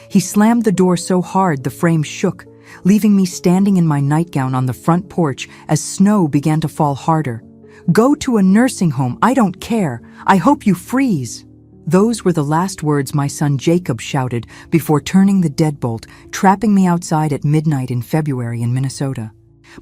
He slammed the door so hard the frame shook, leaving me standing in my nightgown on the front porch as snow began to fall harder. "Go to a nursing home, I don't care. I hope you freeze." Those were the last words my son Jacob shouted before turning the deadbolt, trapping me outside at midnight in February in Minnesota.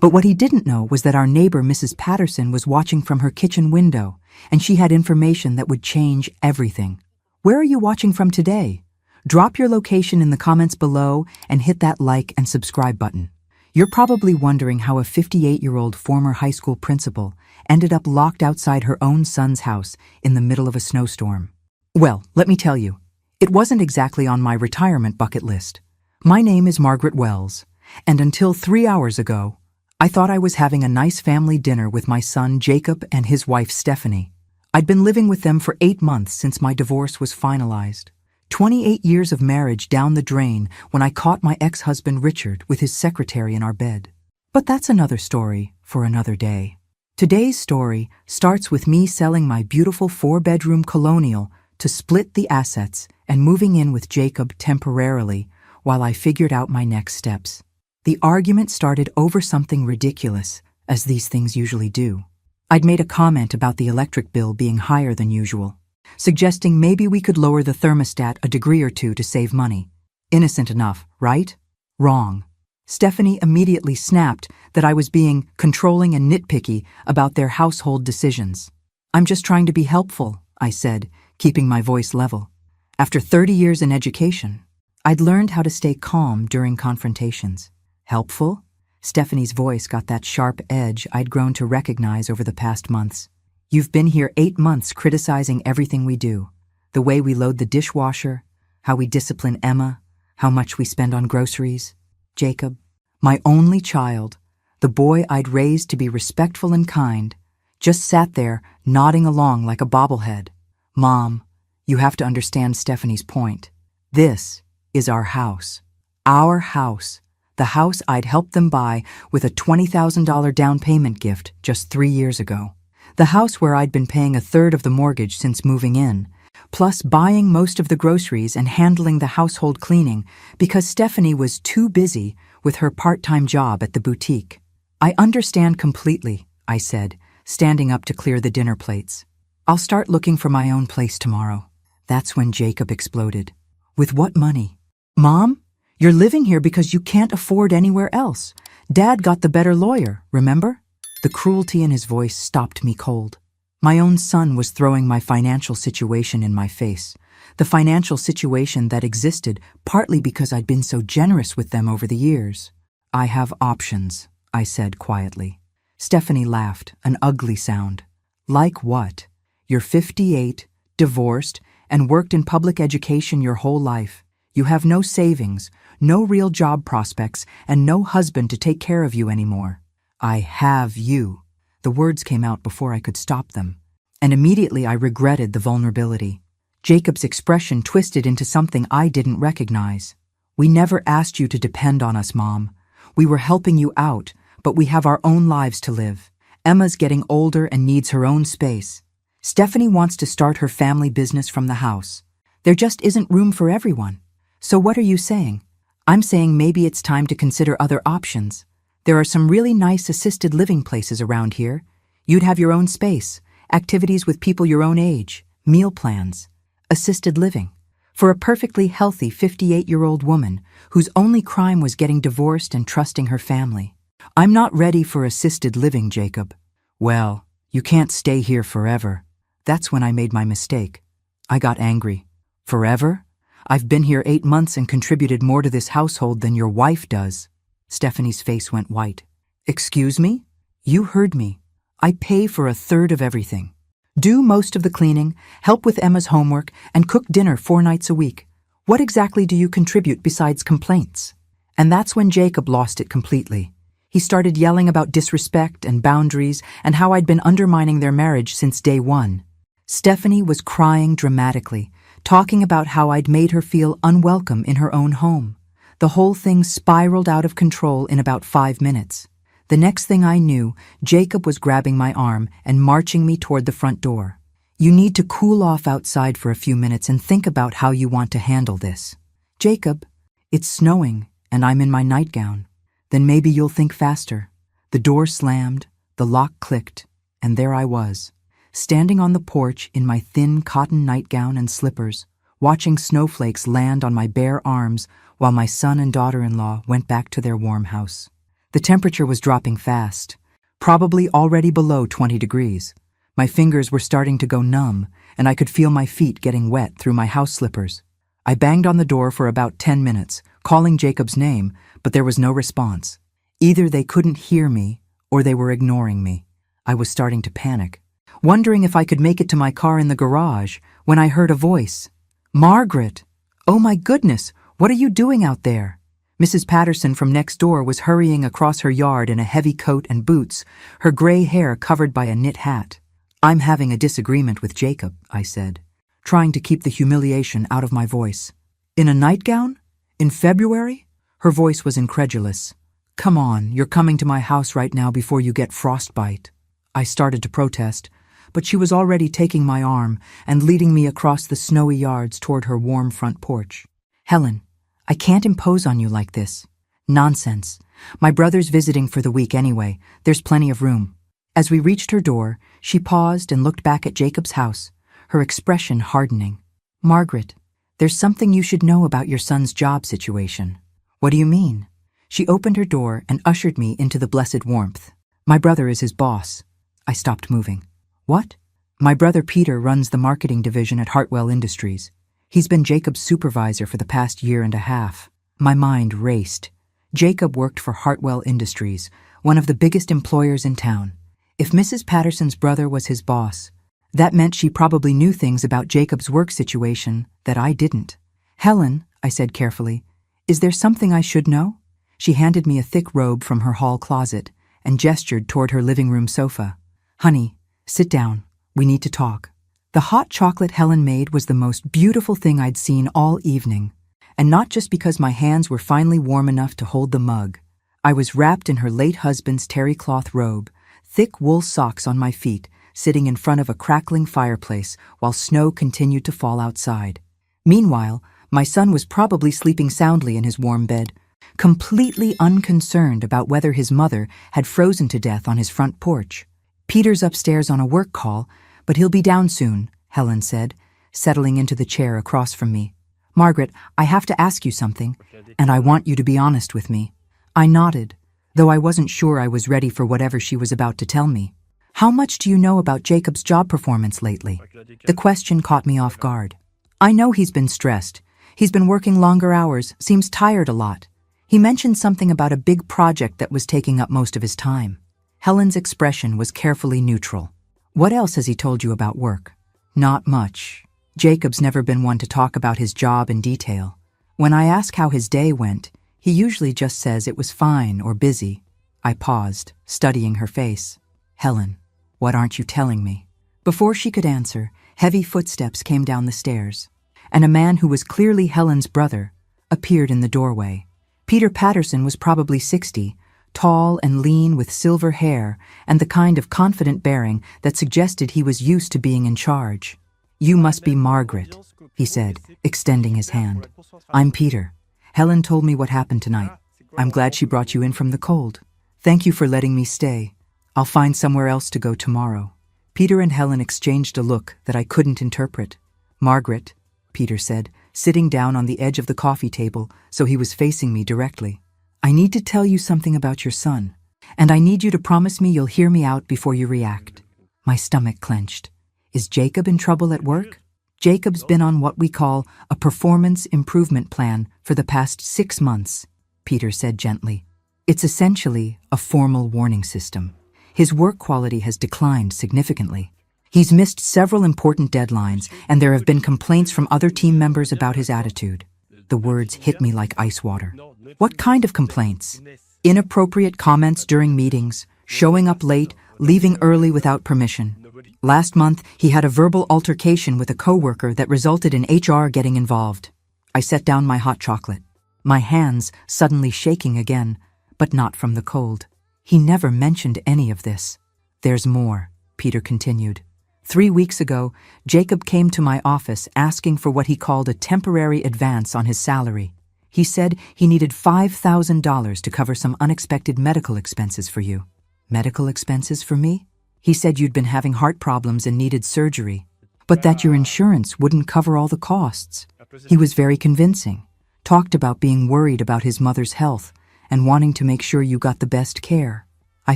But what he didn't know was that our neighbor, Mrs. Patterson, was watching from her kitchen window, and she had information that would change everything. Where are you watching from today? Drop your location in the comments below and hit that like and subscribe button. You're probably wondering how a 58-year-old former high school principal ended up locked outside her own son's house in the middle of a snowstorm. Well, let me tell you, it wasn't exactly on my retirement bucket list. My name is Margaret Wells, and until 3 hours ago, I thought I was having a nice family dinner with my son Jacob and his wife Stephanie. I'd been living with them for 8 months since my divorce was finalized. 28 years of marriage down the drain when I caught my ex-husband Richard with his secretary in our bed. But that's another story for another day. Today's story starts with me selling my beautiful 4-bedroom colonial to split the assets and moving in with Jacob temporarily while I figured out my next steps. The argument started over something ridiculous, as these things usually do. I'd made a comment about the electric bill being higher than usual, suggesting maybe we could lower the thermostat a degree or two to save money. Innocent enough, right? Wrong. Stephanie immediately snapped that I was being controlling and nitpicky about their household decisions. "I'm just trying to be helpful," I said, keeping my voice level. After 30 years in education, I'd learned how to stay calm during confrontations. Helpful? Stephanie's voice got that sharp edge I'd grown to recognize over the past months. "You've been here 8 months criticizing everything we do. The way we load the dishwasher, how we discipline Emma, how much we spend on groceries. Jacob, my only child, the boy I'd raised to be respectful and kind, just sat there nodding along like a bobblehead. Mom, you have to understand Stephanie's point. This is our house. Our house. The house I'd helped them buy with a $20,000 down payment gift just 3 years ago. The house where I'd been paying a third of the mortgage since moving in, plus buying most of the groceries and handling the household cleaning because Stephanie was too busy with her part-time job at the boutique. I understand completely, I said, standing up to clear the dinner plates. I'll start looking for my own place tomorrow. That's when Jacob exploded. With what money? Mom, you're living here because you can't afford anywhere else. Dad got the better lawyer, remember? The cruelty in his voice stopped me cold. My own son was throwing my financial situation in my face. The financial situation that existed partly because I'd been so generous with them over the years. I have options, I said quietly. Stephanie laughed, an ugly sound. Like what? You're 58, divorced, and worked in public education your whole life. You have no savings, no real job prospects, and no husband to take care of you anymore. I have you. The words came out before I could stop them, and immediately I regretted the vulnerability. Jacob's expression twisted into something I didn't recognize. We never asked you to depend on us, Mom. We were helping you out, but we have our own lives to live. Emma's getting older and needs her own space. Stephanie wants to start her family business from the house. There just isn't room for everyone. So what are you saying? I'm saying maybe it's time to consider other options. There are some really nice assisted living places around here. You'd have your own space, activities with people your own age, meal plans. Assisted living. For a perfectly healthy 58-year-old woman whose only crime was getting divorced and trusting her family. I'm not ready for assisted living, Jacob. Well, you can't stay here forever. That's when I made my mistake. I got angry. Forever? I've been here 8 months and contributed more to this household than your wife does. Stephanie's face went white. Excuse me? You heard me. I pay for a third of everything. Do most of the cleaning, help with Emma's homework, and cook dinner 4 nights a week. What exactly do you contribute besides complaints? And that's when Jacob lost it completely. He started yelling about disrespect and boundaries and how I'd been undermining their marriage since day one. Stephanie was crying dramatically, talking about how I'd made her feel unwelcome in her own home. The whole thing spiraled out of control in about 5 minutes. The next thing I knew, Jacob was grabbing my arm and marching me toward the front door. You need to cool off outside for a few minutes and think about how you want to handle this. Jacob, it's snowing, and I'm in my nightgown. Then maybe you'll think faster. The door slammed, the lock clicked, and there I was, standing on the porch in my thin cotton nightgown and slippers, watching snowflakes land on my bare arms while my son and daughter-in-law went back to their warm house. The temperature was dropping fast, probably already below 20 degrees. My fingers were starting to go numb, and I could feel my feet getting wet through my house slippers. I banged on the door for about 10 minutes, calling Jacob's name, but there was no response. Either they couldn't hear me, or they were ignoring me. I was starting to panic, wondering if I could make it to my car in the garage, when I heard a voice. "Margaret! Oh my goodness, what are you doing out there?" Mrs. Patterson from next door was hurrying across her yard in a heavy coat and boots, her gray hair covered by a knit hat. "I'm having a disagreement with Jacob," I said, trying to keep the humiliation out of my voice. "In a nightgown? In February?" Her voice was incredulous. "Come on, you're coming to my house right now before you get frostbite." I started to protest, but she was already taking my arm and leading me across the snowy yards toward her warm front porch. "Helen, I can't impose on you like this." "Nonsense. My brother's visiting for the week anyway. There's plenty of room." As we reached her door, she paused and looked back at Jacob's house, her expression hardening. "Margaret, there's something you should know about your son's job situation." "What do you mean?" She opened her door and ushered me into the blessed warmth. "My brother is his boss." I stopped moving. "What?" "My brother Peter runs the marketing division at Hartwell Industries. He's been Jacob's supervisor for the past year and a half." My mind raced. Jacob worked for Hartwell Industries, one of the biggest employers in town. If Mrs. Patterson's brother was his boss, that meant she probably knew things about Jacob's work situation that I didn't. "Helen," I said carefully, "is there something I should know?" She handed me a thick robe from her hall closet and gestured toward her living room sofa. "Honey, sit down. We need to talk." The hot chocolate Helen made was the most beautiful thing I'd seen all evening, and not just because my hands were finally warm enough to hold the mug. I was wrapped in her late husband's terry cloth robe, thick wool socks on my feet, sitting in front of a crackling fireplace while snow continued to fall outside. Meanwhile, my son was probably sleeping soundly in his warm bed, completely unconcerned about whether his mother had frozen to death on his front porch. "Peter's upstairs on a work call, but he'll be down soon," Helen said, settling into the chair across from me. "Margaret, I have to ask you something, and I want you to be honest with me." I nodded, though I wasn't sure I was ready for whatever she was about to tell me. "How much do you know about Jacob's job performance lately?" The question caught me off guard. "I know he's been stressed. He's been working longer hours, seems tired a lot. He mentioned something about a big project that was taking up most of his time." Helen's expression was carefully neutral. "What else has he told you about work?" "Not much. Jacob's never been one to talk about his job in detail. When I ask how his day went, he usually just says it was fine or busy." I paused, studying her face. "Helen, what aren't you telling me?" Before she could answer, heavy footsteps came down the stairs, and a man who was clearly Helen's brother appeared in the doorway. Peter Patterson was probably 60, tall and lean with silver hair and the kind of confident bearing that suggested he was used to being in charge. "You must be Margaret," he said, extending his hand. "I'm Peter. Helen told me what happened tonight. I'm glad she brought you in from the cold. Thank you for letting me stay. I'll find somewhere else to go tomorrow." Peter and Helen exchanged a look that I couldn't interpret. "Margaret," Peter said, sitting down on the edge of the coffee table so he was facing me directly. "I need to tell you something about your son, and I need you to promise me you'll hear me out before you react." My stomach clenched. "Is Jacob in trouble at work?" "Jacob's been on what we call a performance improvement plan for the past 6 months, Peter said gently. "It's essentially a formal warning system. His work quality has declined significantly. He's missed several important deadlines, and there have been complaints from other team members about his attitude." The words hit me like ice water. "What kind of complaints?" "Inappropriate comments during meetings, showing up late, leaving early without permission. Last month, he had a verbal altercation with a coworker that resulted in HR getting involved." I set down my hot chocolate, my hands suddenly shaking again, but not from the cold. "He never mentioned any of this." "There's more," Peter continued. 3 weeks ago, Jacob came to my office asking for what he called a temporary advance on his salary. He said he needed $5,000 to cover some unexpected medical expenses for you. Medical expenses for me? He said you'd been having heart problems and needed surgery, but that your insurance wouldn't cover all the costs. He was very convincing, talked about being worried about his mother's health and wanting to make sure you got the best care. I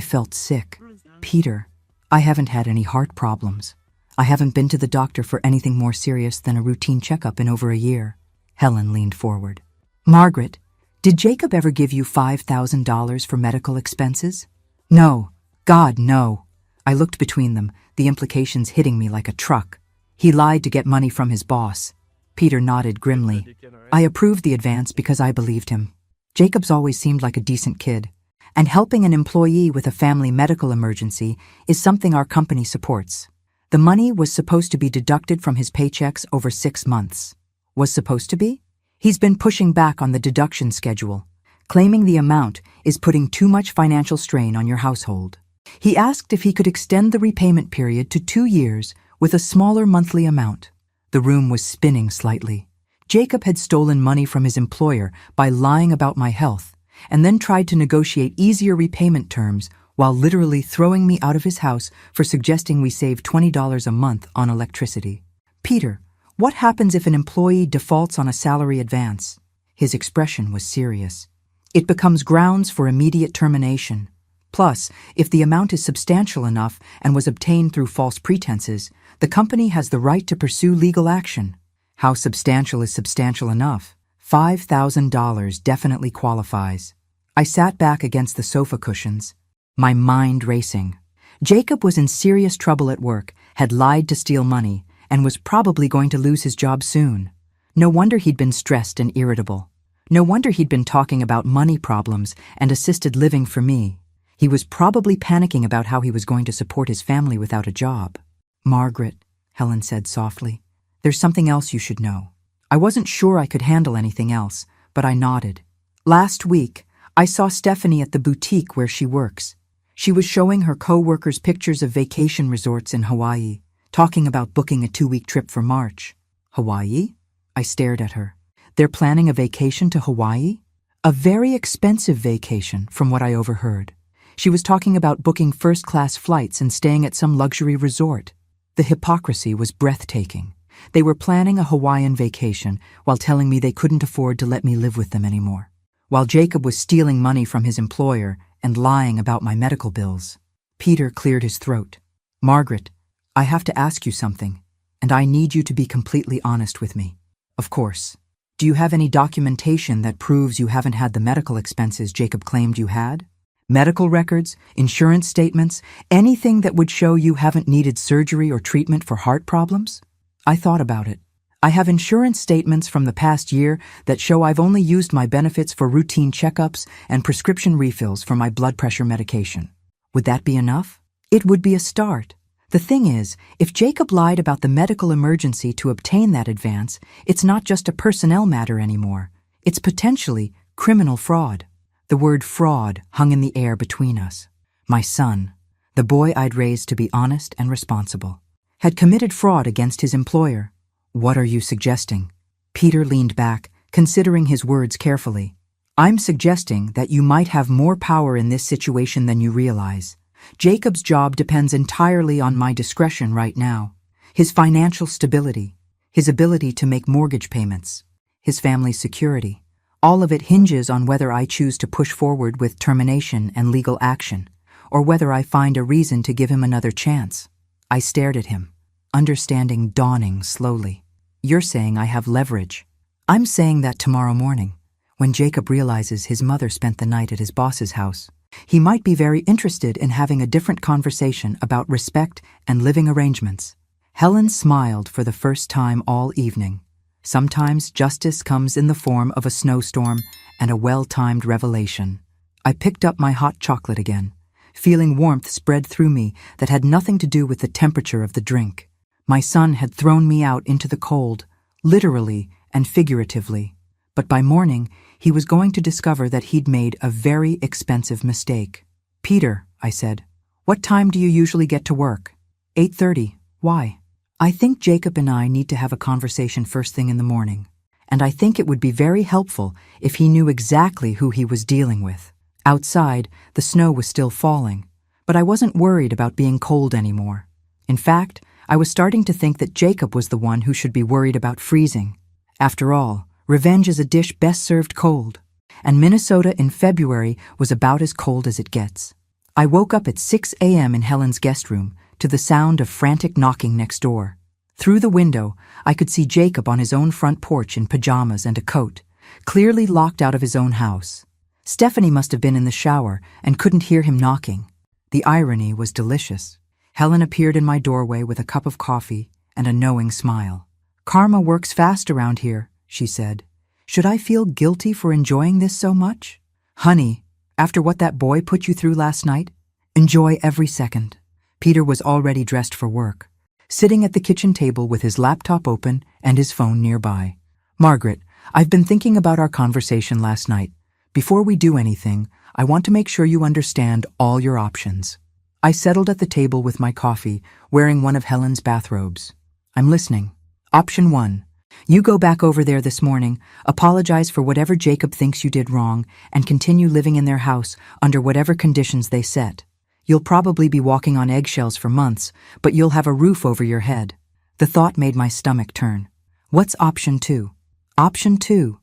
felt sick. Peter, I haven't had any heart problems. I haven't been to the doctor for anything more serious than a routine checkup in over a year. Helen leaned forward. Margaret, did Jacob ever give you $5,000 for medical expenses? No. God, no. I looked between them, the implications hitting me like a truck. He lied to get money from his boss. Peter nodded grimly. I approved the advance because I believed him. Jacob's always seemed like a decent kid, and helping an employee with a family medical emergency is something our company supports. The money was supposed to be deducted from his paychecks over 6 months. Was supposed to be? He's been pushing back on the deduction schedule, claiming the amount is putting too much financial strain on your household. He asked if he could extend the repayment period to 2 years with a smaller monthly amount. The room was spinning slightly. Jacob had stolen money from his employer by lying about my health, and then tried to negotiate easier repayment terms while literally throwing me out of his house for suggesting we save $20 a month on electricity. Peter, what happens if an employee defaults on a salary advance? His expression was serious. It becomes grounds for immediate termination. Plus, if the amount is substantial enough and was obtained through false pretenses, the company has the right to pursue legal action. How substantial is substantial enough? $5,000 definitely qualifies. I sat back against the sofa cushions, my mind racing. Jacob was in serious trouble at work, had lied to steal money, and was probably going to lose his job soon. No wonder he'd been stressed and irritable. No wonder he'd been talking about money problems and assisted living for me. He was probably panicking about how he was going to support his family without a job. Margaret, Helen said softly, there's something else you should know. I wasn't sure I could handle anything else, but I nodded. Last week, I saw Stephanie at the boutique where she works. She was showing her co-workers pictures of vacation resorts in Hawaii, talking about booking a 2-week trip for March. Hawaii? I stared at her. They're planning a vacation to Hawaii? A very expensive vacation, from what I overheard. She was talking about booking first-class flights and staying at some luxury resort. The hypocrisy was breathtaking. They were planning a Hawaiian vacation while telling me they couldn't afford to let me live with them anymore. While Jacob was stealing money from his employer and lying about my medical bills. Peter cleared his throat. Margaret, I have to ask you something, and I need you to be completely honest with me. Of course. Do you have any documentation that proves you haven't had the medical expenses Jacob claimed you had? Medical records, insurance statements, anything that would show you haven't needed surgery or treatment for heart problems? I thought about it. I have insurance statements from the past year that show I've only used my benefits for routine checkups and prescription refills for my blood pressure medication. Would that be enough? It would be a start. The thing is, if Jacob lied about the medical emergency to obtain that advance, it's not just a personnel matter anymore. It's potentially criminal fraud. The word fraud hung in the air between us. My son, the boy I'd raised to be honest and responsible, had committed fraud against his employer. What are you suggesting? Peter leaned back, considering his words carefully. I'm suggesting that you might have more power in this situation than you realize. Jacob's job depends entirely on my discretion right now. His financial stability, his ability to make mortgage payments, his family's security. All of it hinges on whether I choose to push forward with termination and legal action, or whether I find a reason to give him another chance. I stared at him, understanding dawning slowly. You're saying I have leverage. I'm saying that tomorrow morning, when Jacob realizes his mother spent the night at his boss's house, he might be very interested in having a different conversation about respect and living arrangements. Helen smiled for the first time all evening. Sometimes justice comes in the form of a snowstorm and a well-timed revelation. I picked up my hot chocolate again, feeling warmth spread through me that had nothing to do with the temperature of the drink. My son had thrown me out into the cold, literally and figuratively. But by morning, he was going to discover that he'd made a very expensive mistake. Peter, I said, what time do you usually get to work? 8:30. Why? I think Jacob and I need to have a conversation first thing in the morning, and I think it would be very helpful if he knew exactly who he was dealing with. Outside, the snow was still falling, but I wasn't worried about being cold anymore. In fact, I was starting to think that Jacob was the one who should be worried about freezing. After all, revenge is a dish best served cold, and Minnesota in February was about as cold as it gets. I woke up at 6 a.m. in Helen's guest room to the sound of frantic knocking next door. Through the window, I could see Jacob on his own front porch in pajamas and a coat, clearly locked out of his own house. Stephanie must have been in the shower and couldn't hear him knocking. The irony was delicious. Helen appeared in my doorway with a cup of coffee and a knowing smile. "Karma works fast around here," she said. "Should I feel guilty for enjoying this so much?" "Honey, after what that boy put you through last night, enjoy every second." Peter was already dressed for work, sitting at the kitchen table with his laptop open and his phone nearby. "Margaret, I've been thinking about our conversation last night. Before we do anything, I want to make sure you understand all your options." I settled at the table with my coffee, wearing one of Helen's bathrobes. "I'm listening. Option 1. You go back over there this morning, apologize for whatever Jacob thinks you did wrong, and continue living in their house under whatever conditions they set. You'll probably be walking on eggshells for months, but you'll have a roof over your head." The thought made my stomach turn. What's option 2? Option 2.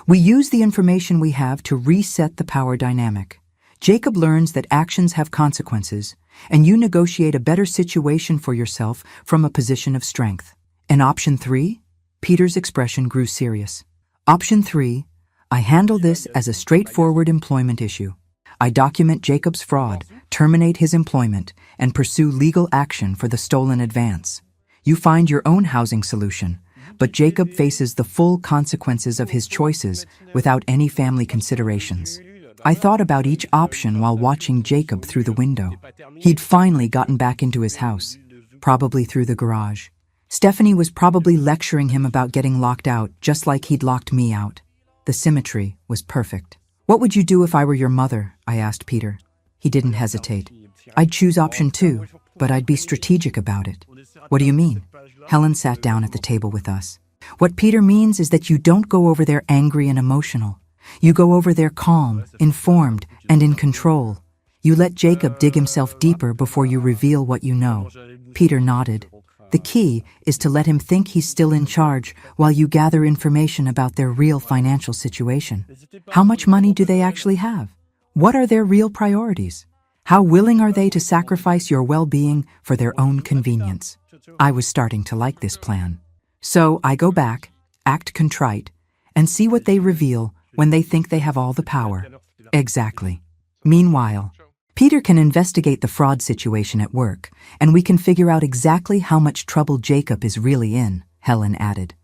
We use the information we have to reset the power dynamic. Jacob learns that actions have consequences, and you negotiate a better situation for yourself from a position of strength. And option 3? Peter's expression grew serious. Option 3, I handle this as a straightforward employment issue. I document Jacob's fraud, terminate his employment, and pursue legal action for the stolen advance. You find your own housing solution, but Jacob faces the full consequences of his choices without any family considerations. I thought about each option while watching Jacob through the window. He'd finally gotten back into his house, probably through the garage. Stephanie was probably lecturing him about getting locked out, just like he'd locked me out. The symmetry was perfect. "What would you do if I were your mother?" I asked Peter. He didn't hesitate. "I'd choose option 2, but I'd be strategic about it." "What do you mean?" Helen sat down at the table with us. "What Peter means is that you don't go over there angry and emotional. You go over there calm, informed, and in control. You let Jacob dig himself deeper before you reveal what you know." Peter nodded. "The key is to let him think he's still in charge while you gather information about their real financial situation. How much money do they actually have? What are their real priorities? How willing are they to sacrifice your well-being for their own convenience?" I was starting to like this plan. So I go back, act contrite, and see what they reveal when they think they have all the power. Exactly. Meanwhile, Peter can investigate the fraud situation at work, and we can figure out exactly how much trouble Jacob is really in, Helen added.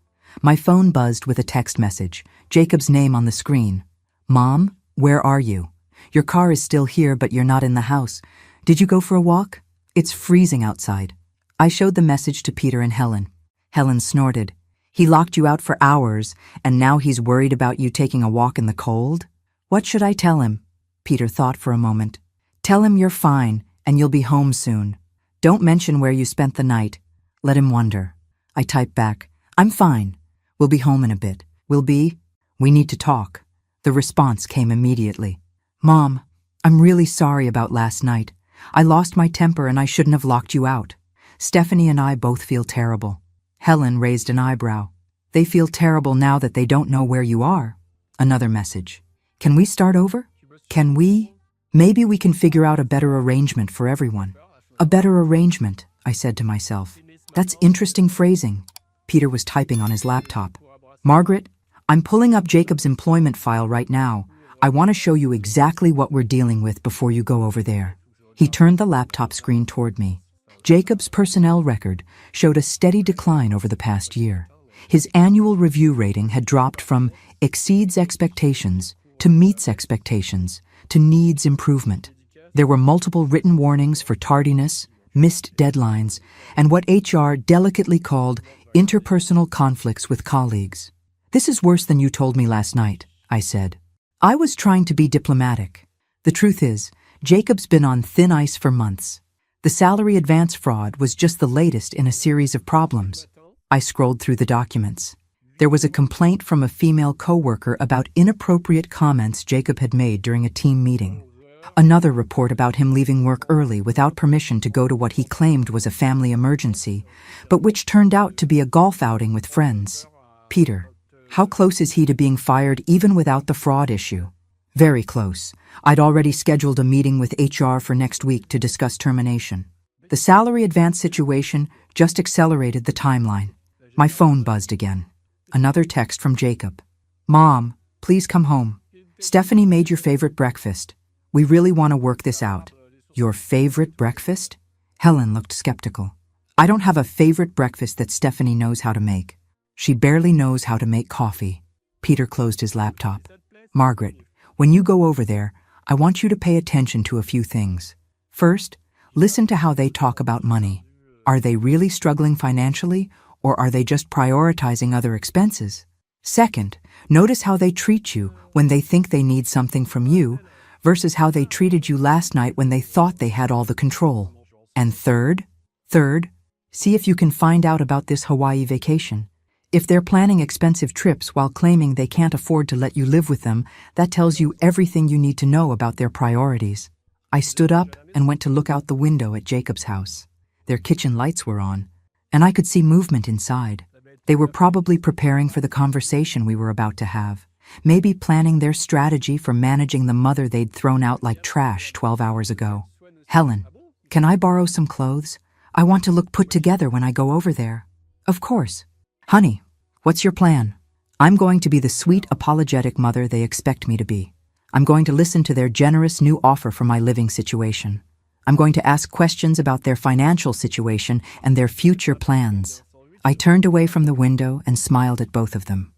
My phone buzzed with a text message, Jacob's name on the screen. "Mom, where are you? Your car is still here, but you're not in the house. Did you go for a walk? It's freezing outside." I showed the message to Peter and Helen. Helen snorted. "He locked you out for hours, and now he's worried about you taking a walk in the cold? What should I tell him?" Peter thought for a moment. "Tell him you're fine, and you'll be home soon. Don't mention where you spent the night. Let him wonder." I typed back, "I'm fine. We'll be home in a bit. We'll be? We need to talk." The response came immediately. "Mom, I'm really sorry about last night. I lost my temper and I shouldn't have locked you out. Stephanie and I both feel terrible." Helen raised an eyebrow. "They feel terrible now that they don't know where you are." Another message. "Can we start over? Can we? Maybe we can figure out a better arrangement for everyone." "A better arrangement," I said to myself. "That's interesting phrasing." Peter was typing on his laptop. "Margaret, I'm pulling up Jacob's employment file right now. I want to show you exactly what we're dealing with before you go over there." He turned the laptop screen toward me. Jacob's personnel record showed a steady decline over the past year. His annual review rating had dropped from exceeds expectations to meets expectations to needs improvement. There were multiple written warnings for tardiness, missed deadlines, and what HR delicately called interpersonal conflicts with colleagues. "This is worse than you told me last night," I said. I was trying to be diplomatic. The truth is, Jacob's been on thin ice for months. The The salary advance fraud was just the latest in a series of problems. I scrolled through the documents. There was a complaint from a female coworker about inappropriate comments Jacob had made during a team meeting. Another report about him leaving work early without permission to go to what he claimed was a family emergency, but which turned out to be a golf outing with friends. Peter, how close is he to being fired even without the fraud issue? Very close. I'd already scheduled a meeting with HR for next week to discuss termination. The salary advance situation just accelerated the timeline. My phone buzzed again. Another text from Jacob. Mom, please come home. Stephanie made your favorite breakfast. We really want to work this out. Your favorite breakfast? Helen looked skeptical. I don't have a favorite breakfast that Stephanie knows how to make. She barely knows how to make coffee. Peter closed his laptop. Margaret, when you go over there, I want you to pay attention to a few things. First, listen to how they talk about money. Are they really struggling financially, or are they just prioritizing other expenses? Second, notice how they treat you when they think they need something from you versus how they treated you last night when they thought they had all the control. And third, see if you can find out about this Hawaii vacation. If they're planning expensive trips while claiming they can't afford to let you live with them, that tells you everything you need to know about their priorities. I stood up and went to look out the window at Jacob's house. Their kitchen lights were on, and I could see movement inside. They were probably preparing for the conversation we were about to have, maybe planning their strategy for managing the mother they'd thrown out like trash 12 hours ago. Helen, can I borrow some clothes? I want to look put together when I go over there. Of course. Honey, what's your plan? I'm going to be the sweet, apologetic mother they expect me to be. I'm going to listen to their generous new offer for my living situation. I'm going to ask questions about their financial situation and their future plans. I turned away from the window and smiled at both of them.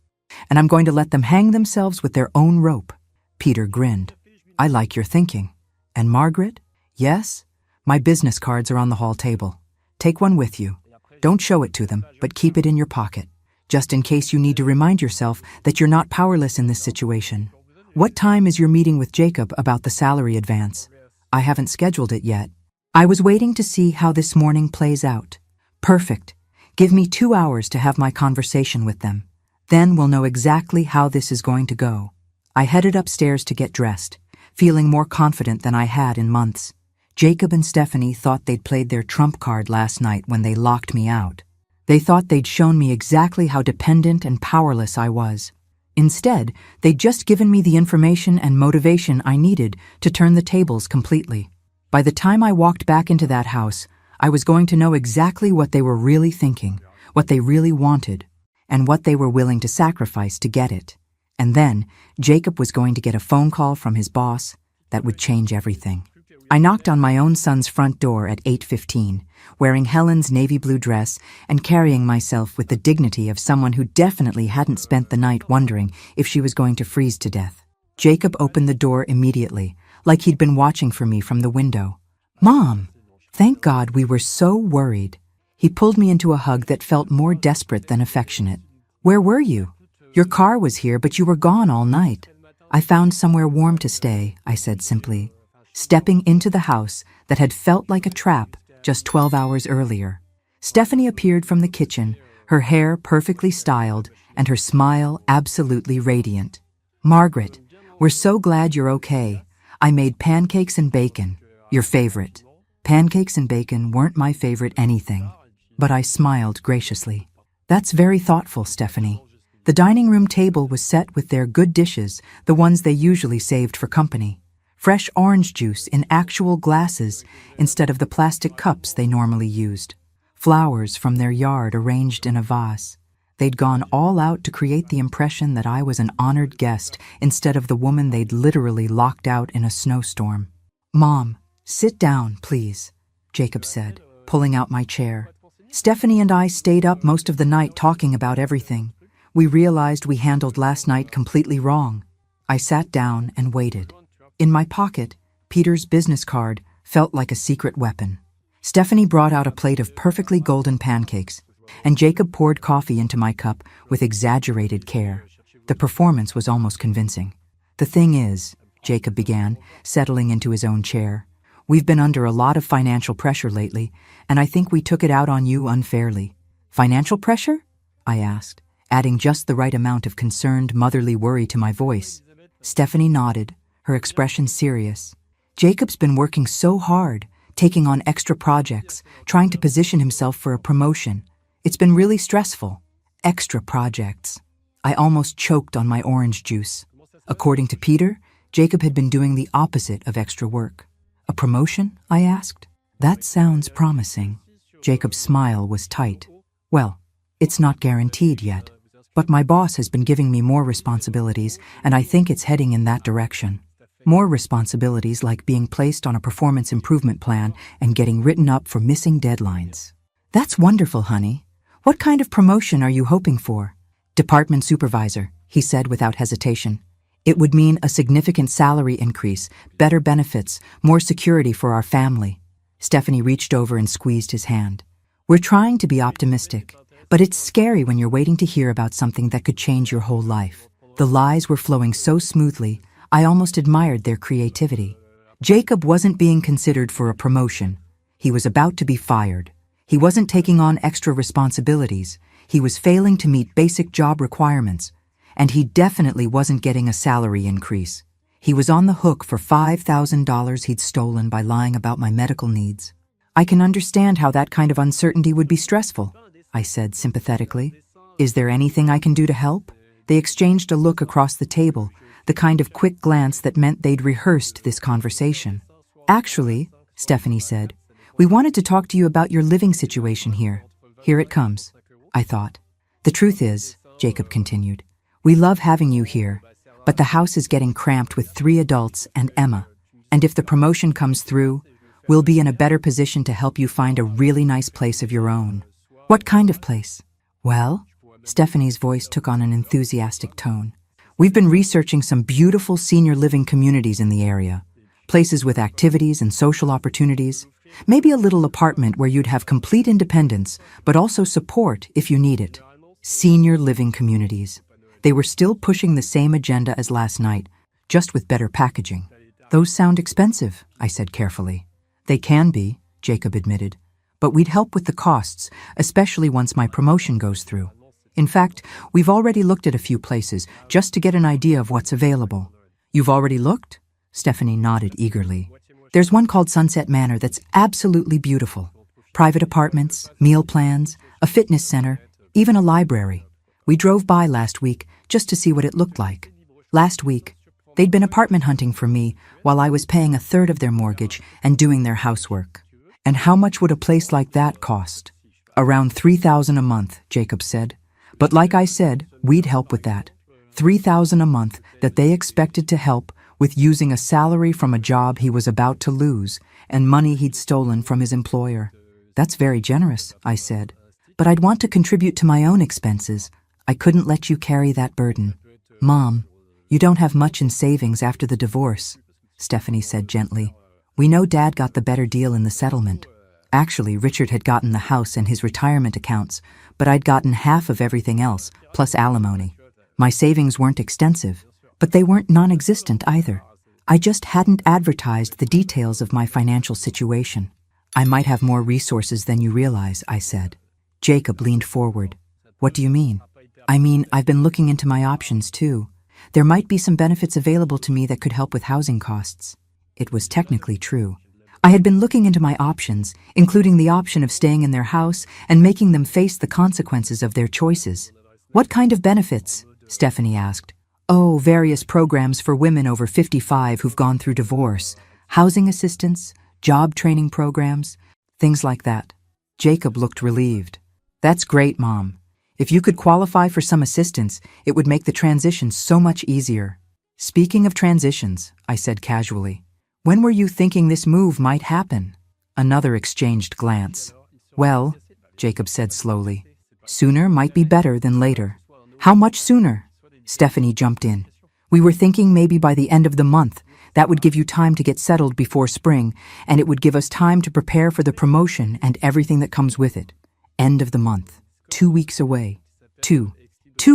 And I'm going to let them hang themselves with their own rope. Peter grinned. I like your thinking. And Margaret? Yes? My business cards are on the hall table. Take one with you. Don't show it to them, but keep it in your pocket, just in case you need to remind yourself that you're not powerless in this situation. What time is your meeting with Jacob about the salary advance? I haven't scheduled it yet. I was waiting to see how this morning plays out. Perfect. Give me 2 hours to have my conversation with them. Then we'll know exactly how this is going to go. I headed upstairs to get dressed, feeling more confident than I had in months. Jacob and Stephanie thought they'd played their trump card last night when they locked me out. They thought they'd shown me exactly how dependent and powerless I was. Instead, they'd just given me the information and motivation I needed to turn the tables completely. By the time I walked back into that house, I was going to know exactly what they were really thinking, what they really wanted, and what they were willing to sacrifice to get it. And then, Jacob was going to get a phone call from his boss that would change everything. I knocked on my own son's front door at 8:15, wearing Helen's navy blue dress and carrying myself with the dignity of someone who definitely hadn't spent the night wondering if she was going to freeze to death. Jacob opened the door immediately, like he'd been watching for me from the window. Mom! Thank God, we were so worried. He pulled me into a hug that felt more desperate than affectionate. Where were you? Your car was here, but you were gone all night. I found somewhere warm to stay, I said simply, stepping into the house that had felt like a trap just 12 hours earlier. Stephanie appeared from the kitchen, her hair perfectly styled and her smile absolutely radiant. Margaret, we're so glad you're okay. I made pancakes and bacon, your favorite. Pancakes and bacon weren't my favorite anything, but I smiled graciously. That's very thoughtful, Stephanie. The dining room table was set with their good dishes, the ones they usually saved for company. Fresh orange juice in actual glasses instead of the plastic cups they normally used. Flowers from their yard arranged in a vase. They'd gone all out to create the impression that I was an honored guest instead of the woman they'd literally locked out in a snowstorm. Mom, sit down, please, Jacob said, pulling out my chair. Stephanie and I stayed up most of the night talking about everything. We realized we handled last night completely wrong. I sat down and waited. In my pocket, Peter's business card felt like a secret weapon. Stephanie brought out a plate of perfectly golden pancakes, and Jacob poured coffee into my cup with exaggerated care. The performance was almost convincing. The thing is, Jacob began, settling into his own chair, We've been under a lot of financial pressure lately, and I think we took it out on you unfairly. Financial pressure? I asked, adding just the right amount of concerned, motherly worry to my voice. Stephanie nodded, her expression serious. Jacob's been working so hard, taking on extra projects, trying to position himself for a promotion. It's been really stressful. Extra projects. I almost choked on my orange juice. According to Peter, Jacob had been doing the opposite of extra work. A promotion? I asked. That sounds promising. Jacob's smile was tight. Well, it's not guaranteed yet. But my boss has been giving me more responsibilities, and I think it's heading in that direction. More responsibilities like being placed on a performance improvement plan and getting written up for missing deadlines. That's wonderful, honey. What kind of promotion are you hoping for? Department supervisor, he said without hesitation. It would mean a significant salary increase, better benefits, more security for our family. Stephanie reached over and squeezed his hand. We're trying to be optimistic, but it's scary when you're waiting to hear about something that could change your whole life. The lies were flowing so smoothly, I almost admired their creativity. Jacob wasn't being considered for a promotion. He was about to be fired. He wasn't taking on extra responsibilities. He was failing to meet basic job requirements. And he definitely wasn't getting a salary increase. He was on the hook for $5,000 he'd stolen by lying about my medical needs. I can understand how that kind of uncertainty would be stressful, I said sympathetically. Is there anything I can do to help? They exchanged a look across the table, the kind of quick glance that meant they'd rehearsed this conversation. Actually, Stephanie said, we wanted to talk to you about your living situation here. Here it comes, I thought. The truth is, Jacob continued, we love having you here, but the house is getting cramped with 3 adults and Emma. And if the promotion comes through, we'll be in a better position to help you find a really nice place of your own. What kind of place? Well, Stephanie's voice took on an enthusiastic tone. We've been researching some beautiful senior living communities in the area. Places with activities and social opportunities. Maybe a little apartment where you'd have complete independence, but also support if you need it. Senior living communities. They were still pushing the same agenda as last night, just with better packaging. Those sound expensive, I said carefully. They can be, Jacob admitted, but we'd help with the costs, especially once my promotion goes through. In fact, we've already looked at a few places just to get an idea of what's available. You've already looked? Stephanie nodded eagerly. There's one called Sunset Manor that's absolutely beautiful. Private apartments, meal plans, a fitness center, even a library. We drove by last week just to see what it looked like. Last week, they'd been apartment hunting for me while I was paying 1/3 of their mortgage and doing their housework. And how much would a place like that cost? Around $3,000 a month, Jacob said. But like I said, we'd help with that. $3,000 a month that they expected to help with using a salary from a job he was about to lose and money he'd stolen from his employer. That's very generous, I said. But I'd want to contribute to my own expenses. I couldn't let you carry that burden. Mom, you don't have much in savings after the divorce, Stephanie said gently. We know Dad got the better deal in the settlement. Actually, Richard had gotten the house and his retirement accounts, but I'd gotten half of everything else, plus alimony. My savings weren't extensive, but they weren't non-existent either. I just hadn't advertised the details of my financial situation. I might have more resources than you realize, I said. Jacob leaned forward. What do you mean? I mean, I've been looking into my options too. There might be some benefits available to me that could help with housing costs. It was technically true. I had been looking into my options, including the option of staying in their house and making them face the consequences of their choices. What kind of benefits? Stephanie asked. Oh, various programs for women over 55 who've gone through divorce, housing assistance, job training programs, things like that. Jacob looked relieved. That's great, Mom. If you could qualify for some assistance, it would make the transition so much easier. Speaking of transitions, I said casually, when were you thinking this move might happen? Another exchanged glance. Well, Jacob said slowly, sooner might be better than later. How much sooner? Stephanie jumped in. We were thinking maybe by the end of the month. That would give you time to get settled before spring, and it would give us time to prepare for the promotion and everything that comes with it. End of the month. 2 weeks away. 2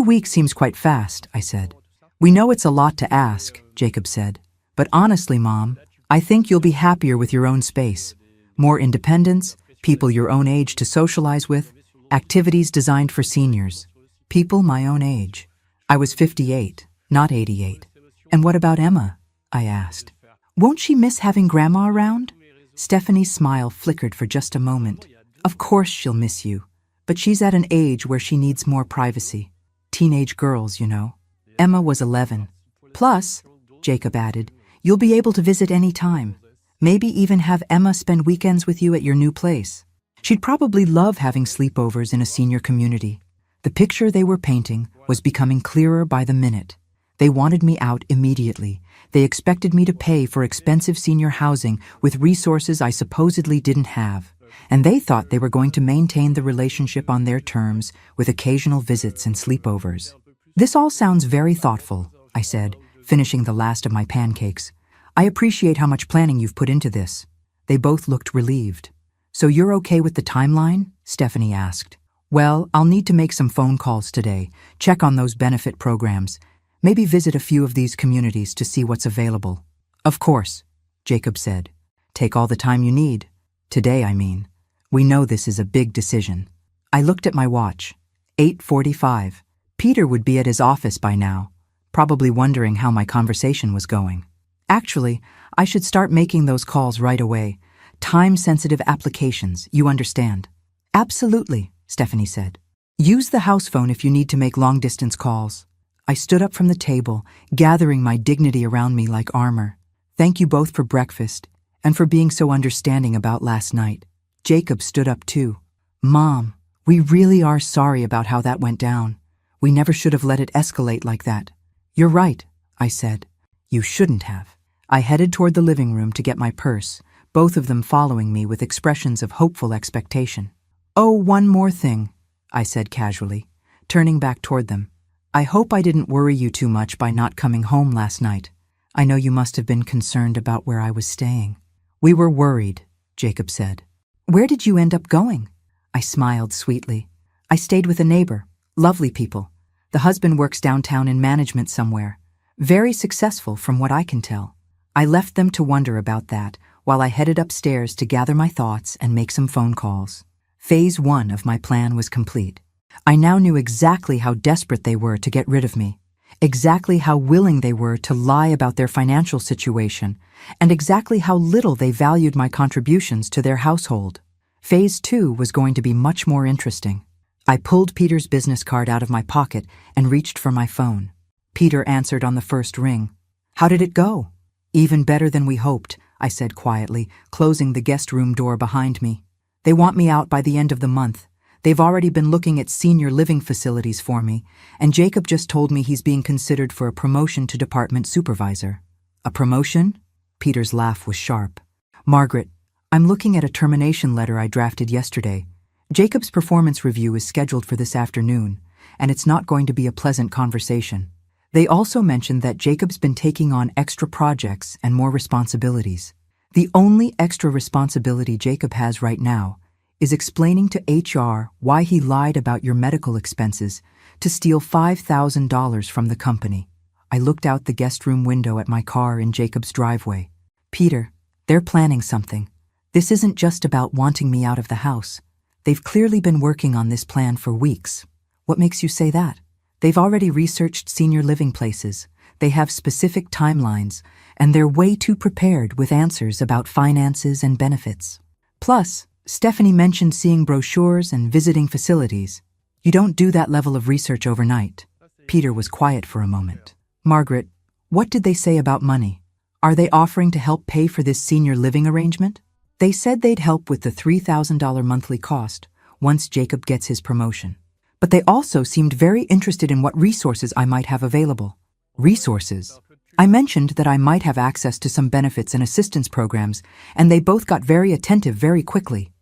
weeks seems quite fast, I said. We know it's a lot to ask, Jacob said. But honestly, Mom, I think you'll be happier with your own space. More independence, people your own age to socialize with, activities designed for seniors. People my own age. I was 58, not 88. And what about Emma? I asked. Won't she miss having Grandma around? Stephanie's smile flickered for just a moment. Of course she'll miss you, but she's at an age where she needs more privacy. Teenage girls, you know. Emma was 11. Plus, Jacob added, you'll be able to visit any time. Maybe even have Emma spend weekends with you at your new place. She'd probably love having sleepovers in a senior community. The picture they were painting was becoming clearer by the minute. They wanted me out immediately. They expected me to pay for expensive senior housing with resources I supposedly didn't have. And they thought they were going to maintain the relationship on their terms with occasional visits and sleepovers. This all sounds very thoughtful, I said, finishing the last of my pancakes. I appreciate how much planning you've put into this. They both looked relieved. So you're okay with the timeline? Stephanie asked. Well, I'll need to make some phone calls today, check on those benefit programs, maybe visit a few of these communities to see what's available. Of course, Jacob said. Take all the time you need. Today, I mean. We know this is a big decision. I looked at my watch. 8:45. Peter would be at his office by now, probably wondering how my conversation was going. Actually, I should start making those calls right away. Time-sensitive applications, you understand. Absolutely, Stephanie said. Use the house phone if you need to make long-distance calls. I stood up from the table, gathering my dignity around me like armor. Thank you both for breakfast and for being so understanding about last night. Jacob stood up too. Mom, we really are sorry about how that went down. We never should have let it escalate like that. You're right, I said. You shouldn't have. I headed toward the living room to get my purse, both of them following me with expressions of hopeful expectation. Oh, one more thing, I said casually, turning back toward them. I hope I didn't worry you too much by not coming home last night. I know you must have been concerned about where I was staying. We were worried, Jacob said. Where did you end up going? I smiled sweetly. I stayed with a neighbor. Lovely people. The husband works downtown in management somewhere. Very successful from what I can tell. I left them to wonder about that while I headed upstairs to gather my thoughts and make some phone calls. Phase 1 of my plan was complete. I now knew exactly how desperate they were to get rid of me, exactly how willing they were to lie about their financial situation, and exactly how little they valued my contributions to their household. Phase 2 was going to be much more interesting. I pulled Peter's business card out of my pocket and reached for my phone. Peter answered on the first ring. How did it go? Even better than we hoped, I said quietly, closing the guest room door behind me. They want me out by the end of the month. They've already been looking at senior living facilities for me, and Jacob just told me he's being considered for a promotion to department supervisor. A promotion? Peter's laugh was sharp. Margaret, I'm looking at a termination letter I drafted yesterday. Jacob's performance review is scheduled for this afternoon, and it's not going to be a pleasant conversation. They also mentioned that Jacob's been taking on extra projects and more responsibilities. The only extra responsibility Jacob has right now is explaining to HR why he lied about your medical expenses to steal $5,000 from the company. I looked out the guest room window at my car in Jacob's driveway. Peter, they're planning something. This isn't just about wanting me out of the house. They've clearly been working on this plan for weeks. What makes you say that? They've already researched senior living places. They have specific timelines, and they're way too prepared with answers about finances and benefits. Plus, Stephanie mentioned seeing brochures and visiting facilities. You don't do that level of research overnight. Peter was quiet for a moment. Margaret, what did they say about money? Are they offering to help pay for this senior living arrangement? They said they'd help with the $3,000 monthly cost once Jacob gets his promotion. But they also seemed very interested in what resources I might have available. Resources? I mentioned that I might have access to some benefits and assistance programs, and they both got very attentive very quickly.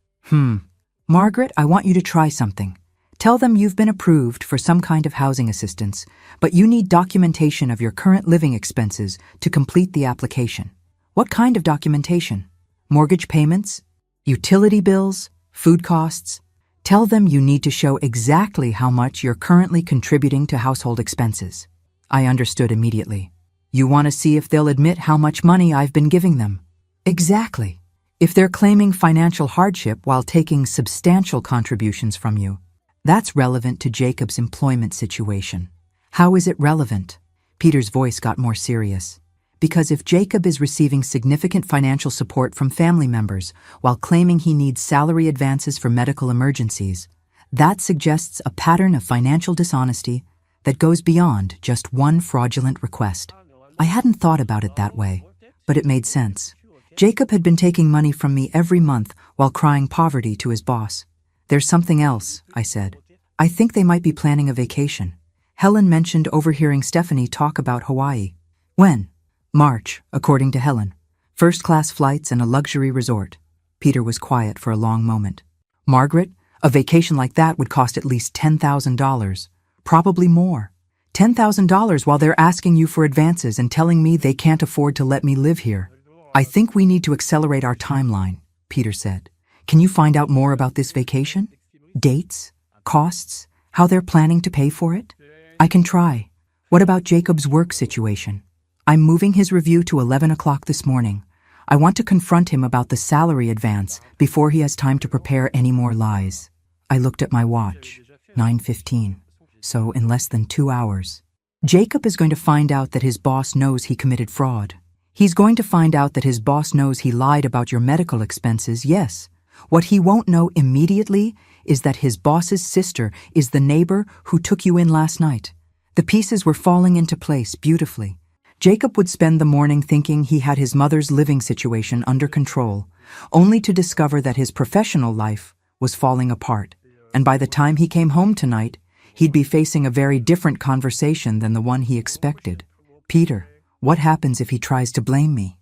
Margaret, I want you to try something. Tell them you've been approved for some kind of housing assistance, but you need documentation of your current living expenses to complete the application. What kind of documentation? Mortgage payments? Utility bills? Food costs? Tell them you need to show exactly how much you're currently contributing to household expenses. I understood immediately. You want to see if they'll admit how much money I've been giving them. Exactly. If they're claiming financial hardship while taking substantial contributions from you, that's relevant to Jacob's employment situation. How is it relevant? Peter's voice got more serious. Because if Jacob is receiving significant financial support from family members while claiming he needs salary advances for medical emergencies, that suggests a pattern of financial dishonesty that goes beyond just one fraudulent request. I hadn't thought about it that way, but it made sense. Jacob had been taking money from me every month while crying poverty to his boss. There's something else, I said. I think they might be planning a vacation. Helen mentioned overhearing Stephanie talk about Hawaii. When? March, according to Helen. First-class flights and a luxury resort. Peter was quiet for a long moment. Margaret, a vacation like that would cost at least $10,000. Probably more. $10,000 while they're asking you for advances and telling me they can't afford to let me live here. I think we need to accelerate our timeline, Peter said. Can you find out more about this vacation? Dates? Costs? How they're planning to pay for it? I can try. What about Jacob's work situation? I'm moving his review to 11 o'clock this morning. I want to confront him about the salary advance before he has time to prepare any more lies. I looked at my watch. 9:15. So in less than 2 hours. Jacob is going to find out that his boss knows he committed fraud. He's going to find out that his boss knows he lied about your medical expenses, yes. What he won't know immediately is that his boss's sister is the neighbor who took you in last night. The pieces were falling into place beautifully. Jacob would spend the morning thinking he had his mother's living situation under control, only to discover that his professional life was falling apart. And by the time he came home tonight, he'd be facing a very different conversation than the one he expected. Peter, what happens if he tries to blame me?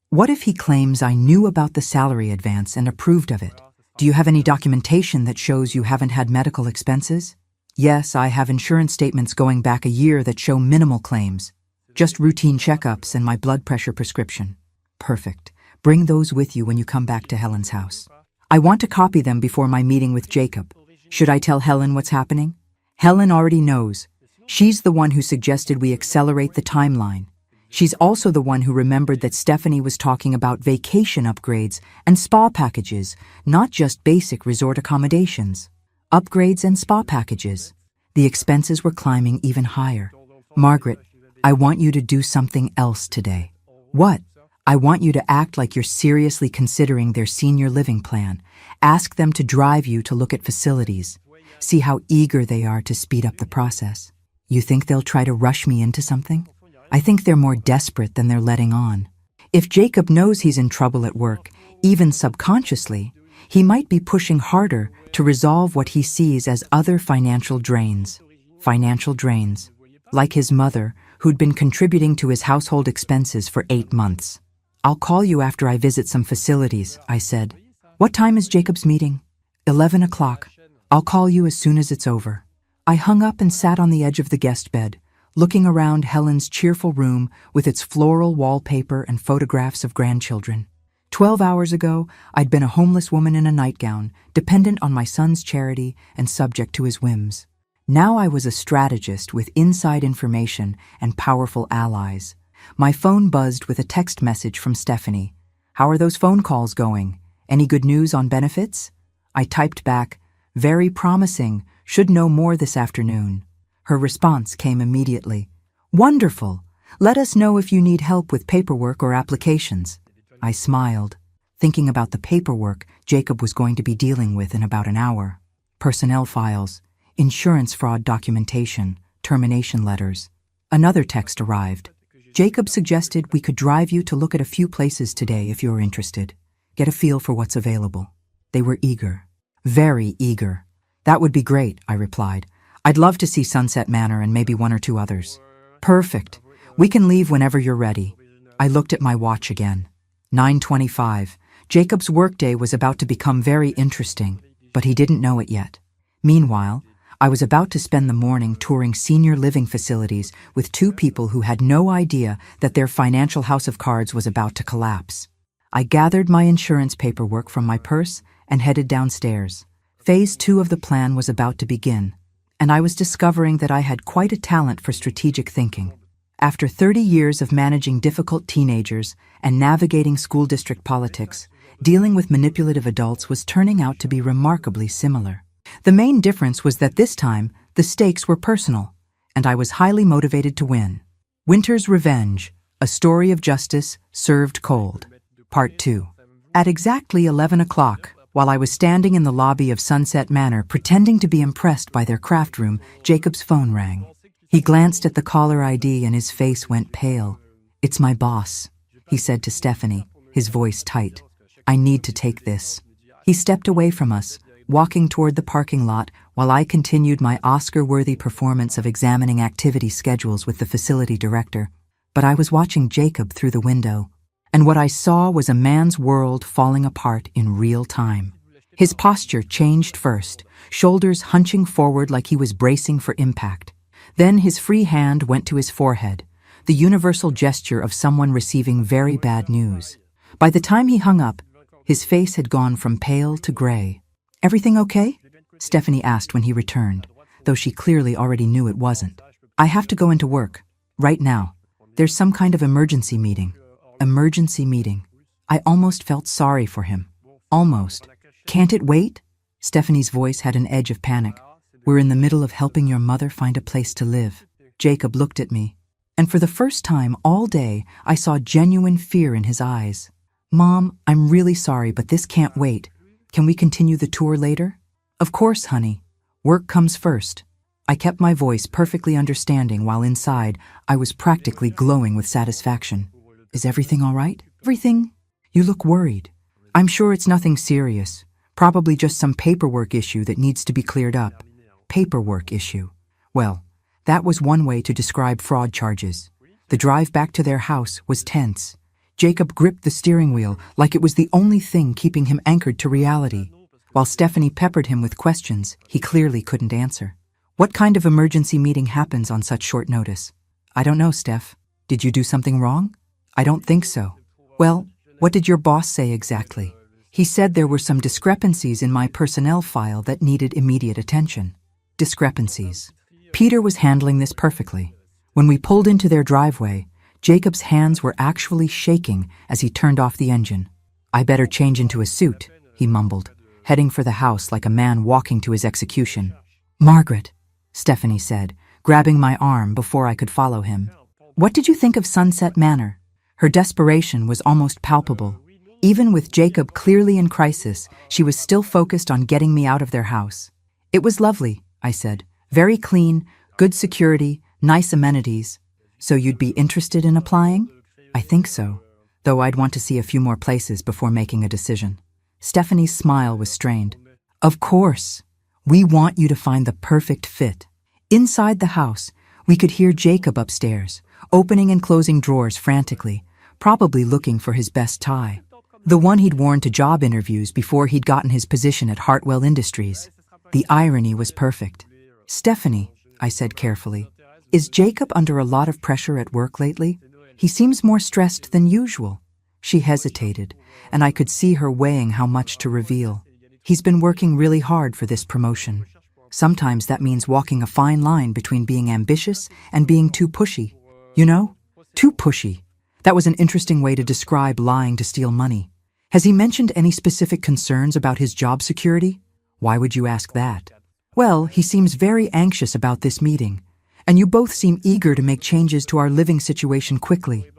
What if he claims I knew about the salary advance and approved of it? Do you have any documentation that shows you haven't had medical expenses? Yes, I have insurance statements going back a year that show minimal claims. Just routine checkups and my blood pressure prescription. Perfect. Bring those with you when you come back to Helen's house. I want to copy them before my meeting with Jacob. Should I tell Helen what's happening? Helen already knows. She's the one who suggested we accelerate the timeline. She's also the one who remembered that Stephanie was talking about vacation upgrades and spa packages, not just basic resort accommodations. Upgrades and spa packages. The expenses were climbing even higher. Margaret, I want you to do something else today. What? I want you to act like you're seriously considering their senior living plan. Ask them to drive you to look at facilities. See how eager they are to speed up the process. You think they'll try to rush me into something? I think they're more desperate than they're letting on. If Jacob knows he's in trouble at work, even subconsciously, he might be pushing harder to resolve what he sees as other financial drains. Financial drains. Like his mother, who'd been contributing to his household expenses for 8 months. I'll call you after I visit some facilities, I said. What time is Jacob's meeting? 11 o'clock. I'll call you as soon as it's over. I hung up and sat on the edge of the guest bed, looking around Helen's cheerful room with its floral wallpaper and photographs of grandchildren. 12 hours ago, I'd been a homeless woman in a nightgown, dependent on my son's charity and subject to his whims. Now I was a strategist with inside information and powerful allies. My phone buzzed with a text message from Stephanie. How are those phone calls going? Any good news on benefits? I typed back, very promising, should know more this afternoon. Her response came immediately. Wonderful. Let us know if you need help with paperwork or applications. I smiled, thinking about the paperwork Jacob was going to be dealing with in about an hour. Personnel files, insurance fraud documentation, termination letters. Another text arrived. Jacob suggested we could drive you to look at a few places today if you're interested. Get a feel for what's available. They were eager. Very eager. That would be great, I replied. I'd love to see Sunset Manor and maybe 1 or 2 others. Perfect. We can leave whenever you're ready. I looked at my watch again. 9:25. Jacob's workday was about to become very interesting, but he didn't know it yet. Meanwhile, I was about to spend the morning touring senior living facilities with 2 people who had no idea that their financial house of cards was about to collapse. I gathered my insurance paperwork from my purse and headed downstairs. Phase 2 of the plan was about to begin, and I was discovering that I had quite a talent for strategic thinking. After 30 years of managing difficult teenagers and navigating school district politics, dealing with manipulative adults was turning out to be remarkably similar. The main difference was that this time, the stakes were personal, and I was highly motivated to win. Winter's Revenge, a story of justice served cold. Part 2. At exactly 11 o'clock, while I was standing in the lobby of Sunset Manor pretending to be impressed by their craft room, Jacob's phone rang. He glanced at the caller ID and his face went pale. "It's my boss," he said to Stephanie, his voice tight. "I need to take this." He stepped away from us, walking toward the parking lot while I continued my Oscar-worthy performance of examining activity schedules with the facility director. But I was watching Jacob through the window, and what I saw was a man's world falling apart in real time. His posture changed first, shoulders hunching forward like he was bracing for impact. Then his free hand went to his forehead, the universal gesture of someone receiving very bad news. By the time he hung up, his face had gone from pale to gray. "Everything okay?" Stephanie asked when he returned, though she clearly already knew it wasn't. "I have to go into work. Right now. There's some kind of emergency meeting." Emergency meeting. I almost felt sorry for him. Almost. "Can't it wait?" Stephanie's voice had an edge of panic. "We're in the middle of helping your mother find a place to live." Jacob looked at me, and for the first time all day, I saw genuine fear in his eyes. "Mom, I'm really sorry, but this can't wait. Can we continue the tour later?" "Of course, honey. Work comes first." I kept my voice perfectly understanding while inside I was practically glowing with satisfaction. "Is everything all right?" "Everything? You look worried." "I'm sure it's nothing serious. Probably just some paperwork issue that needs to be cleared up." Paperwork issue. Well, that was one way to describe fraud charges. The drive back to their house was tense. Jacob gripped the steering wheel like it was the only thing keeping him anchored to reality. While Stephanie peppered him with questions he clearly couldn't answer. "What kind of emergency meeting happens on such short notice?" "I don't know, Steph. Did you do something wrong?" "I don't think so." "Well, what did your boss say exactly?" "He said there were some discrepancies in my personnel file that needed immediate attention." Discrepancies. Peter was handling this perfectly. When we pulled into their driveway, Jacob's hands were actually shaking as he turned off the engine. "I better change into a suit," he mumbled, heading for the house like a man walking to his execution. "Margaret," Stephanie said, grabbing my arm before I could follow him. "What did you think of Sunset Manor?" Her desperation was almost palpable. Even with Jacob clearly in crisis, she was still focused on getting me out of their house. "It was lovely," I said. "Very clean, good security, nice amenities." "So you'd be interested in applying?" "I think so, though I'd want to see a few more places before making a decision." Stephanie's smile was strained. "Of course. We want you to find the perfect fit." Inside the house, we could hear Jacob upstairs, opening and closing drawers frantically, probably looking for his best tie. The one he'd worn to job interviews before he'd gotten his position at Hartwell Industries. The irony was perfect. "Stephanie," I said carefully, "is Jacob under a lot of pressure at work lately? He seems more stressed than usual." She hesitated, and I could see her weighing how much to reveal. "He's been working really hard for this promotion. Sometimes that means walking a fine line between being ambitious and being too pushy. You know? Too pushy. That was an interesting way to describe lying to steal money. Has he mentioned any specific concerns about his job security?" "Why would you ask that?" "Well, he seems very anxious about this meeting, and you both seem eager to make changes to our living situation quickly.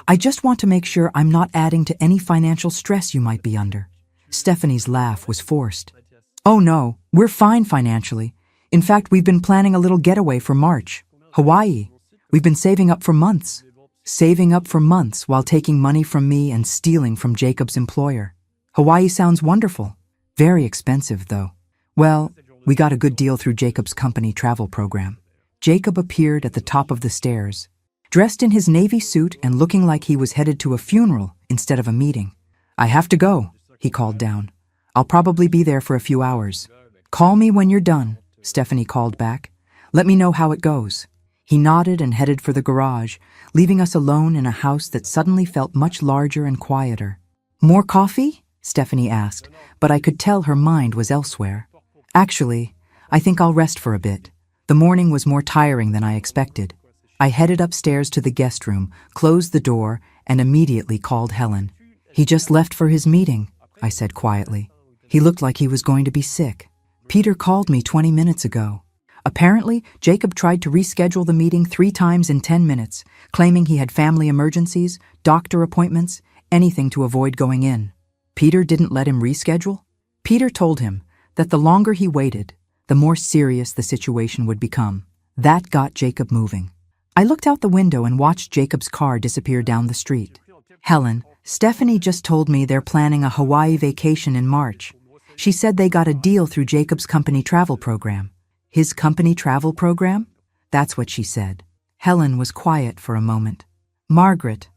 I just want to make sure I'm not adding to any financial stress you might be under." Stephanie's laugh was forced. "Oh no, we're fine financially. In fact, we've been planning a little getaway for March. Hawaii. We've been saving up for months." Saving up for months while taking money from me and stealing from Jacob's employer. Hawaii sounds wonderful. Very expensive, though. Well, we got a good deal through Jacob's company travel program. Jacob appeared at the top of the stairs, dressed in his navy suit and looking like he was headed to a funeral instead of a meeting. "I have to go," he called down. "I'll probably be there for a few hours." "Call me when you're done," Stephanie called back. "Let me know how it goes." He nodded and headed for the garage, leaving us alone in a house that suddenly felt much larger and quieter. "More coffee?" Stephanie asked, but I could tell her mind was elsewhere. "Actually, I think I'll rest for a bit. The morning was more tiring than I expected." I headed upstairs to the guest room, closed the door, and immediately called Helen. "He just left for his meeting," I said quietly. "He looked like he was going to be sick. Peter called me 20 minutes ago." Apparently, Jacob tried to reschedule the meeting 3 times in 10 minutes, claiming he had family emergencies, doctor appointments, anything to avoid going in. Peter didn't let him reschedule? Peter told him that the longer he waited, the more serious the situation would become. That got Jacob moving. I looked out the window and watched Jacob's car disappear down the street. "Helen, Stephanie just told me they're planning a Hawaii vacation in March. She said they got a deal through Jacob's company travel program." "His company travel program?" "That's what she said." Helen was quiet for a moment. "Margaret,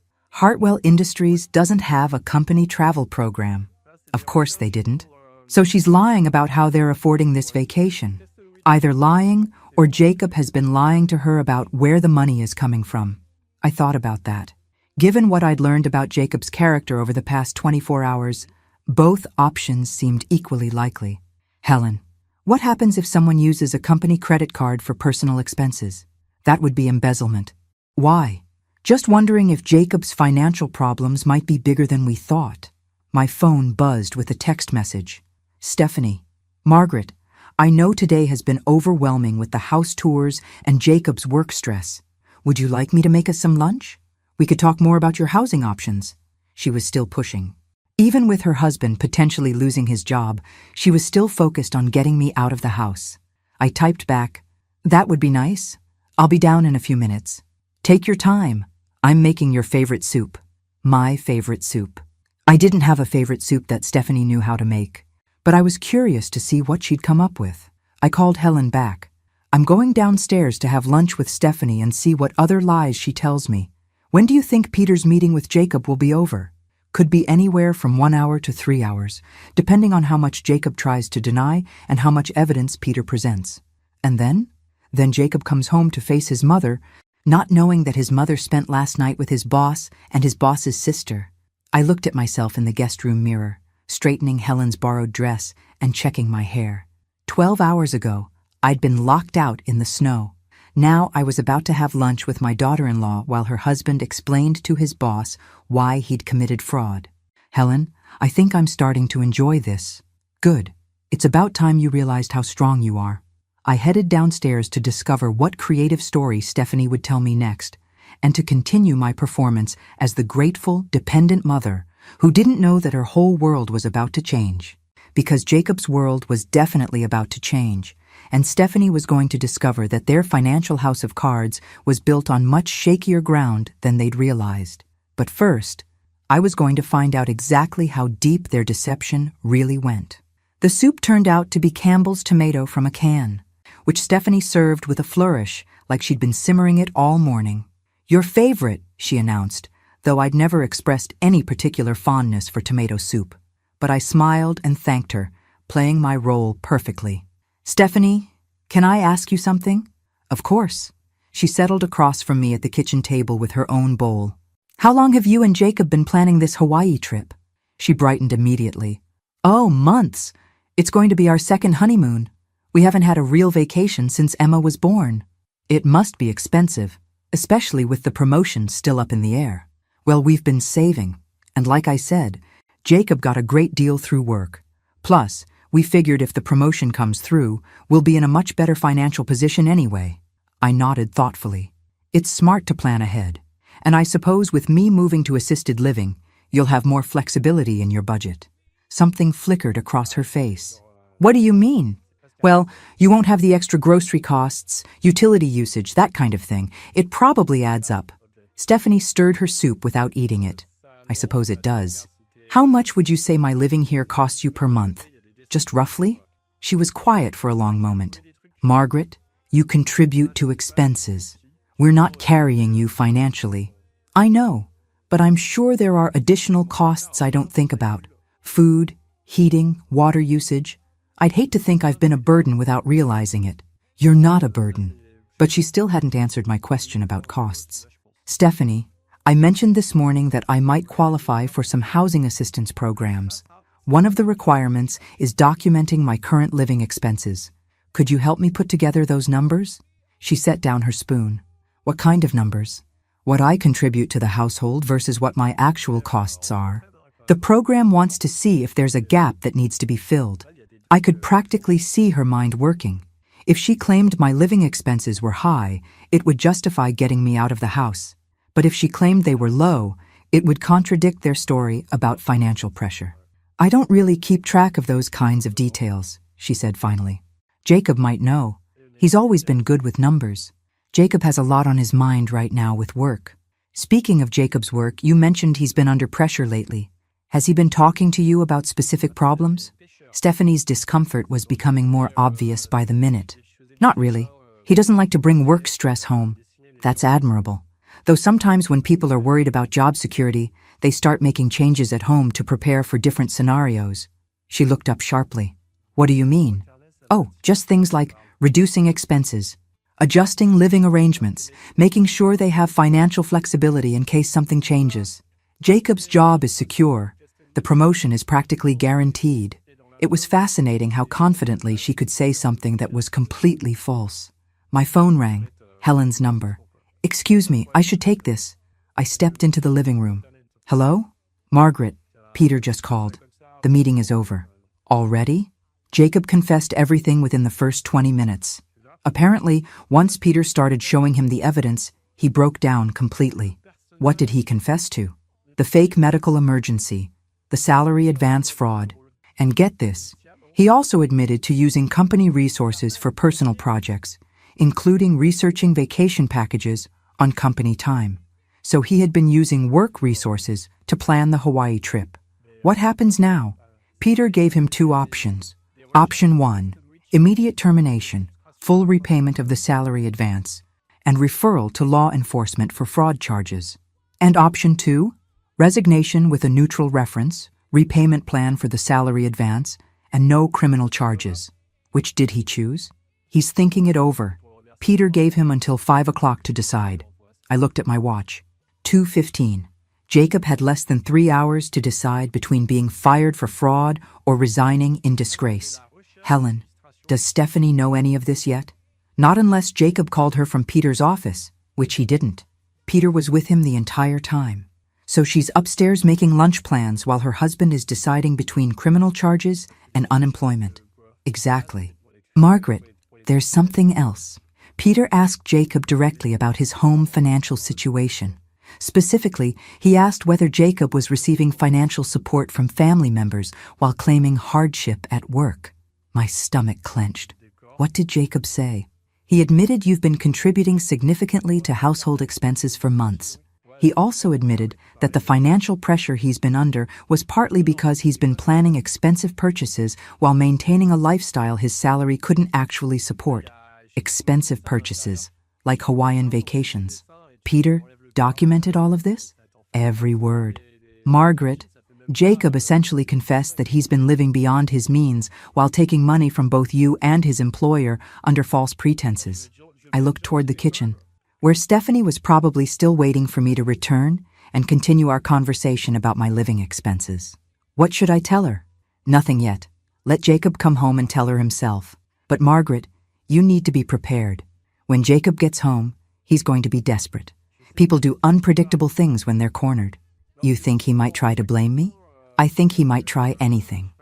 Hartwell Industries doesn't have a company travel program." Of course they didn't. So she's lying about how they're affording this vacation. Either lying or Jacob has been lying to her about where the money is coming from. I thought about that. Given what I'd learned about Jacob's character over the past 24 hours, both options seemed equally likely. "Helen, what happens if someone uses a company credit card for personal expenses?" "That would be embezzlement." "Why?" "Just wondering if Jacob's financial problems might be bigger than we thought." My phone buzzed with a text message. "Stephanie, Margaret, I know today has been overwhelming with the house tours and Jacob's work stress. Would you like me to make us some lunch? We could talk more about your housing options." She was still pushing. Even with her husband potentially losing his job, she was still focused on getting me out of the house. I typed back, "That would be nice. I'll be down in a few minutes. Take your time. I'm making your favorite soup." My favorite soup. I didn't have a favorite soup that Stephanie knew how to make, but I was curious to see what she'd come up with. I called Helen back. "I'm going downstairs to have lunch with Stephanie and see what other lies she tells me. When do you think Peter's meeting with Jacob will be over?" "Could be anywhere from 1 hour to 3 hours, depending on how much Jacob tries to deny and how much evidence Peter presents." "And then?" "Then Jacob comes home to face his mother, not knowing that his mother spent last night with his boss and his boss's sister." I looked at myself in the guest room mirror, straightening Helen's borrowed dress and checking my hair. 12 hours ago, I'd been locked out in the snow. Now I was about to have lunch with my daughter-in-law while her husband explained to his boss why he'd committed fraud. "Helen, I think I'm starting to enjoy this." "Good. It's about time you realized how strong you are." I headed downstairs to discover what creative story Stephanie would tell me next, and to continue my performance as the grateful, dependent mother who didn't know that her whole world was about to change. Because Jacob's world was definitely about to change, and Stephanie was going to discover that their financial house of cards was built on much shakier ground than they'd realized. But first, I was going to find out exactly how deep their deception really went. The soup turned out to be Campbell's tomato from a can, which Stephanie served with a flourish like she'd been simmering it all morning. "Your favorite," she announced, though I'd never expressed any particular fondness for tomato soup. But I smiled and thanked her, playing my role perfectly. "Stephanie, can I ask you something?" "Of course." She settled across from me at the kitchen table with her own bowl. "How long have you and Jacob been planning this Hawaii trip?" She brightened immediately. "Oh, months. It's going to be our second honeymoon. We haven't had a real vacation since Emma was born." "It must be expensive, especially with the promotion still up in the air." "Well, we've been saving, and like I said, Jacob got a great deal through work. Plus, we figured if the promotion comes through, we'll be in a much better financial position anyway." I nodded thoughtfully. "It's smart to plan ahead, and I suppose with me moving to assisted living, you'll have more flexibility in your budget." Something flickered across her face. "What do you mean?" "Well, you won't have the extra grocery costs, utility usage, that kind of thing. It probably adds up." Stephanie stirred her soup without eating it. "I suppose it does. How much would you say my living here costs you per month? Just roughly?" She was quiet for a long moment. "Margaret, you contribute to expenses. We're not carrying you financially." "I know, but I'm sure there are additional costs I don't think about. Food, heating, water usage. I'd hate to think I've been a burden without realizing it." "You're not a burden." But she still hadn't answered my question about costs. "Stephanie, I mentioned this morning that I might qualify for some housing assistance programs. One of the requirements is documenting my current living expenses. Could you help me put together those numbers?" She set down her spoon. What kind of numbers? What I contribute to the household versus what my actual costs are. The program wants to see if there's a gap that needs to be filled. I could practically see her mind working. If she claimed my living expenses were high, it would justify getting me out of the house. But if she claimed they were low, it would contradict their story about financial pressure. I don't really keep track of those kinds of details, she said finally. Jacob might know. He's always been good with numbers. Jacob has a lot on his mind right now with work. Speaking of Jacob's work, you mentioned he's been under pressure lately. Has he been talking to you about specific problems? Stephanie's discomfort was becoming more obvious by the minute. Not really. He doesn't like to bring work stress home. That's admirable. Though sometimes when people are worried about job security, they start making changes at home to prepare for different scenarios. She looked up sharply. What do you mean? Oh, just things like reducing expenses, adjusting living arrangements, making sure they have financial flexibility in case something changes. Jacob's job is secure. The promotion is practically guaranteed. It was fascinating how confidently she could say something that was completely false. My phone rang. Helen's number. Excuse me, I should take this. I stepped into the living room. Hello? Margaret, Peter just called. The meeting is over. Already? Jacob confessed everything within the first 20 minutes. Apparently, once Peter started showing him the evidence, he broke down completely. What did he confess to? The fake medical emergency, the salary advance fraud, and get this, he also admitted to using company resources for personal projects, including researching vacation packages on company time. So he had been using work resources to plan the Hawaii trip. What happens now? Peter gave him two options. Option 1, immediate termination, full repayment of the salary advance, and referral to law enforcement for fraud charges. And option 2, resignation with a neutral reference, repayment plan for the salary advance, and no criminal charges. Which did he choose? He's thinking it over. Peter gave him until 5 o'clock to decide. I looked at my watch. 2:15. Jacob had less than 3 hours to decide between being fired for fraud or resigning in disgrace. Helen, does Stephanie know any of this yet? Not unless Jacob called her from Peter's office, which he didn't. Peter was with him the entire time. So she's upstairs making lunch plans while her husband is deciding between criminal charges and unemployment. Exactly. Margaret, there's something else. Peter asked Jacob directly about his home financial situation. Specifically, he asked whether Jacob was receiving financial support from family members while claiming hardship at work. My stomach clenched. What did Jacob say? He admitted you've been contributing significantly to household expenses for months. He also admitted that the financial pressure he's been under was partly because he's been planning expensive purchases while maintaining a lifestyle his salary couldn't actually support. Expensive purchases, like Hawaiian vacations. Peter documented all of this? Every word. Margaret, Jacob essentially confessed that he's been living beyond his means while taking money from both you and his employer under false pretenses. I looked toward the kitchen, where Stephanie was probably still waiting for me to return and continue our conversation about my living expenses. What should I tell her? Nothing yet. Let Jacob come home and tell her himself. But Margaret, you need to be prepared. When Jacob gets home, he's going to be desperate. People do unpredictable things when they're cornered. You think he might try to blame me? I think he might try anything.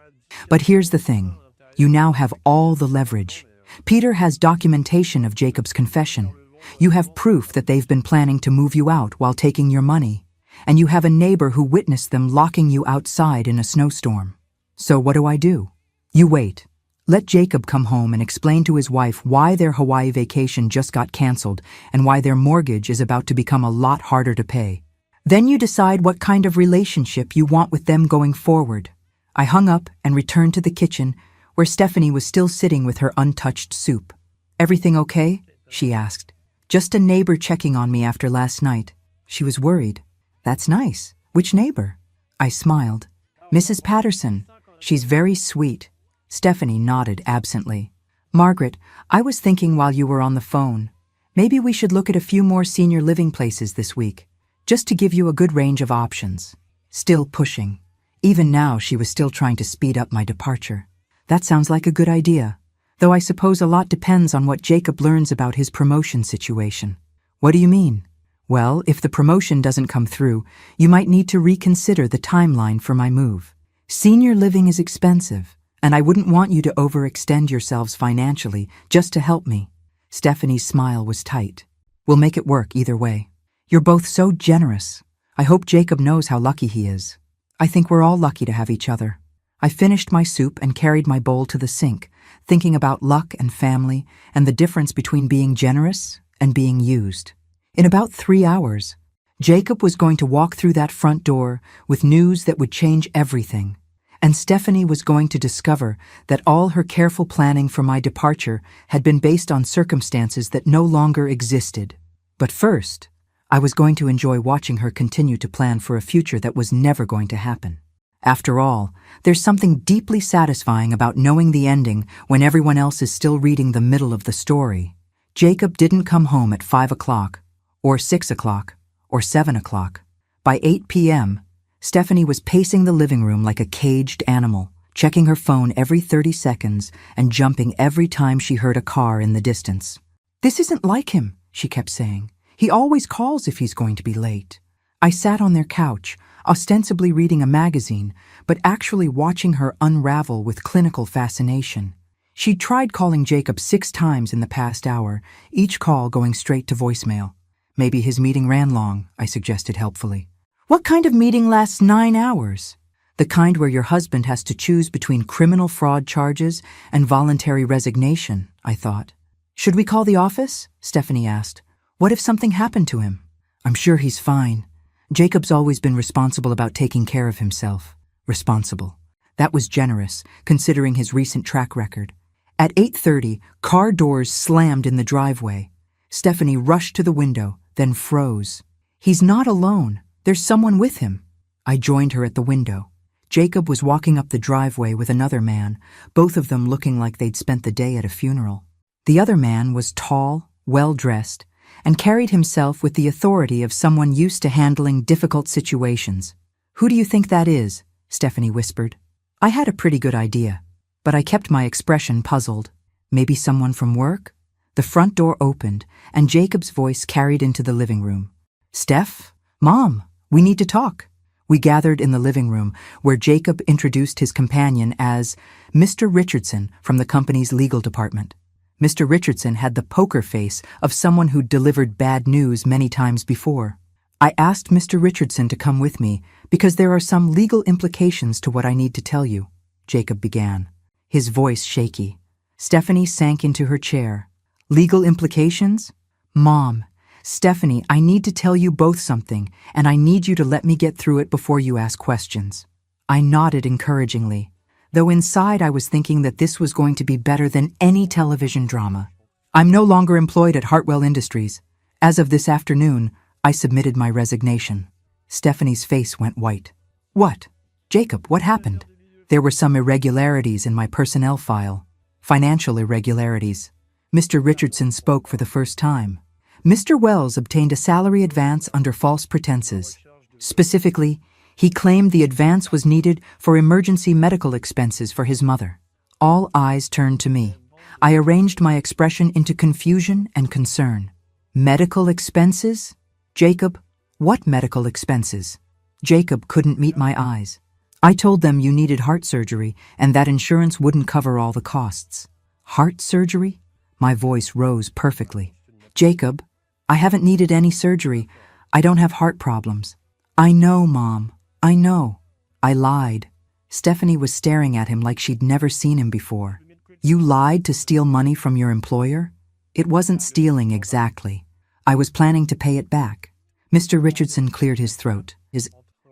But here's the thing. You now have all the leverage. Peter has documentation of Jacob's confession. You have proof that they've been planning to move you out while taking your money. And you have a neighbor who witnessed them locking you outside in a snowstorm. So what do? You wait. Let Jacob come home and explain to his wife why their Hawaii vacation just got canceled and why their mortgage is about to become a lot harder to pay. Then you decide what kind of relationship you want with them going forward. I hung up and returned to the kitchen, where Stephanie was still sitting with her untouched soup. Everything okay? She asked. Just a neighbor checking on me after last night. She was worried. That's nice. Which neighbor? I smiled. Mrs. Patterson. She's very sweet. Stephanie nodded absently. Margaret, I was thinking while you were on the phone, maybe we should look at a few more senior living places this week, just to give you a good range of options. Still pushing. Even now, she was still trying to speed up my departure. That sounds like a good idea, though I suppose a lot depends on what Jacob learns about his promotion situation. What do you mean? Well, if the promotion doesn't come through, you might need to reconsider the timeline for my move. Senior living is expensive, and I wouldn't want you to overextend yourselves financially just to help me. Stephanie's smile was tight. We'll make it work either way. You're both so generous. I hope Jacob knows how lucky he is. I think we're all lucky to have each other. I finished my soup and carried my bowl to the sink, thinking about luck and family and the difference between being generous and being used. In about 3 hours, Jacob was going to walk through that front door with news that would change everything, and Stephanie was going to discover that all her careful planning for my departure had been based on circumstances that no longer existed. But first, I was going to enjoy watching her continue to plan for a future that was never going to happen. After all, there's something deeply satisfying about knowing the ending when everyone else is still reading the middle of the story. Jacob didn't come home at 5 o'clock, or 6 o'clock, or 7 o'clock. By 8 p.m., Stephanie was pacing the living room like a caged animal, checking her phone every 30 seconds and jumping every time she heard a car in the distance. "This isn't like him," she kept saying. "He always calls if he's going to be late." I sat on their couch, ostensibly reading a magazine, but actually watching her unravel with clinical fascination. She'd tried calling Jacob 6 times in the past hour, each call going straight to voicemail. "Maybe his meeting ran long," I suggested helpfully. "What kind of meeting lasts 9 hours? The kind where your husband has to choose between criminal fraud charges and voluntary resignation," I thought. "Should we call the office?" Stephanie asked. "What if something happened to him?" "I'm sure he's fine. Jacob's always been responsible about taking care of himself." Responsible. That was generous, considering his recent track record. At 8:30, car doors slammed in the driveway. Stephanie rushed to the window, then froze. "He's not alone. There's someone with him." I joined her at the window. Jacob was walking up the driveway with another man, both of them looking like they'd spent the day at a funeral. The other man was tall, well-dressed, and carried himself with the authority of someone used to handling difficult situations. "Who do you think that is?" Stephanie whispered. I had a pretty good idea, but I kept my expression puzzled. Maybe someone from work? The front door opened, and Jacob's voice carried into the living room. "Steph? Mom, we need to talk." We gathered in the living room, where Jacob introduced his companion as Mr. Richardson from the company's legal department. Mr. Richardson had the poker face of someone who'd delivered bad news many times before. "I asked Mr. Richardson to come with me because there are some legal implications to what I need to tell you," Jacob began, his voice shaky. Stephanie sank into her chair. "Legal implications? Mom, Stephanie, I need to tell you both something, and I need you to let me get through it before you ask questions." I nodded encouragingly, though inside I was thinking that this was going to be better than any television drama. "I'm no longer employed at Hartwell Industries. As of this afternoon, I submitted my resignation." Stephanie's face went white. "What? Jacob, what happened?" "There were some irregularities in my personnel file. Financial irregularities." Mr. Richardson spoke for the first time. "Mr. Wells obtained a salary advance under false pretenses. Specifically, he claimed the advance was needed for emergency medical expenses for his mother." All eyes turned to me. I arranged my expression into confusion and concern. "Medical expenses? Jacob, what medical expenses?" Jacob couldn't meet my eyes. "I told them you needed heart surgery and that insurance wouldn't cover all the costs." "Heart surgery?" My voice rose perfectly. "Jacob, I haven't needed any surgery. I don't have heart problems." "I know, Mom. I know." I lied. Stephanie was staring at him like she'd never seen him before. "You lied to steal money from your employer?" "It wasn't stealing exactly. I was planning to pay it back." Mr. Richardson cleared his throat.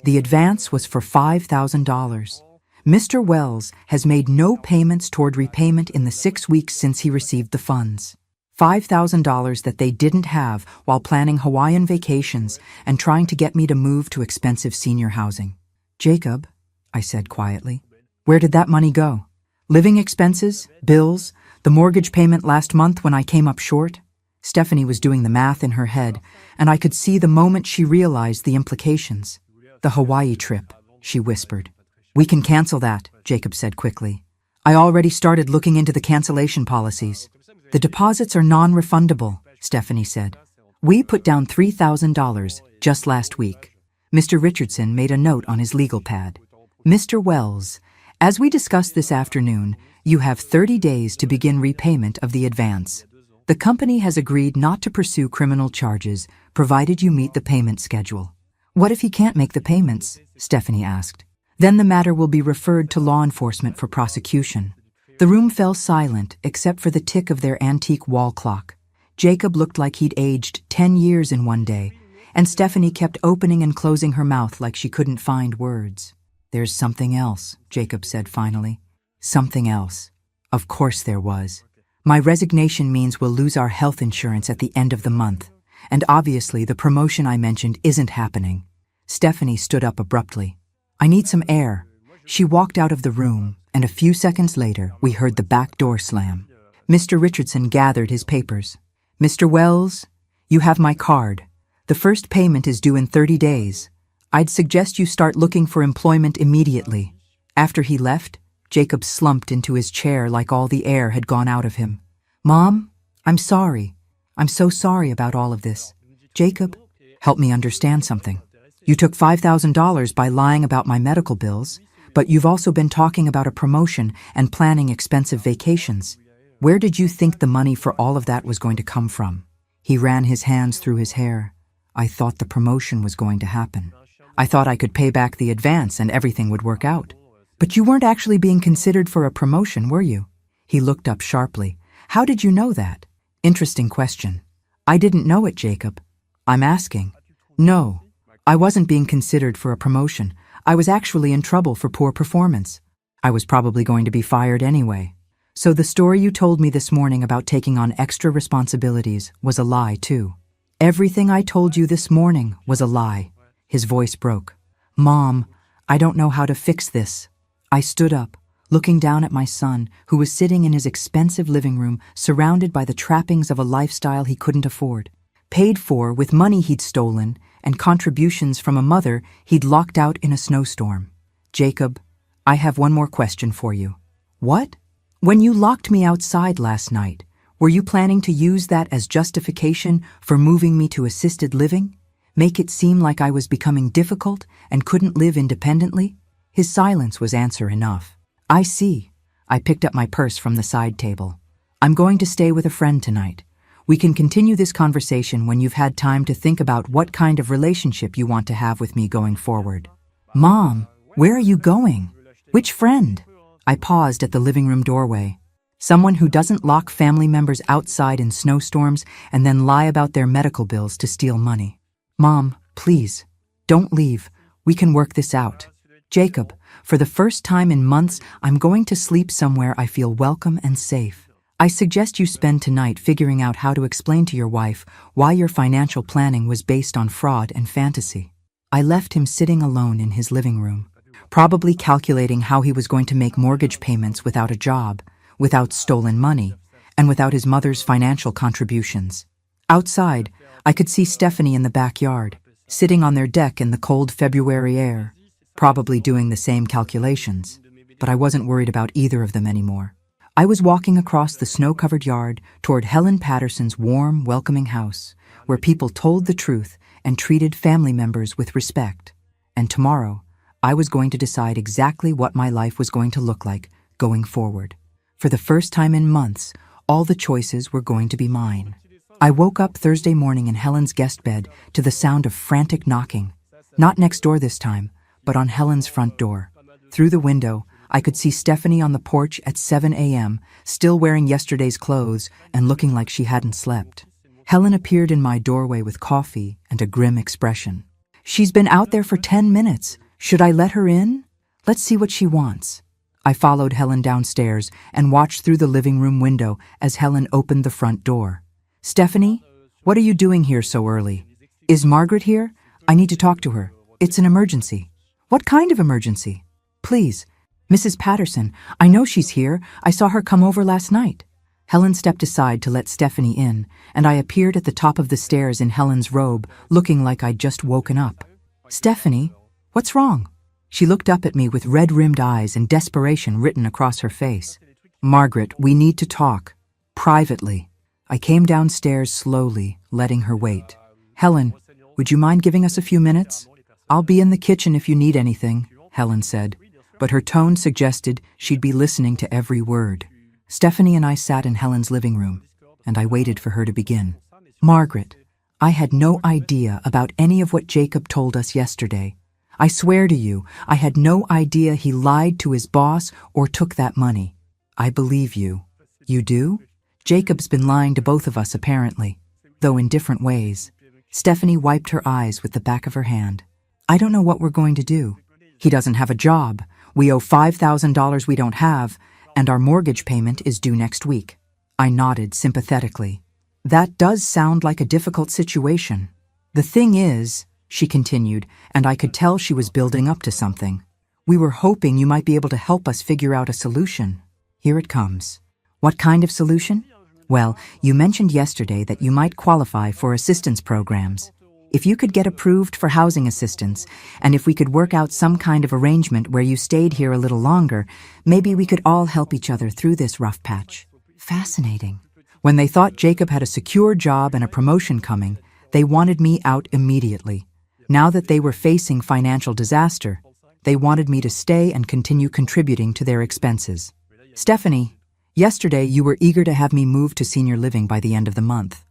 The advance was for $5,000. "Mr. Wells has made no payments toward repayment in the 6 weeks since he received the funds. $5,000 that they didn't have while planning Hawaiian vacations and trying to get me to move to expensive senior housing." "Jacob," I said quietly, "where did that money go? Living expenses, bills, the mortgage payment last month when I came up short?" Stephanie was doing the math in her head, and I could see the moment she realized the implications. "The Hawaii trip," she whispered. "We can cancel that," Jacob said quickly. "I already started looking into the cancellation policies." "The deposits are non-refundable," Stephanie said. We put down $3,000 just last week. Mr. Richardson made a note on his legal pad. Mr. Wells, as we discussed this afternoon, you have 30 days to begin repayment of the advance. The company has agreed not to pursue criminal charges, provided you meet the payment schedule. What if he can't make the payments? Stephanie asked. Then the matter will be referred to law enforcement for prosecution. The room fell silent except for the tick of their antique wall clock. Jacob looked like he'd aged 10 years in one day, and Stephanie kept opening and closing her mouth like she couldn't find words. There's something else, Jacob said finally. Something else. Of course there was. My resignation means we'll lose our health insurance at the end of the month, and obviously the promotion I mentioned isn't happening. Stephanie stood up abruptly. I need some air. She walked out of the room, and a few seconds later we heard the back door slam. Mr. Richardson gathered his papers. Mr. Wells, you have my card. The first payment is due in 30 days. I'd suggest you start looking for employment immediately. After he left, Jacob slumped into his chair like all the air had gone out of him. Mom, I'm sorry. I'm so sorry about all of this. Jacob, help me understand something. You took $5,000 by lying about my medical bills, but you've also been talking about a promotion and planning expensive vacations. Where did you think the money for all of that was going to come from? He ran his hands through his hair. I thought the promotion was going to happen. I thought I could pay back the advance and everything would work out. But you weren't actually being considered for a promotion, were you? He looked up sharply. How did you know that? Interesting question. I didn't know it, Jacob. I'm asking. No, I wasn't being considered for a promotion. I was actually in trouble for poor performance. I was probably going to be fired anyway. So the story you told me this morning about taking on extra responsibilities was a lie, too. Everything I told you this morning was a lie. His voice broke. Mom, I don't know how to fix this. I stood up, looking down at my son, who was sitting in his expensive living room, surrounded by the trappings of a lifestyle he couldn't afford. Paid for with money he'd stolen and contributions from a mother he'd locked out in a snowstorm. Jacob, I have one more question for you. What? When you locked me outside last night, were you planning to use that as justification for moving me to assisted living? Make it seem like I was becoming difficult and couldn't live independently? His silence was answer enough. I see. I picked up my purse from the side table. I'm going to stay with a friend tonight. We can continue this conversation when you've had time to think about what kind of relationship you want to have with me going forward. Mom, where are you going? Which friend? I paused at the living room doorway. Someone who doesn't lock family members outside in snowstorms and then lie about their medical bills to steal money. Mom, please, don't leave. We can work this out. Jacob, for the first time in months, I'm going to sleep somewhere I feel welcome and safe. I suggest you spend tonight figuring out how to explain to your wife why your financial planning was based on fraud and fantasy. I left him sitting alone in his living room, probably calculating how he was going to make mortgage payments without a job, without stolen money, and without his mother's financial contributions. Outside, I could see Stephanie in the backyard, sitting on their deck in the cold February air, probably doing the same calculations, but I wasn't worried about either of them anymore. I was walking across the snow-covered yard toward Helen Patterson's warm, welcoming house, where people told the truth and treated family members with respect. And tomorrow, I was going to decide exactly what my life was going to look like going forward. For the first time in months, all the choices were going to be mine. I woke up Thursday morning in Helen's guest bed to the sound of frantic knocking. Not next door this time, but on Helen's front door. Through the window, I could see Stephanie on the porch at 7 a.m., still wearing yesterday's clothes and looking like she hadn't slept. Helen appeared in my doorway with coffee and a grim expression. She's been out there for 10 minutes. Should I let her in? Let's see what she wants. I followed Helen downstairs and watched through the living room window as Helen opened the front door. Stephanie, what are you doing here so early? Is Margaret here? I need to talk to her. It's an emergency. What kind of emergency? Please, Mrs. Patterson, I know she's here. I saw her come over last night. Helen stepped aside to let Stephanie in, and I appeared at the top of the stairs in Helen's robe, looking like I'd just woken up. Stephanie, what's wrong? She looked up at me with red-rimmed eyes and desperation written across her face. Margaret, we need to talk. Privately. I came downstairs slowly, letting her wait. Helen, would you mind giving us a few minutes? I'll be in the kitchen if you need anything, Helen said, but her tone suggested she'd be listening to every word. Stephanie and I sat in Helen's living room, and I waited for her to begin. Margaret, I had no idea about any of what Jacob told us yesterday. I swear to you, I had no idea he lied to his boss or took that money. I believe you. You do? Jacob's been lying to both of us apparently, though in different ways. Stephanie wiped her eyes with the back of her hand. I don't know what we're going to do. He doesn't have a job. We owe $5,000 we don't have, and our mortgage payment is due next week. I nodded sympathetically. That does sound like a difficult situation. The thing is, she continued, and I could tell she was building up to something. We were hoping you might be able to help us figure out a solution. Here it comes. What kind of solution? Well, you mentioned yesterday that you might qualify for assistance programs. If you could get approved for housing assistance, and if we could work out some kind of arrangement where you stayed here a little longer, maybe we could all help each other through this rough patch. Fascinating. When they thought Jacob had a secure job and a promotion coming, they wanted me out immediately. Now that they were facing financial disaster, they wanted me to stay and continue contributing to their expenses. Stephanie, yesterday you were eager to have me move to senior living by the end of the month.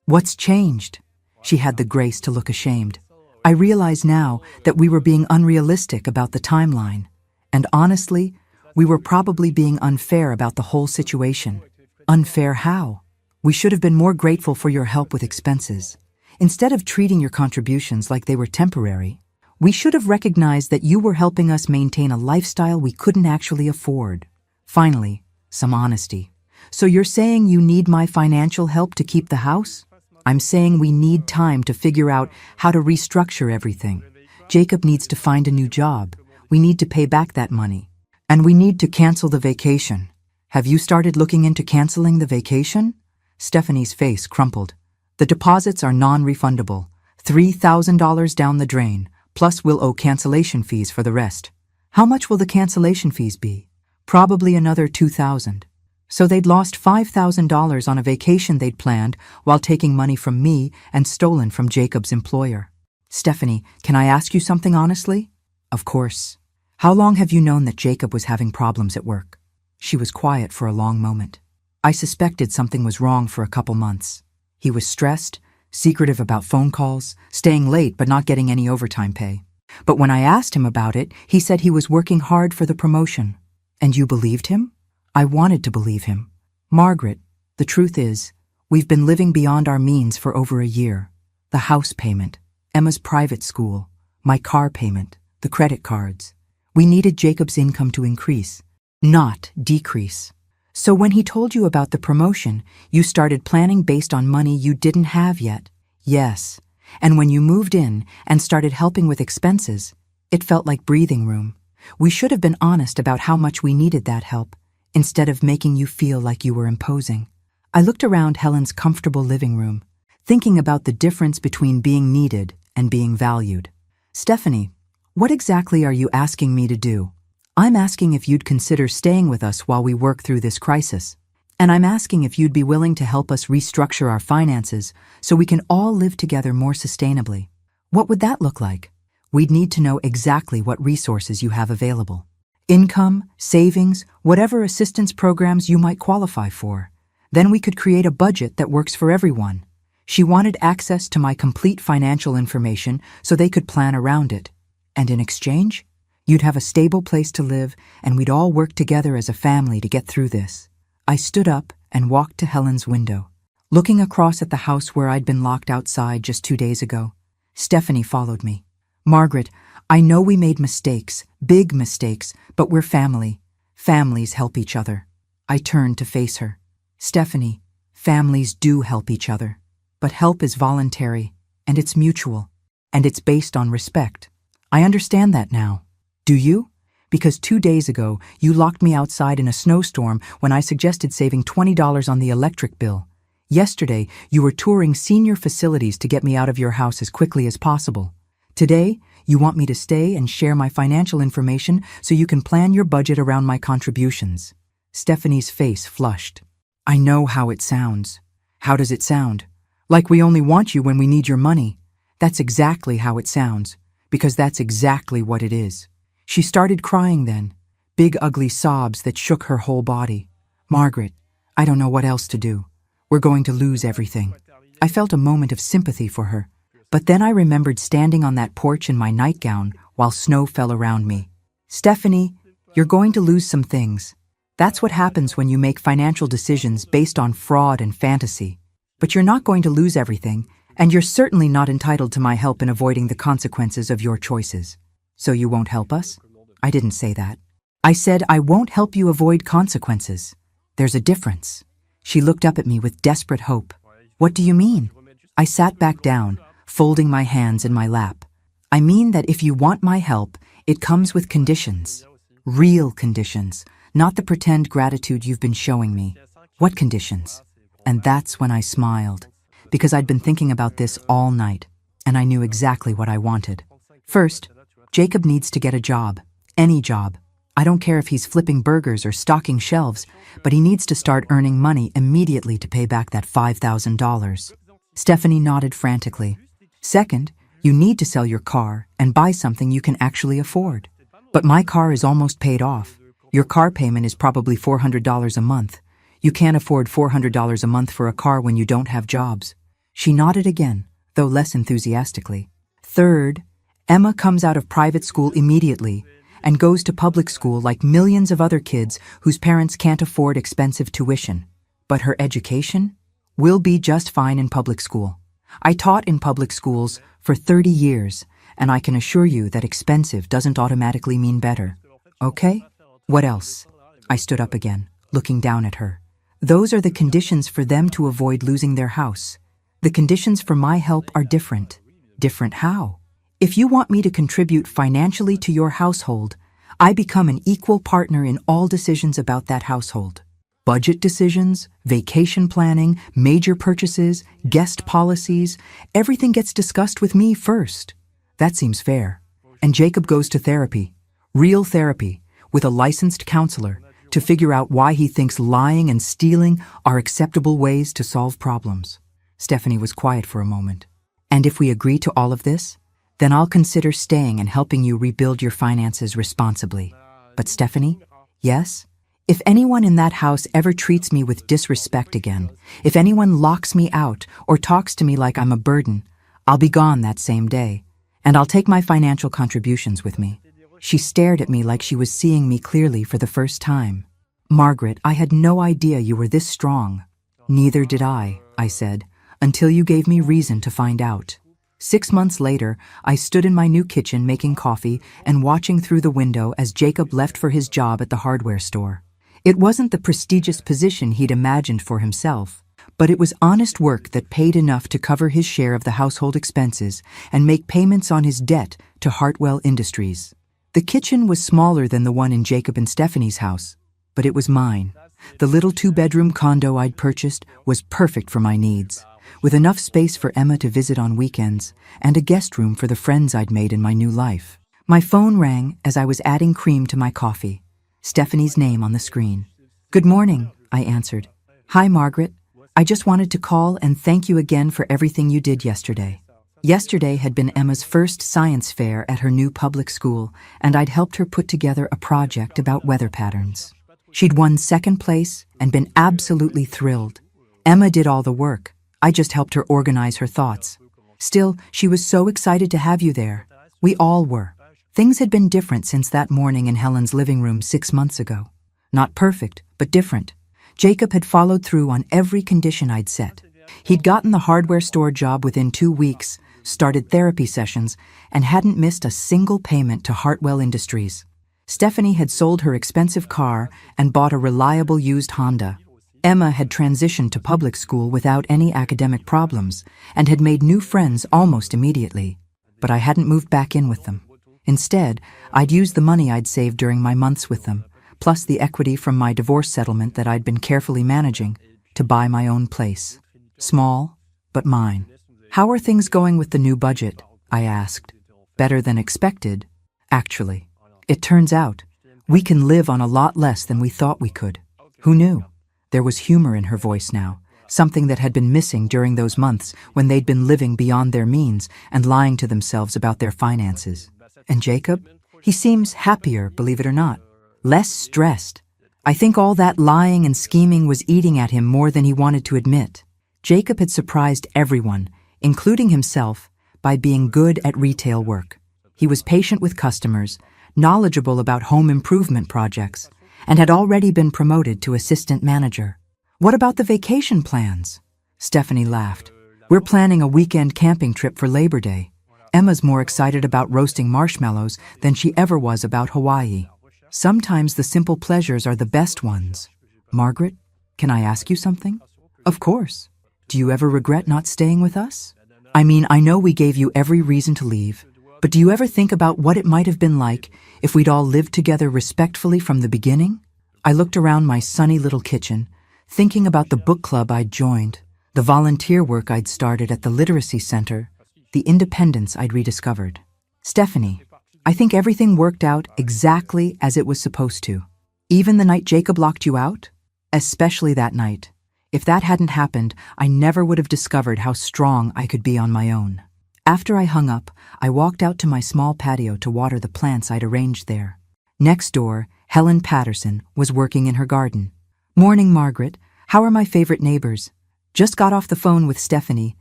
What's changed? She had the grace to look ashamed. I realize now that we were being unrealistic about the timeline. And honestly, we were probably being unfair about the whole situation. Unfair how? We should have been more grateful for your help with expenses. Instead of treating your contributions like they were temporary, we should have recognized that you were helping us maintain a lifestyle we couldn't actually afford. Finally, some honesty. So you're saying you need my financial help to keep the house? I'm saying we need time to figure out how to restructure everything. Jacob needs to find a new job. We need to pay back that money. And we need to cancel the vacation. Have you started looking into canceling the vacation? Stephanie's face crumpled. The deposits are non-refundable. $3,000 down the drain, plus we'll owe cancellation fees for the rest. How much will the cancellation fees be? Probably another $2,000. So they'd lost $5,000 on a vacation they'd planned while taking money from me and stolen from Jacob's employer. Stephanie, can I ask you something honestly? Of course. How long have you known that Jacob was having problems at work? She was quiet for a long moment. I suspected something was wrong for a couple months. He was stressed, secretive about phone calls, staying late but not getting any overtime pay. But when I asked him about it, he said he was working hard for the promotion. And you believed him? I wanted to believe him. Margaret, the truth is, we've been living beyond our means for over a year. The house payment, Emma's private school, my car payment, the credit cards. We needed Jacob's income to increase, not decrease. So when he told you about the promotion, you started planning based on money you didn't have yet. Yes. And when you moved in and started helping with expenses, it felt like breathing room. We should have been honest about how much we needed that help, instead of making you feel like you were imposing. I looked around Helen's comfortable living room, thinking about the difference between being needed and being valued. Stephanie, what exactly are you asking me to do? I'm asking if you'd consider staying with us while we work through this crisis. And I'm asking if you'd be willing to help us restructure our finances so we can all live together more sustainably. What would that look like? We'd need to know exactly what resources you have available. Income, savings, whatever assistance programs you might qualify for. Then we could create a budget that works for everyone. She wanted access to my complete financial information so they could plan around it. And in exchange, you'd have a stable place to live and we'd all work together as a family to get through this. I stood up and walked to Helen's window, looking across at the house where I'd been locked outside just 2 days ago. Stephanie followed me. Margaret, I know we made mistakes, big mistakes, but we're family. Families help each other. I turned to face her. Stephanie, families do help each other. But help is voluntary, and it's mutual, and it's based on respect. I understand that now. Do you? Because 2 days ago, you locked me outside in a snowstorm when I suggested saving $20 on the electric bill. Yesterday, you were touring senior facilities to get me out of your house as quickly as possible. Today, you want me to stay and share my financial information so you can plan your budget around my contributions. Stephanie's face flushed. I know how it sounds. How does it sound? Like we only want you when we need your money. That's exactly how it sounds, because that's exactly what it is. She started crying then, big ugly sobs that shook her whole body. Margaret, I don't know what else to do. We're going to lose everything. I felt a moment of sympathy for her, but then I remembered standing on that porch in my nightgown while snow fell around me. Stephanie, you're going to lose some things. That's what happens when you make financial decisions based on fraud and fantasy. But you're not going to lose everything, and you're certainly not entitled to my help in avoiding the consequences of your choices. So you won't help us? I didn't say that. I said I won't help you avoid consequences. There's a difference. She looked up at me with desperate hope. What do you mean? I sat back down, folding my hands in my lap. I mean that if you want my help, it comes with conditions. Real conditions, not the pretend gratitude you've been showing me. What conditions? And that's when I smiled, because I'd been thinking about this all night, and I knew exactly what I wanted. First, Jacob needs to get a job. Any job. I don't care if he's flipping burgers or stocking shelves, but he needs to start earning money immediately to pay back that $5,000. Stephanie nodded frantically. Second, you need to sell your car and buy something you can actually afford. But my car is almost paid off. Your car payment is probably $400 a month. You can't afford $400 a month for a car when you don't have jobs. She nodded again, though less enthusiastically. Third, Emma comes out of private school immediately and goes to public school like millions of other kids whose parents can't afford expensive tuition. But her education will be just fine in public school. I taught in public schools for 30 years, and I can assure you that expensive doesn't automatically mean better. Okay? What else? I stood up again, looking down at her. Those are the conditions for them to avoid losing their house. The conditions for my help are different. Different how? If you want me to contribute financially to your household, I become an equal partner in all decisions about that household. Budget decisions, vacation planning, major purchases, guest policies, everything gets discussed with me first. That seems fair. And Jacob goes to therapy, real therapy, with a licensed counselor, to figure out why he thinks lying and stealing are acceptable ways to solve problems. Stephanie was quiet for a moment. And if we agree to all of this, then I'll consider staying and helping you rebuild your finances responsibly. But Stephanie, yes? If anyone in that house ever treats me with disrespect again, if anyone locks me out or talks to me like I'm a burden, I'll be gone that same day, and I'll take my financial contributions with me. She stared at me like she was seeing me clearly for the first time. Margaret, I had no idea you were this strong. Neither did I said, until you gave me reason to find out. 6 months later, I stood in my new kitchen making coffee and watching through the window as Jacob left for his job at the hardware store. It wasn't the prestigious position he'd imagined for himself, but it was honest work that paid enough to cover his share of the household expenses and make payments on his debt to Hartwell Industries. The kitchen was smaller than the one in Jacob and Stephanie's house, but it was mine. The little 2-bedroom condo I'd purchased was perfect for my needs, with enough space for Emma to visit on weekends and a guest room for the friends I'd made in my new life. My phone rang as I was adding cream to my coffee. Stephanie's name on the screen. Good morning, I answered. Hi, Margaret. I just wanted to call and thank you again for everything you did yesterday. Yesterday had been Emma's first science fair at her new public school, and I'd helped her put together a project about weather patterns. She'd won second place and been absolutely thrilled. Emma did all the work. I just helped her organize her thoughts. Still, she was so excited to have you there. We all were. Things had been different since that morning in Helen's living room 6 months ago. Not perfect, but different. Jacob had followed through on every condition I'd set. He'd gotten the hardware store job within 2 weeks, started therapy sessions, and hadn't missed a single payment to Hartwell Industries. Stephanie had sold her expensive car and bought a reliable used Honda. Emma had transitioned to public school without any academic problems and had made new friends almost immediately. But I hadn't moved back in with them. Instead, I'd used the money I'd saved during my months with them, plus the equity from my divorce settlement that I'd been carefully managing, to buy my own place. Small, but mine. How are things going with the new budget? I asked. Better than expected, actually. It turns out, we can live on a lot less than we thought we could. Who knew? There was humor in her voice now, something that had been missing during those months when they'd been living beyond their means and lying to themselves about their finances. And Jacob? He seems happier, believe it or not. Less stressed. I think all that lying and scheming was eating at him more than he wanted to admit. Jacob had surprised everyone, including himself, by being good at retail work. He was patient with customers, knowledgeable about home improvement projects, and had already been promoted to assistant manager. What about the vacation plans? Stephanie laughed. We're planning a weekend camping trip for Labor Day. Emma's more excited about roasting marshmallows than she ever was about Hawaii. Sometimes the simple pleasures are the best ones. Margaret, can I ask you something? Of course. Do you ever regret not staying with us? I mean, I know we gave you every reason to leave, but do you ever think about what it might have been like if we'd all lived together respectfully from the beginning? I looked around my sunny little kitchen, thinking about the book club I'd joined, the volunteer work I'd started at the literacy center, the independence I'd rediscovered. Stephanie, I think everything worked out exactly as it was supposed to. Even the night Jacob locked you out? Especially that night. If that hadn't happened, I never would have discovered how strong I could be on my own. After I hung up, I walked out to my small patio to water the plants I'd arranged there. Next door, Helen Patterson was working in her garden. Morning, Margaret. How are my favorite neighbors? Just got off the phone with Stephanie.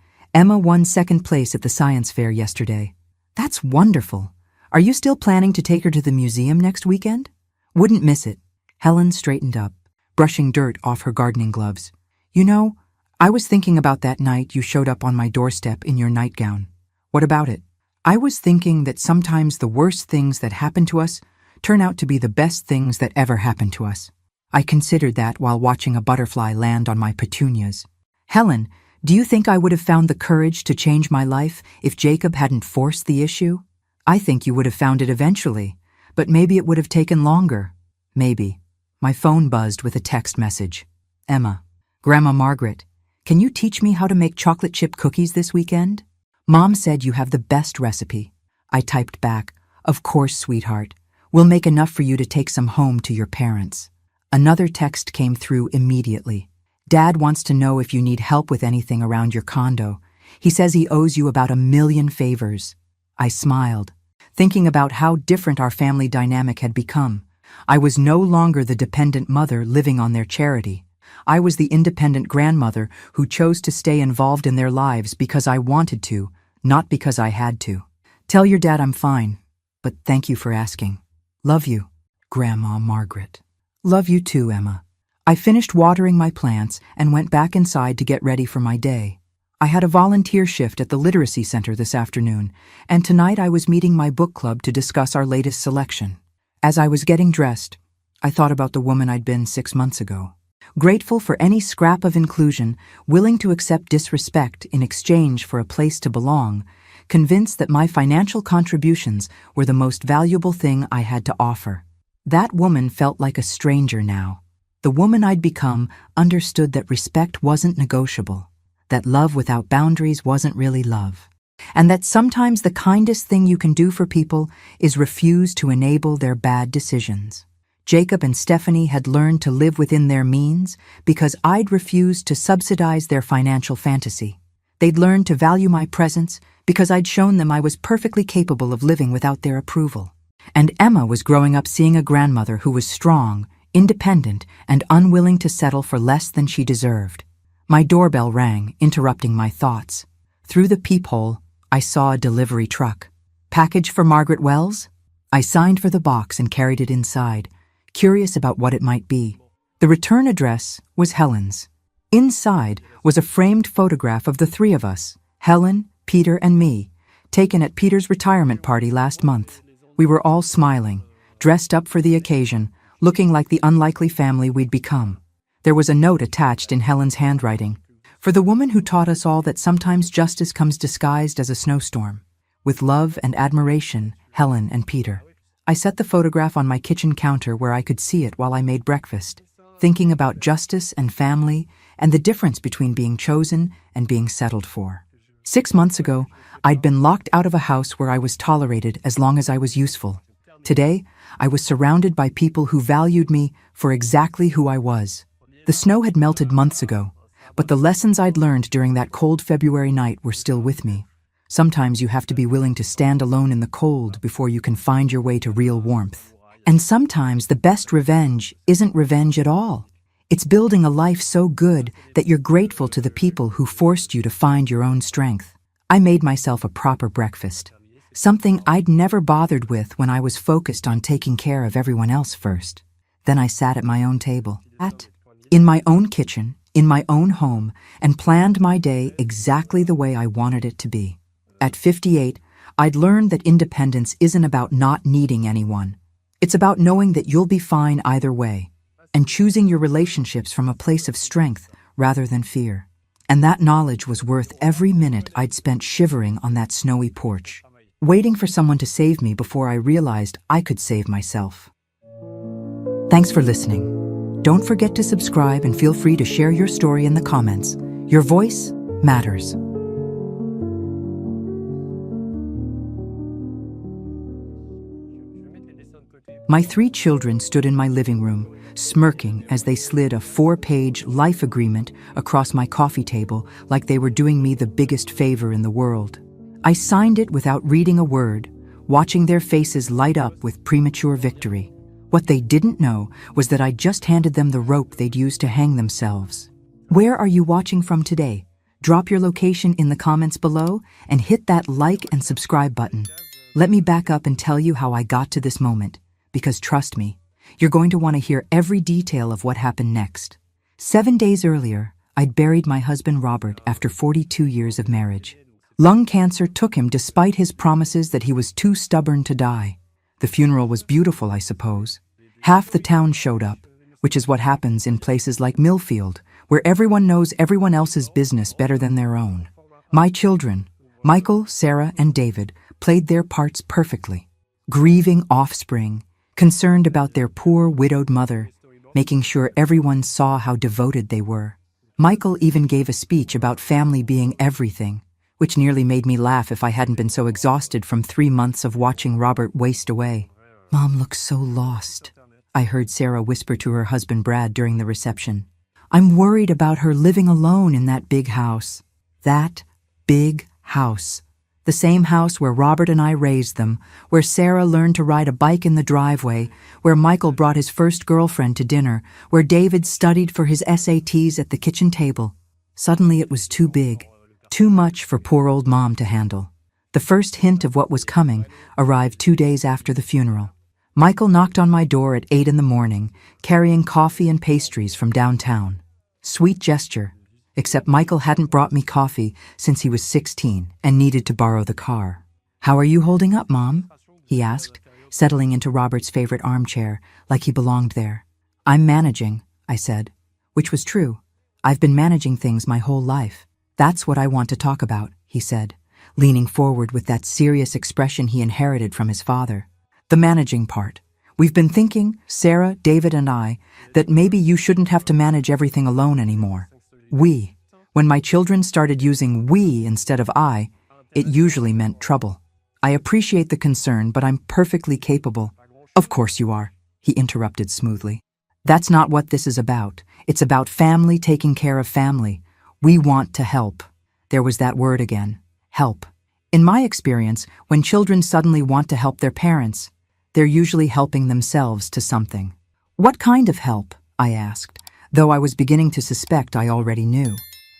Emma won second place at the science fair yesterday. That's wonderful. Are you still planning to take her to the museum next weekend? Wouldn't miss it. Helen straightened up, brushing dirt off her gardening gloves. You know, I was thinking about that night you showed up on my doorstep in your nightgown. What about it? I was thinking that sometimes the worst things that happen to us turn out to be the best things that ever happened to us. I considered that while watching a butterfly land on my petunias. Helen, do you think I would have found the courage to change my life if Jacob hadn't forced the issue? I think you would have found it eventually, but maybe it would have taken longer. Maybe. My phone buzzed with a text message. Emma. Grandma Margaret, can you teach me how to make chocolate chip cookies this weekend? Mom said you have the best recipe. I typed back, of course, sweetheart. We'll make enough for you to take some home to your parents. Another text came through immediately. Dad wants to know if you need help with anything around your condo. He says he owes you about 1 million favors. I smiled, thinking about how different our family dynamic had become. I was no longer the dependent mother living on their charity. I was the independent grandmother who chose to stay involved in their lives because I wanted to, not because I had to. Tell your dad I'm fine, but thank you for asking. Love you, Grandma Margaret. Love you too, Emma. I finished watering my plants and went back inside to get ready for my day. I had a volunteer shift at the literacy center this afternoon, and tonight I was meeting my book club to discuss our latest selection. As I was getting dressed, I thought about the woman I'd been 6 months ago. Grateful for any scrap of inclusion, willing to accept disrespect in exchange for a place to belong, convinced that my financial contributions were the most valuable thing I had to offer. That woman felt like a stranger now. The woman I'd become understood that respect wasn't negotiable, that love without boundaries wasn't really love, and that sometimes the kindest thing you can do for people is refuse to enable their bad decisions. Jacob and Stephanie had learned to live within their means because I'd refused to subsidize their financial fantasy. They'd learned to value my presence because I'd shown them I was perfectly capable of living without their approval. And Emma was growing up seeing a grandmother who was strong, independent, and unwilling to settle for less than she deserved. My doorbell rang, interrupting my thoughts. Through the peephole, I saw a delivery truck. Package for Margaret Wells? I signed for the box and carried it inside, curious about what it might be. The return address was Helen's. Inside was a framed photograph of the three of us, Helen, Peter, and me, taken at Peter's retirement party last month. We were all smiling, dressed up for the occasion, looking like the unlikely family we'd become. There was a note attached in Helen's handwriting. For the woman who taught us all that sometimes justice comes disguised as a snowstorm. With love and admiration, Helen and Peter. I set the photograph on my kitchen counter where I could see it while I made breakfast, thinking about justice and family and the difference between being chosen and being settled for. 6 months ago, I'd been locked out of a house where I was tolerated as long as I was useful. Today, I was surrounded by people who valued me for exactly who I was. The snow had melted months ago, but the lessons I'd learned during that cold February night were still with me. Sometimes you have to be willing to stand alone in the cold before you can find your way to real warmth. And sometimes the best revenge isn't revenge at all. It's building a life so good that you're grateful to the people who forced you to find your own strength. I made myself a proper breakfast, something I'd never bothered with when I was focused on taking care of everyone else first. Then I sat at my own table, in my own kitchen, in my own home, and planned my day exactly the way I wanted it to be. At 58, I'd learned that independence isn't about not needing anyone. It's about knowing that you'll be fine either way, and choosing your relationships from a place of strength rather than fear. And that knowledge was worth every minute I'd spent shivering on that snowy porch, waiting for someone to save me before I realized I could save myself. Thanks for listening. Don't forget to subscribe and feel free to share your story in the comments. Your voice matters. My 3 children stood in my living room, smirking as they slid a 4-page life agreement across my coffee table like they were doing me the biggest favor in the world. I signed it without reading a word, watching their faces light up with premature victory. What they didn't know was that I just handed them the rope they'd use to hang themselves. Where are you watching from today? Drop your location in the comments below and hit that like and subscribe button. Let me back up and tell you how I got to this moment, because trust me, you're going to want to hear every detail of what happened next. 7 days earlier, I'd buried my husband Robert after 42 years of marriage. Lung cancer took him despite his promises that he was too stubborn to die. The funeral was beautiful, I suppose. Half the town showed up, which is what happens in places like Millfield, where everyone knows everyone else's business better than their own. My children, Michael, Sarah, and David, played their parts perfectly. Grieving offspring, concerned about their poor widowed mother, making sure everyone saw how devoted they were. Michael even gave a speech about family being everything, which nearly made me laugh if I hadn't been so exhausted from 3 months of watching Robert waste away. "Mom looks so lost," I heard Sarah whisper to her husband Brad during the reception. "I'm worried about her living alone in that big house." That big house. The same house where Robert and I raised them, where Sarah learned to ride a bike in the driveway, where Michael brought his first girlfriend to dinner, where David studied for his SATs at the kitchen table. Suddenly it was too big, too much for poor old Mom to handle. The first hint of what was coming arrived 2 days after the funeral. Michael knocked on my door at 8 in the morning, carrying coffee and pastries from downtown. Sweet gesture. Except Michael hadn't brought me coffee since he was 16 and needed to borrow the car. "How are you holding up, Mom?" he asked, settling into Robert's favorite armchair like he belonged there. "I'm managing," I said, which was true. I've been managing things my whole life. "That's what I want to talk about," he said, leaning forward with that serious expression he inherited from his father. "The managing part. We've been thinking, Sarah, David, and I, that maybe you shouldn't have to manage everything alone anymore. We. When my children started using we instead of I, it usually meant trouble. I appreciate the concern, but I'm perfectly capable." "Of course you are," he interrupted smoothly. "That's not what this is about. It's about family taking care of family. We want to help." There was that word again, help. In my experience, when children suddenly want to help their parents, they're usually helping themselves to something. "What kind of help?" I asked, though I was beginning to suspect I already knew.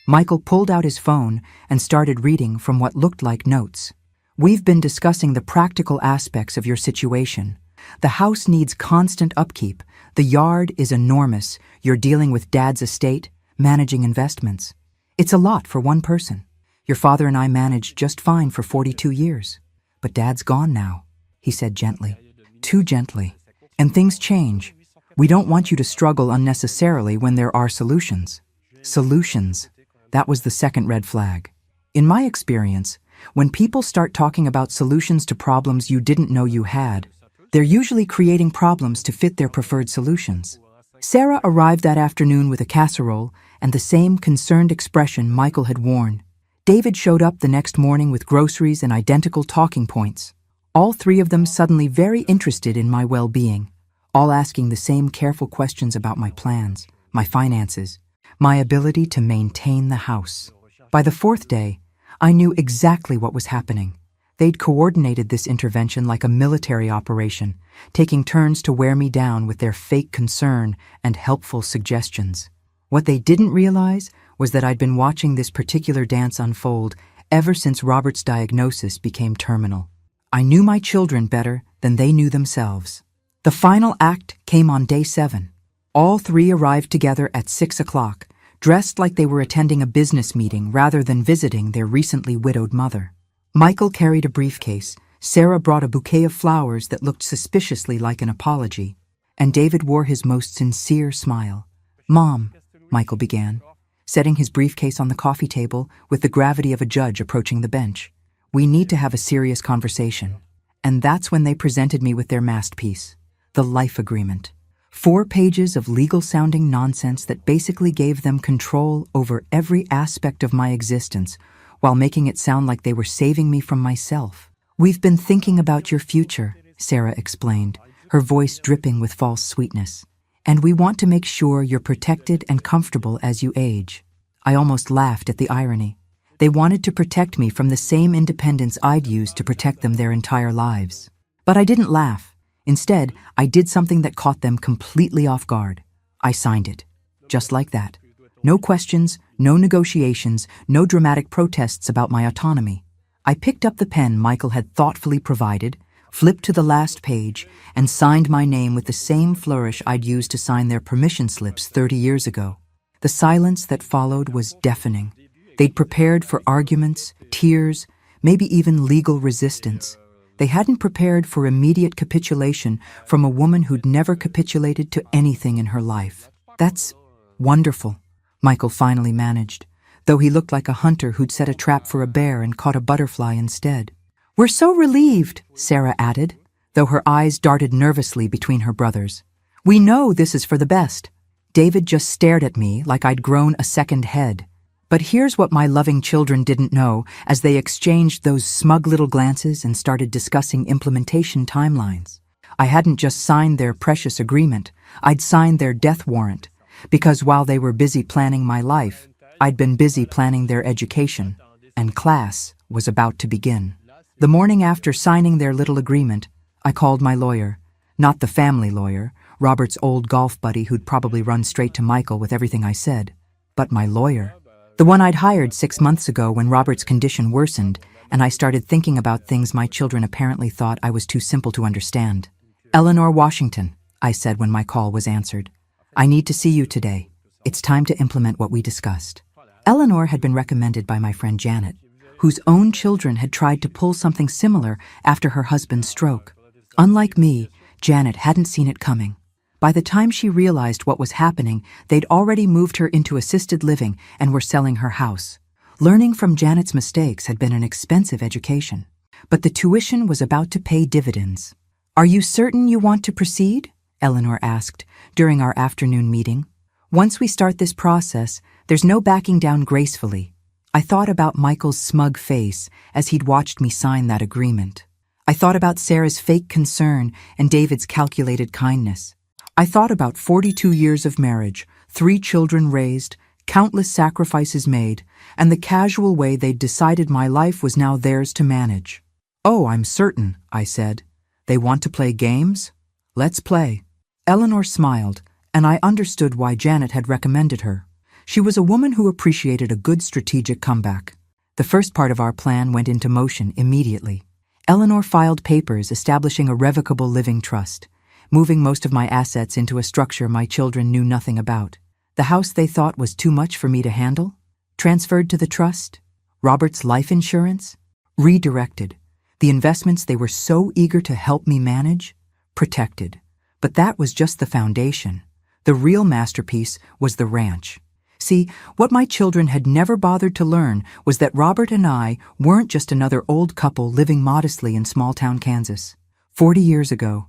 Michael pulled out his phone and started reading from what looked like notes. "We've been discussing the practical aspects of your situation. The house needs constant upkeep. The yard is enormous. You're dealing with Dad's estate, managing investments. It's a lot for one person. Your father and I managed just fine for 42 years. But Dad's gone now," he said gently. Too gently. "And things change. We don't want you to struggle unnecessarily when there are solutions." Solutions. That was the second red flag. In my experience, when people start talking about solutions to problems you didn't know you had, they're usually creating problems to fit their preferred solutions. Sarah arrived that afternoon with a casserole and the same concerned expression Michael had worn. David showed up the next morning with groceries and identical talking points. All 3 of them suddenly very interested in my well-being, all asking the same careful questions about my plans, my finances, my ability to maintain the house. By the fourth day, I knew exactly what was happening. They'd coordinated this intervention like a military operation, taking turns to wear me down with their fake concern and helpful suggestions. What they didn't realize was that I'd been watching this particular dance unfold ever since Robert's diagnosis became terminal. I knew my children better than they knew themselves. The final act came on day 7. All 3 arrived together at 6 o'clock, dressed like they were attending a business meeting rather than visiting their recently widowed mother. Michael carried a briefcase, Sarah brought a bouquet of flowers that looked suspiciously like an apology, and David wore his most sincere smile. "Mom," Michael began, setting his briefcase on the coffee table with the gravity of a judge approaching the bench. "We need to have a serious conversation." And that's when they presented me with their masterpiece, the life agreement. 4 pages of legal-sounding nonsense that basically gave them control over every aspect of my existence, while making it sound like they were saving me from myself. "We've been thinking about your future," Sarah explained, her voice dripping with false sweetness. "And we want to make sure you're protected and comfortable as you age." I almost laughed at the irony. They wanted to protect me from the same independence I'd used to protect them their entire lives. But I didn't laugh. Instead, I did something that caught them completely off guard. I signed it. Just like that. No questions, no negotiations, no dramatic protests about my autonomy. I picked up the pen Michael had thoughtfully provided, flipped to the last page, and signed my name with the same flourish I'd used to sign their permission slips 30 years ago. The silence that followed was deafening. They'd prepared for arguments, tears, maybe even legal resistance. They hadn't prepared for immediate capitulation from a woman who'd never capitulated to anything in her life. "That's wonderful," Michael finally managed, though he looked like a hunter who'd set a trap for a bear and caught a butterfly instead. "We're so relieved," Sarah added, though her eyes darted nervously between her brothers. "We know this is for the best." David just stared at me like I'd grown a second head. But here's what my loving children didn't know as they exchanged those smug little glances and started discussing implementation timelines. I hadn't just signed their precious agreement, I'd signed their death warrant, because while they were busy planning my life, I'd been busy planning their education, and class was about to begin. The morning after signing their little agreement, I called my lawyer, not the family lawyer, Robert's old golf buddy who'd probably run straight to Michael with everything I said, but my lawyer. The one I'd hired 6 months ago when Robert's condition worsened, and I started thinking about things my children apparently thought I was too simple to understand. "Eleanor Washington," I said when my call was answered. "I need to see you today. It's time to implement what we discussed." Eleanor had been recommended by my friend Janet, whose own children had tried to pull something similar after her husband's stroke. Unlike me, Janet hadn't seen it coming. By the time she realized what was happening, they'd already moved her into assisted living and were selling her house. Learning from Janet's mistakes had been an expensive education, but the tuition was about to pay dividends. "Are you certain you want to proceed?" Eleanor asked during our afternoon meeting. "Once we start this process, there's no backing down gracefully." I thought about Michael's smug face as he'd watched me sign that agreement. I thought about Sarah's fake concern and David's calculated kindness. I thought about 42 years of marriage, 3 children raised, countless sacrifices made, and the casual way they'd decided my life was now theirs to manage. "Oh, I'm certain," I said. "They want to play games? Let's play." Eleanor smiled, and I understood why Janet had recommended her. She was a woman who appreciated a good strategic comeback. The first part of our plan went into motion immediately. Eleanor filed papers establishing a revocable living trust, moving most of my assets into a structure my children knew nothing about. The house they thought was too much for me to handle? Transferred to the trust? Robert's life insurance? Redirected. The investments they were so eager to help me manage? Protected. But that was just the foundation. The real masterpiece was the ranch. See, what my children had never bothered to learn was that Robert and I weren't just another old couple living modestly in small-town Kansas. 40 years ago,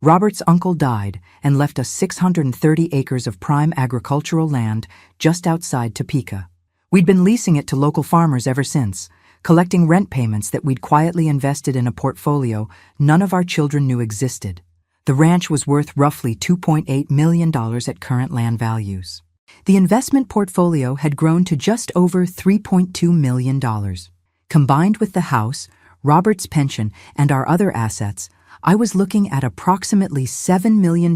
Robert's uncle died and left us 630 acres of prime agricultural land just outside Topeka. We'd been leasing it to local farmers ever since, collecting rent payments that we'd quietly invested in a portfolio none of our children knew existed. The ranch was worth roughly $2.8 million at current land values. The investment portfolio had grown to just over $3.2 million. Combined with the house, Robert's pension, and our other assets, I was looking at approximately $7 million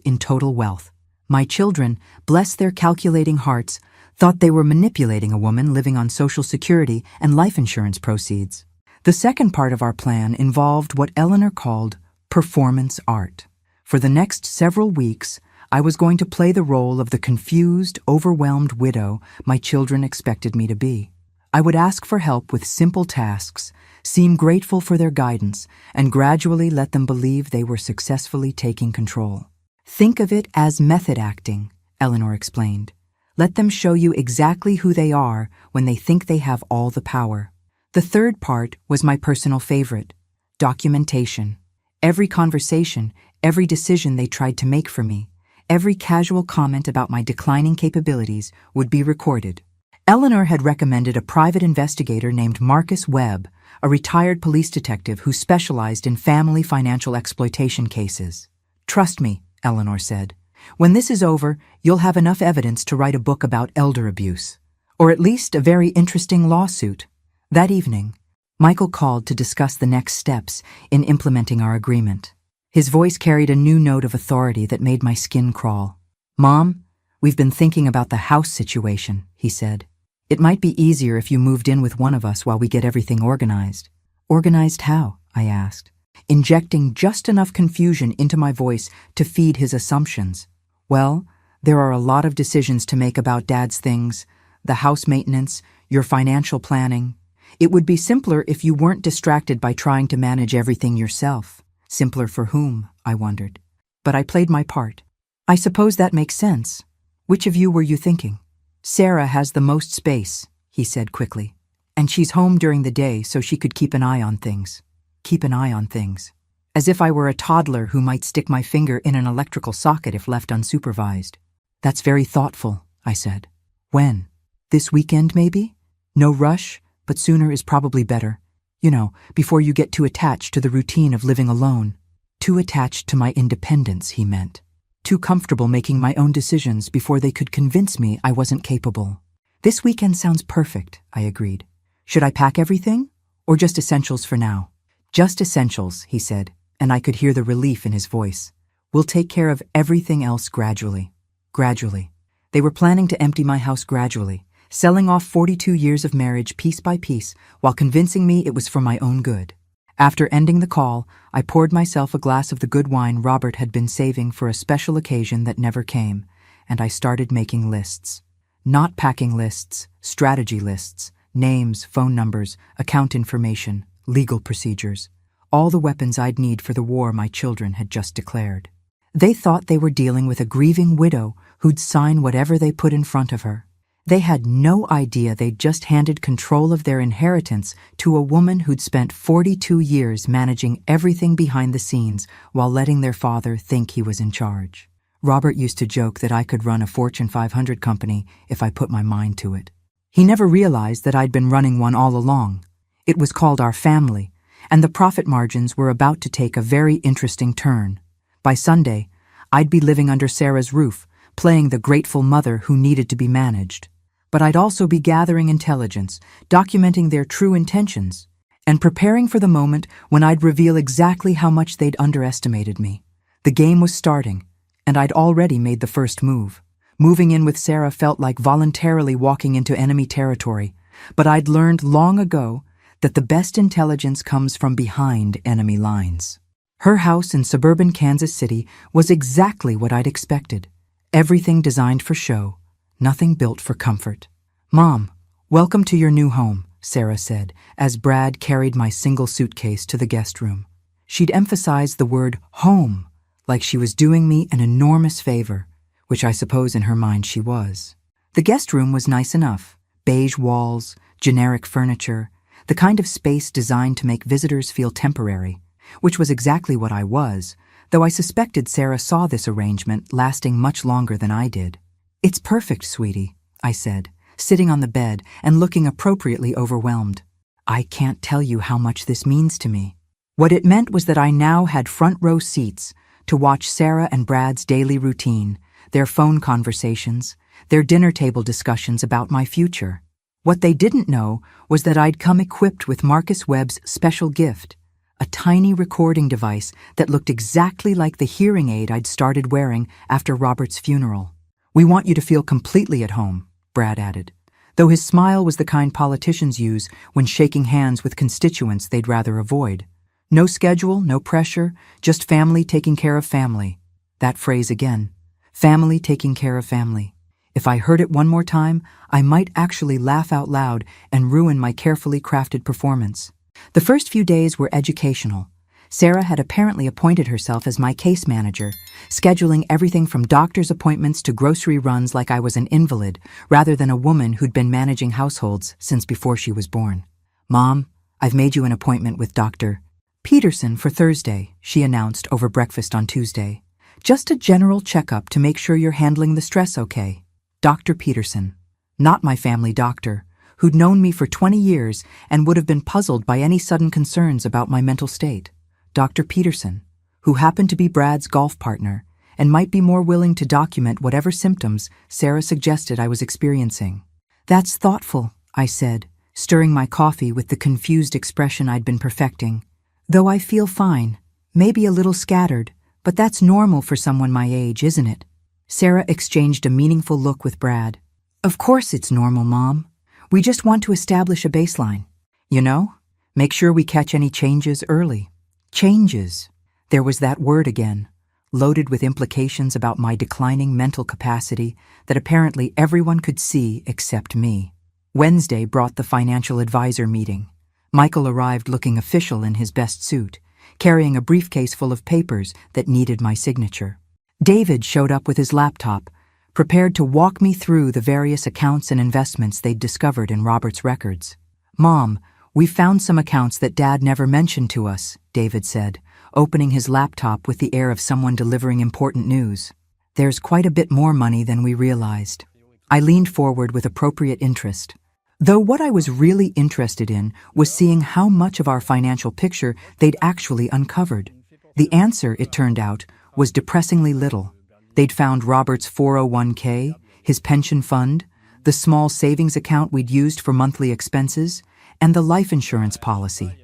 in total wealth. My children, bless their calculating hearts, thought they were manipulating a woman living on Social Security and life insurance proceeds. The second part of our plan involved what Eleanor called performance art. For the next several weeks, I was going to play the role of the confused, overwhelmed widow my children expected me to be. I would ask for help with simple tasks, seem grateful for their guidance, and gradually let them believe they were successfully taking control. Think of it as method acting, Eleanor explained. Let them show you exactly who they are when they think they have all the power. The third part was my personal favorite, documentation. Every conversation, every decision they tried to make for me, every casual comment about my declining capabilities would be recorded. Eleanor had recommended a private investigator named Marcus Webb, a retired police detective who specialized in family financial exploitation cases. Trust me, Eleanor said. When this is over, you'll have enough evidence to write a book about elder abuse. Or at least a very interesting lawsuit. That evening, Michael called to discuss the next steps in implementing our agreement. His voice carried a new note of authority that made my skin crawl. "Mom, we've been thinking about the house situation," he said. "It might be easier if you moved in with one of us while we get everything organized." "Organized how?" I asked, injecting just enough confusion into my voice to feed his assumptions. "Well, there are a lot of decisions to make about Dad's things, the house maintenance, your financial planning. It would be simpler if you weren't distracted by trying to manage everything yourself." Simpler for whom, I wondered. But I played my part. "I suppose that makes sense. Which of you were you thinking?" "Sarah has the most space," he said quickly. "And she's home during the day so she could keep an eye on things." Keep an eye on things. As if I were a toddler who might stick my finger in an electrical socket if left unsupervised. "That's very thoughtful," I said. "When? This weekend, maybe? No rush, but sooner is probably better. You know, before you get too attached to the routine of living alone." Too attached to my independence, he meant. Too comfortable making my own decisions before they could convince me I wasn't capable. "This weekend sounds perfect," I agreed. "Should I pack everything? Or just essentials for now?" "Just essentials," he said, and I could hear the relief in his voice. "We'll take care of everything else gradually." Gradually. They were planning to empty my house gradually, selling off 42 years of marriage piece by piece while convincing me it was for my own good. After ending the call, I poured myself a glass of the good wine Robert had been saving for a special occasion that never came, and I started making lists. Not packing lists, strategy lists, names, phone numbers, account information, legal procedures, all the weapons I'd need for the war my children had just declared. They thought they were dealing with a grieving widow who'd sign whatever they put in front of her. They had no idea they'd just handed control of their inheritance to a woman who'd spent 42 years managing everything behind the scenes while letting their father think he was in charge. Robert used to joke that I could run a Fortune 500 company if I put my mind to it. He never realized that I'd been running one all along. It was called our family, and the profit margins were about to take a very interesting turn. By Sunday, I'd be living under Sarah's roof, playing the grateful mother who needed to be managed. But I'd also be gathering intelligence, documenting their true intentions, and preparing for the moment when I'd reveal exactly how much they'd underestimated me. The game was starting, and I'd already made the first move. Moving in with Sarah felt like voluntarily walking into enemy territory, but I'd learned long ago that the best intelligence comes from behind enemy lines. Her house in suburban Kansas City was exactly what I'd expected. Everything designed for show, nothing built for comfort. "Mom, welcome to your new home," Sarah said, as Brad carried my single suitcase to the guest room. She'd emphasized the word home, like she was doing me an enormous favor, which I suppose in her mind she was. The guest room was nice enough. Beige walls, generic furniture, the kind of space designed to make visitors feel temporary, which was exactly what I was, though I suspected Sarah saw this arrangement lasting much longer than I did. "It's perfect, sweetie," I said, sitting on the bed and looking appropriately overwhelmed. I can't tell you how much this means to me. What it meant was that I now had front row seats to watch Sarah and Brad's daily routine, their phone conversations, their dinner table discussions about my future. What they didn't know was that I'd come equipped with Marcus Webb's special gift, a tiny recording device that looked exactly like the hearing aid I'd started wearing after Robert's funeral. "We want you to feel completely at home," Brad added, though his smile was the kind politicians use when shaking hands with constituents they'd rather avoid. "No schedule, no pressure, just family taking care of family." That phrase again, family taking care of family. If I heard it one more time, I might actually laugh out loud and ruin my carefully crafted performance. The first few days were educational. Sarah had apparently appointed herself as my case manager, scheduling everything from doctor's appointments to grocery runs like I was an invalid, rather than a woman who'd been managing households since before she was born. "Mom, I've made you an appointment with Dr. Peterson for Thursday," she announced over breakfast on Tuesday. "Just a general checkup to make sure you're handling the stress okay." Dr. Peterson, not my family doctor, who'd known me for 20 years and would have been puzzled by any sudden concerns about my mental state. Dr. Peterson, who happened to be Brad's golf partner and might be more willing to document whatever symptoms Sarah suggested I was experiencing. "That's thoughtful," I said, stirring my coffee with the confused expression I'd been perfecting. "Though I feel fine, maybe a little scattered, but that's normal for someone my age, isn't it?" Sarah exchanged a meaningful look with Brad. "Of course it's normal, Mom. We just want to establish a baseline. You know, make sure we catch any changes early." Changes. There was that word again, loaded with implications about my declining mental capacity that apparently everyone could see except me. Wednesday brought the financial advisor meeting. Michael arrived looking official in his best suit, carrying a briefcase full of papers that needed my signature. David showed up with his laptop, prepared to walk me through the various accounts and investments they'd discovered in Robert's records. "Mom, we found some accounts that Dad never mentioned to us," David said, opening his laptop with the air of someone delivering important news. "There's quite a bit more money than we realized." I leaned forward with appropriate interest. Though what I was really interested in was seeing how much of our financial picture they'd actually uncovered. The answer, it turned out, was depressingly little. They'd found Robert's 401k, his pension fund, the small savings account we'd used for monthly expenses, and the life insurance policy.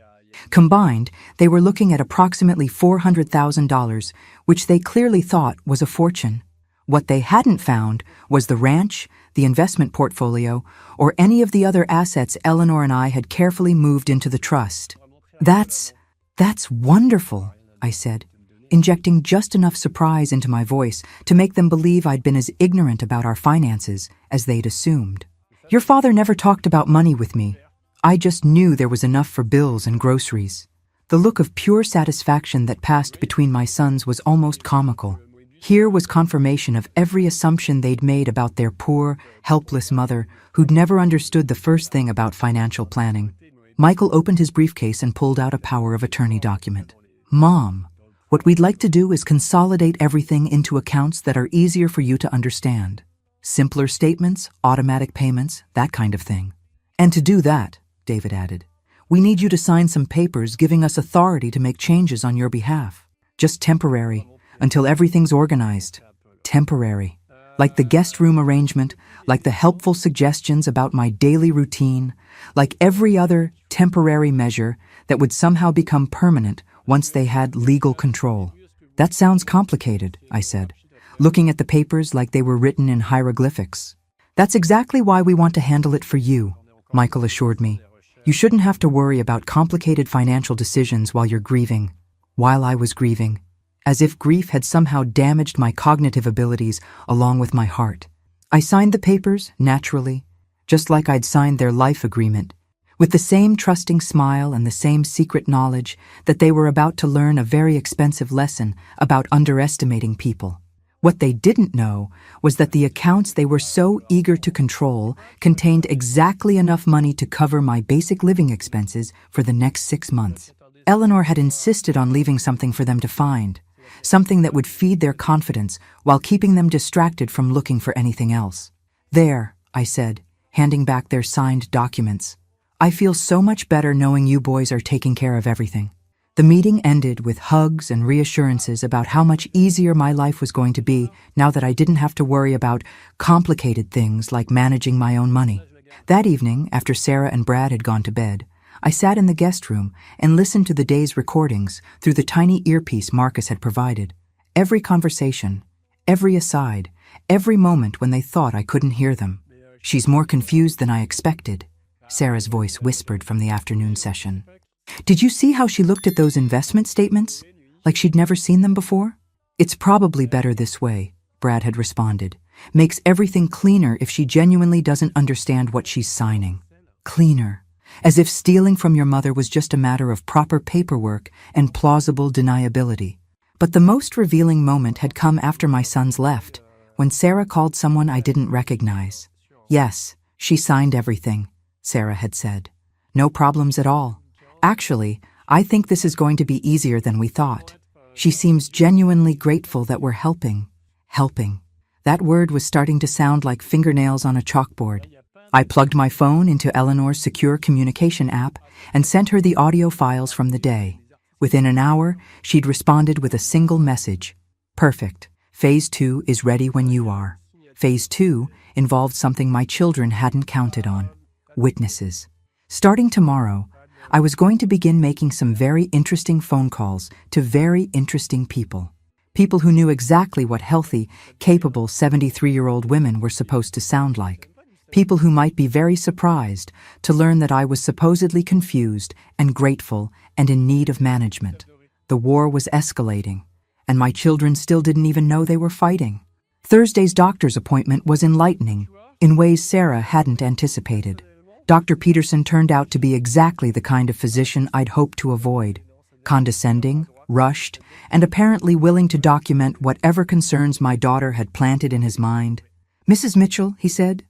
Combined, they were looking at approximately $400,000, which they clearly thought was a fortune. What they hadn't found was the ranch, the investment portfolio, or any of the other assets Eleanor and I had carefully moved into the trust. That's wonderful," I said, injecting just enough surprise into my voice to make them believe I'd been as ignorant about our finances as they'd assumed. "Your father never talked about money with me. I just knew there was enough for bills and groceries." The look of pure satisfaction that passed between my sons was almost comical. Here was confirmation of every assumption they'd made about their poor, helpless mother, who'd never understood the first thing about financial planning. Michael opened his briefcase and pulled out a power of attorney document. "Mom, what we'd like to do is consolidate everything into accounts that are easier for you to understand. Simpler statements, automatic payments, that kind of thing. And to do that," David added, "we need you to sign some papers giving us authority to make changes on your behalf. Just temporary, until everything's organized. Temporary. Like the guest room arrangement, like the helpful suggestions about my daily routine, like every other temporary measure that would somehow become permanent once they had legal control." "That sounds complicated," I said, looking at the papers like they were written in hieroglyphics. "That's exactly why we want to handle it for you," Michael assured me. "You shouldn't have to worry about complicated financial decisions while you're grieving." While I was grieving, as if grief had somehow damaged my cognitive abilities along with my heart. I signed the papers, naturally, just like I'd signed their life agreement, with the same trusting smile and the same secret knowledge that they were about to learn a very expensive lesson about underestimating people. What they didn't know was that the accounts they were so eager to control contained exactly enough money to cover my basic living expenses for the next 6 months. Eleanor had insisted on leaving something for them to find, something that would feed their confidence while keeping them distracted from looking for anything else. "There," I said, handing back their signed documents. "I feel so much better knowing you boys are taking care of everything." The meeting ended with hugs and reassurances about how much easier my life was going to be now that I didn't have to worry about complicated things like managing my own money. That evening, after Sarah and Brad had gone to bed, I sat in the guest room and listened to the day's recordings through the tiny earpiece Marcus had provided. Every conversation, every aside, every moment when they thought I couldn't hear them. "She's more confused than I expected," Sarah's voice whispered from the afternoon session. "Did you see how she looked at those investment statements? Like she'd never seen them before?" "It's probably better this way," Brad had responded. "Makes everything cleaner if she genuinely doesn't understand what she's signing." Cleaner. As if stealing from your mother was just a matter of proper paperwork and plausible deniability. But the most revealing moment had come after my sons left, when Sarah called someone I didn't recognize. "Yes, she signed everything," Sarah had said. "No problems at all. Actually, I think this is going to be easier than we thought. She seems genuinely grateful that we're helping." Helping. That word was starting to sound like fingernails on a chalkboard. I plugged my phone into Eleanor's secure communication app and sent her the audio files from the day. Within an hour, she'd responded with a single message. "Perfect. Phase 2 is ready when you are." Phase 2 involved something my children hadn't counted on. Witnesses. Starting tomorrow, I was going to begin making some very interesting phone calls to very interesting people. People who knew exactly what healthy, capable 73-year-old women were supposed to sound like. People who might be very surprised to learn that I was supposedly confused and grateful and in need of management. The war was escalating, and my children still didn't even know they were fighting. Thursday's doctor's appointment was enlightening, in ways Sarah hadn't anticipated. Dr. Peterson turned out to be exactly the kind of physician I'd hoped to avoid. Condescending, rushed, and apparently willing to document whatever concerns my daughter had planted in his mind. "Mrs. Mitchell," he said,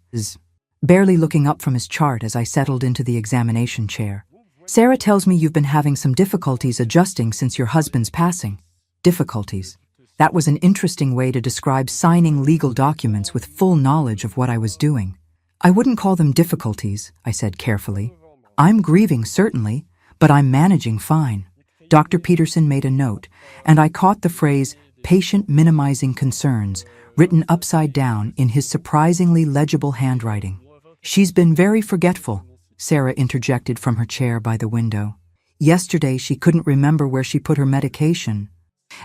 barely looking up from his chart as I settled into the examination chair. "Sarah tells me you've been having some difficulties adjusting since your husband's passing." Difficulties. That was an interesting way to describe signing legal documents with full knowledge of what I was doing. "I wouldn't call them difficulties," I said carefully. "I'm grieving, certainly, but I'm managing fine." Dr. Peterson made a note, and I caught the phrase, "patient minimizing concerns," written upside down in his surprisingly legible handwriting. "She's been very forgetful," Sarah interjected from her chair by the window. "Yesterday she couldn't remember where she put her medication,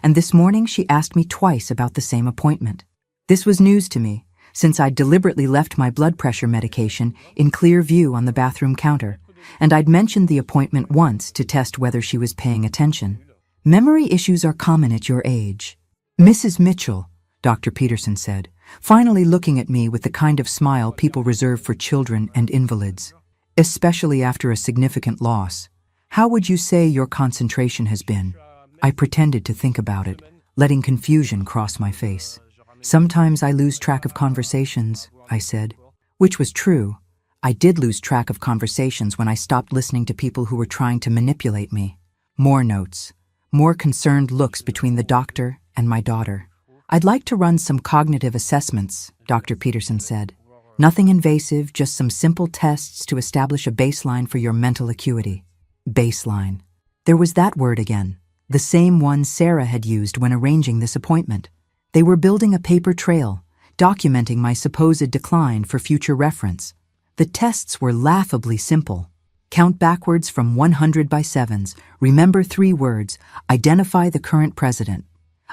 and this morning she asked me twice about the same appointment." This was news to me, since I'd deliberately left my blood pressure medication in clear view on the bathroom counter, and I'd mentioned the appointment once to test whether she was paying attention. "Memory issues are common at your age." "Mrs. Mitchell," Dr. Peterson said, finally looking at me with the kind of smile people reserve for children and invalids, especially after a significant loss. "How would you say your concentration has been?" I pretended to think about it, letting confusion cross my face. "Sometimes I lose track of conversations," I said. Which was true. I did lose track of conversations when I stopped listening to people who were trying to manipulate me. More notes. More concerned looks between the doctor and my daughter. "I'd like to run some cognitive assessments," Dr. Peterson said. "Nothing invasive, just some simple tests to establish a baseline for your mental acuity." Baseline. There was that word again, the same one Sarah had used when arranging this appointment. They were building a paper trail, documenting my supposed decline for future reference. The tests were laughably simple. Count backwards from 100 by sevens, remember 3 words, identify the current president.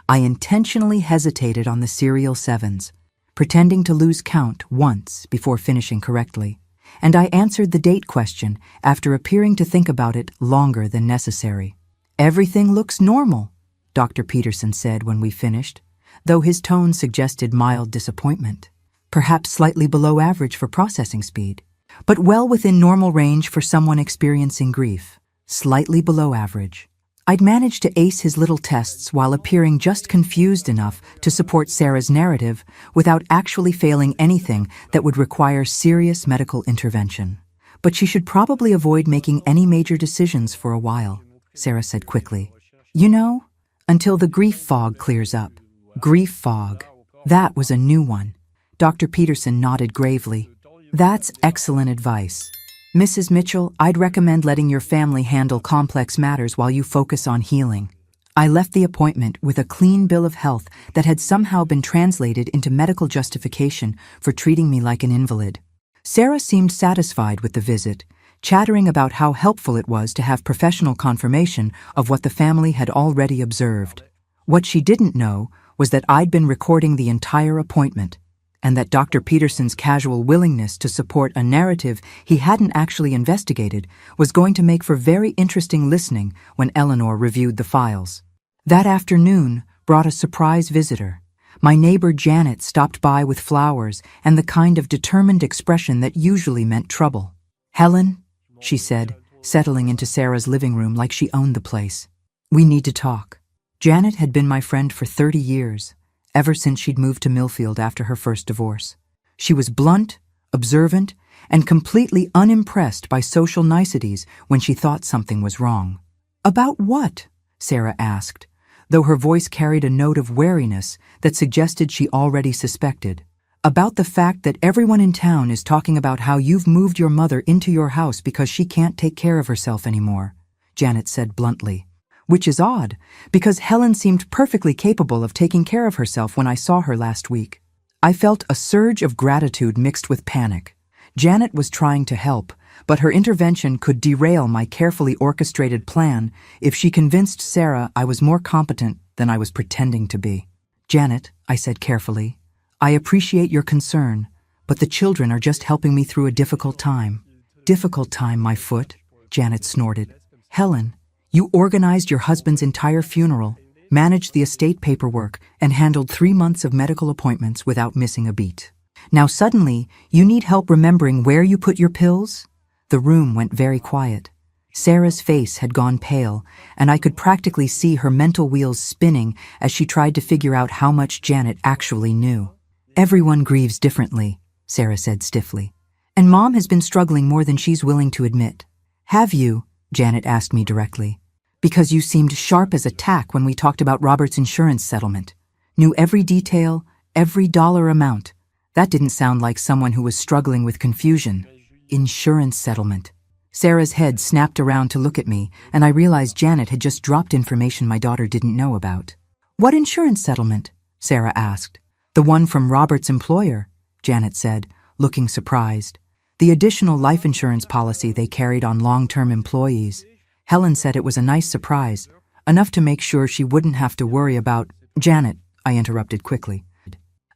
I intentionally hesitated on the serial sevens, pretending to lose count once before finishing correctly, and I answered the date question after appearing to think about it longer than necessary. "Everything looks normal," Dr. Peterson said when we finished, though his tone suggested mild disappointment, perhaps slightly below average for processing speed, but well within normal range for someone experiencing grief, slightly below average. I'd managed to ace his little tests while appearing just confused enough to support Sarah's narrative without actually failing anything that would require serious medical intervention. "But she should probably avoid making any major decisions for a while," Sarah said quickly. "You know, until the grief fog clears up." Grief fog. That was a new one. Dr. Peterson nodded gravely. "That's excellent advice. Mrs. Mitchell, I'd recommend letting your family handle complex matters while you focus on healing. I left the appointment with a clean bill of health that had somehow been translated into medical justification for treating me like an invalid. Sarah seemed satisfied with the visit, chattering about how helpful it was to have professional confirmation of what the family had already observed. What she didn't know was that I'd been recording the entire appointment, and that Dr. Peterson's casual willingness to support a narrative he hadn't actually investigated was going to make for very interesting listening when Eleanor reviewed the files. That afternoon brought a surprise visitor. My neighbor Janet stopped by with flowers and the kind of determined expression that usually meant trouble. "Helen," she said, settling into Sarah's living room like she owned the place. "We need to talk." Janet had been my friend for 30 years, ever since she'd moved to Millfield after her first divorce. She was blunt, observant, and completely unimpressed by social niceties when she thought something was wrong. "About what?" Sarah asked, though her voice carried a note of wariness that suggested she already suspected. "About the fact that everyone in town is talking about how you've moved your mother into your house because she can't take care of herself anymore," Janet said bluntly. Which is odd, because Helen seemed perfectly capable of taking care of herself when I saw her last week. I felt a surge of gratitude mixed with panic. Janet was trying to help, but her intervention could derail my carefully orchestrated plan if she convinced Sarah I was more competent than I was pretending to be. "Janet," I said carefully, "I appreciate your concern, but the children are just helping me through a difficult time." "Difficult time, my foot," Janet snorted. "Helen, you organized your husband's entire funeral, managed the estate paperwork, and handled 3 months of medical appointments without missing a beat. Now suddenly, you need help remembering where you put your pills?" The room went very quiet. Sarah's face had gone pale, and I could practically see her mental wheels spinning as she tried to figure out how much Janet actually knew. "Everyone grieves differently," Sarah said stiffly. "And Mom has been struggling more than she's willing to admit." "Have you?" Janet asked me directly. "Because you seemed sharp as a tack when we talked about Robert's insurance settlement. Knew every detail, every dollar amount. That didn't sound like someone who was struggling with confusion." "Insurance settlement." Sarah's head snapped around to look at me, and I realized Janet had just dropped information my daughter didn't know about. "What insurance settlement?" Sarah asked. "The one from Robert's employer," Janet said, looking surprised. "The additional life insurance policy they carried on long-term employees. Helen said it was a nice surprise, enough to make sure she wouldn't have to worry about—" "Janet," I interrupted quickly.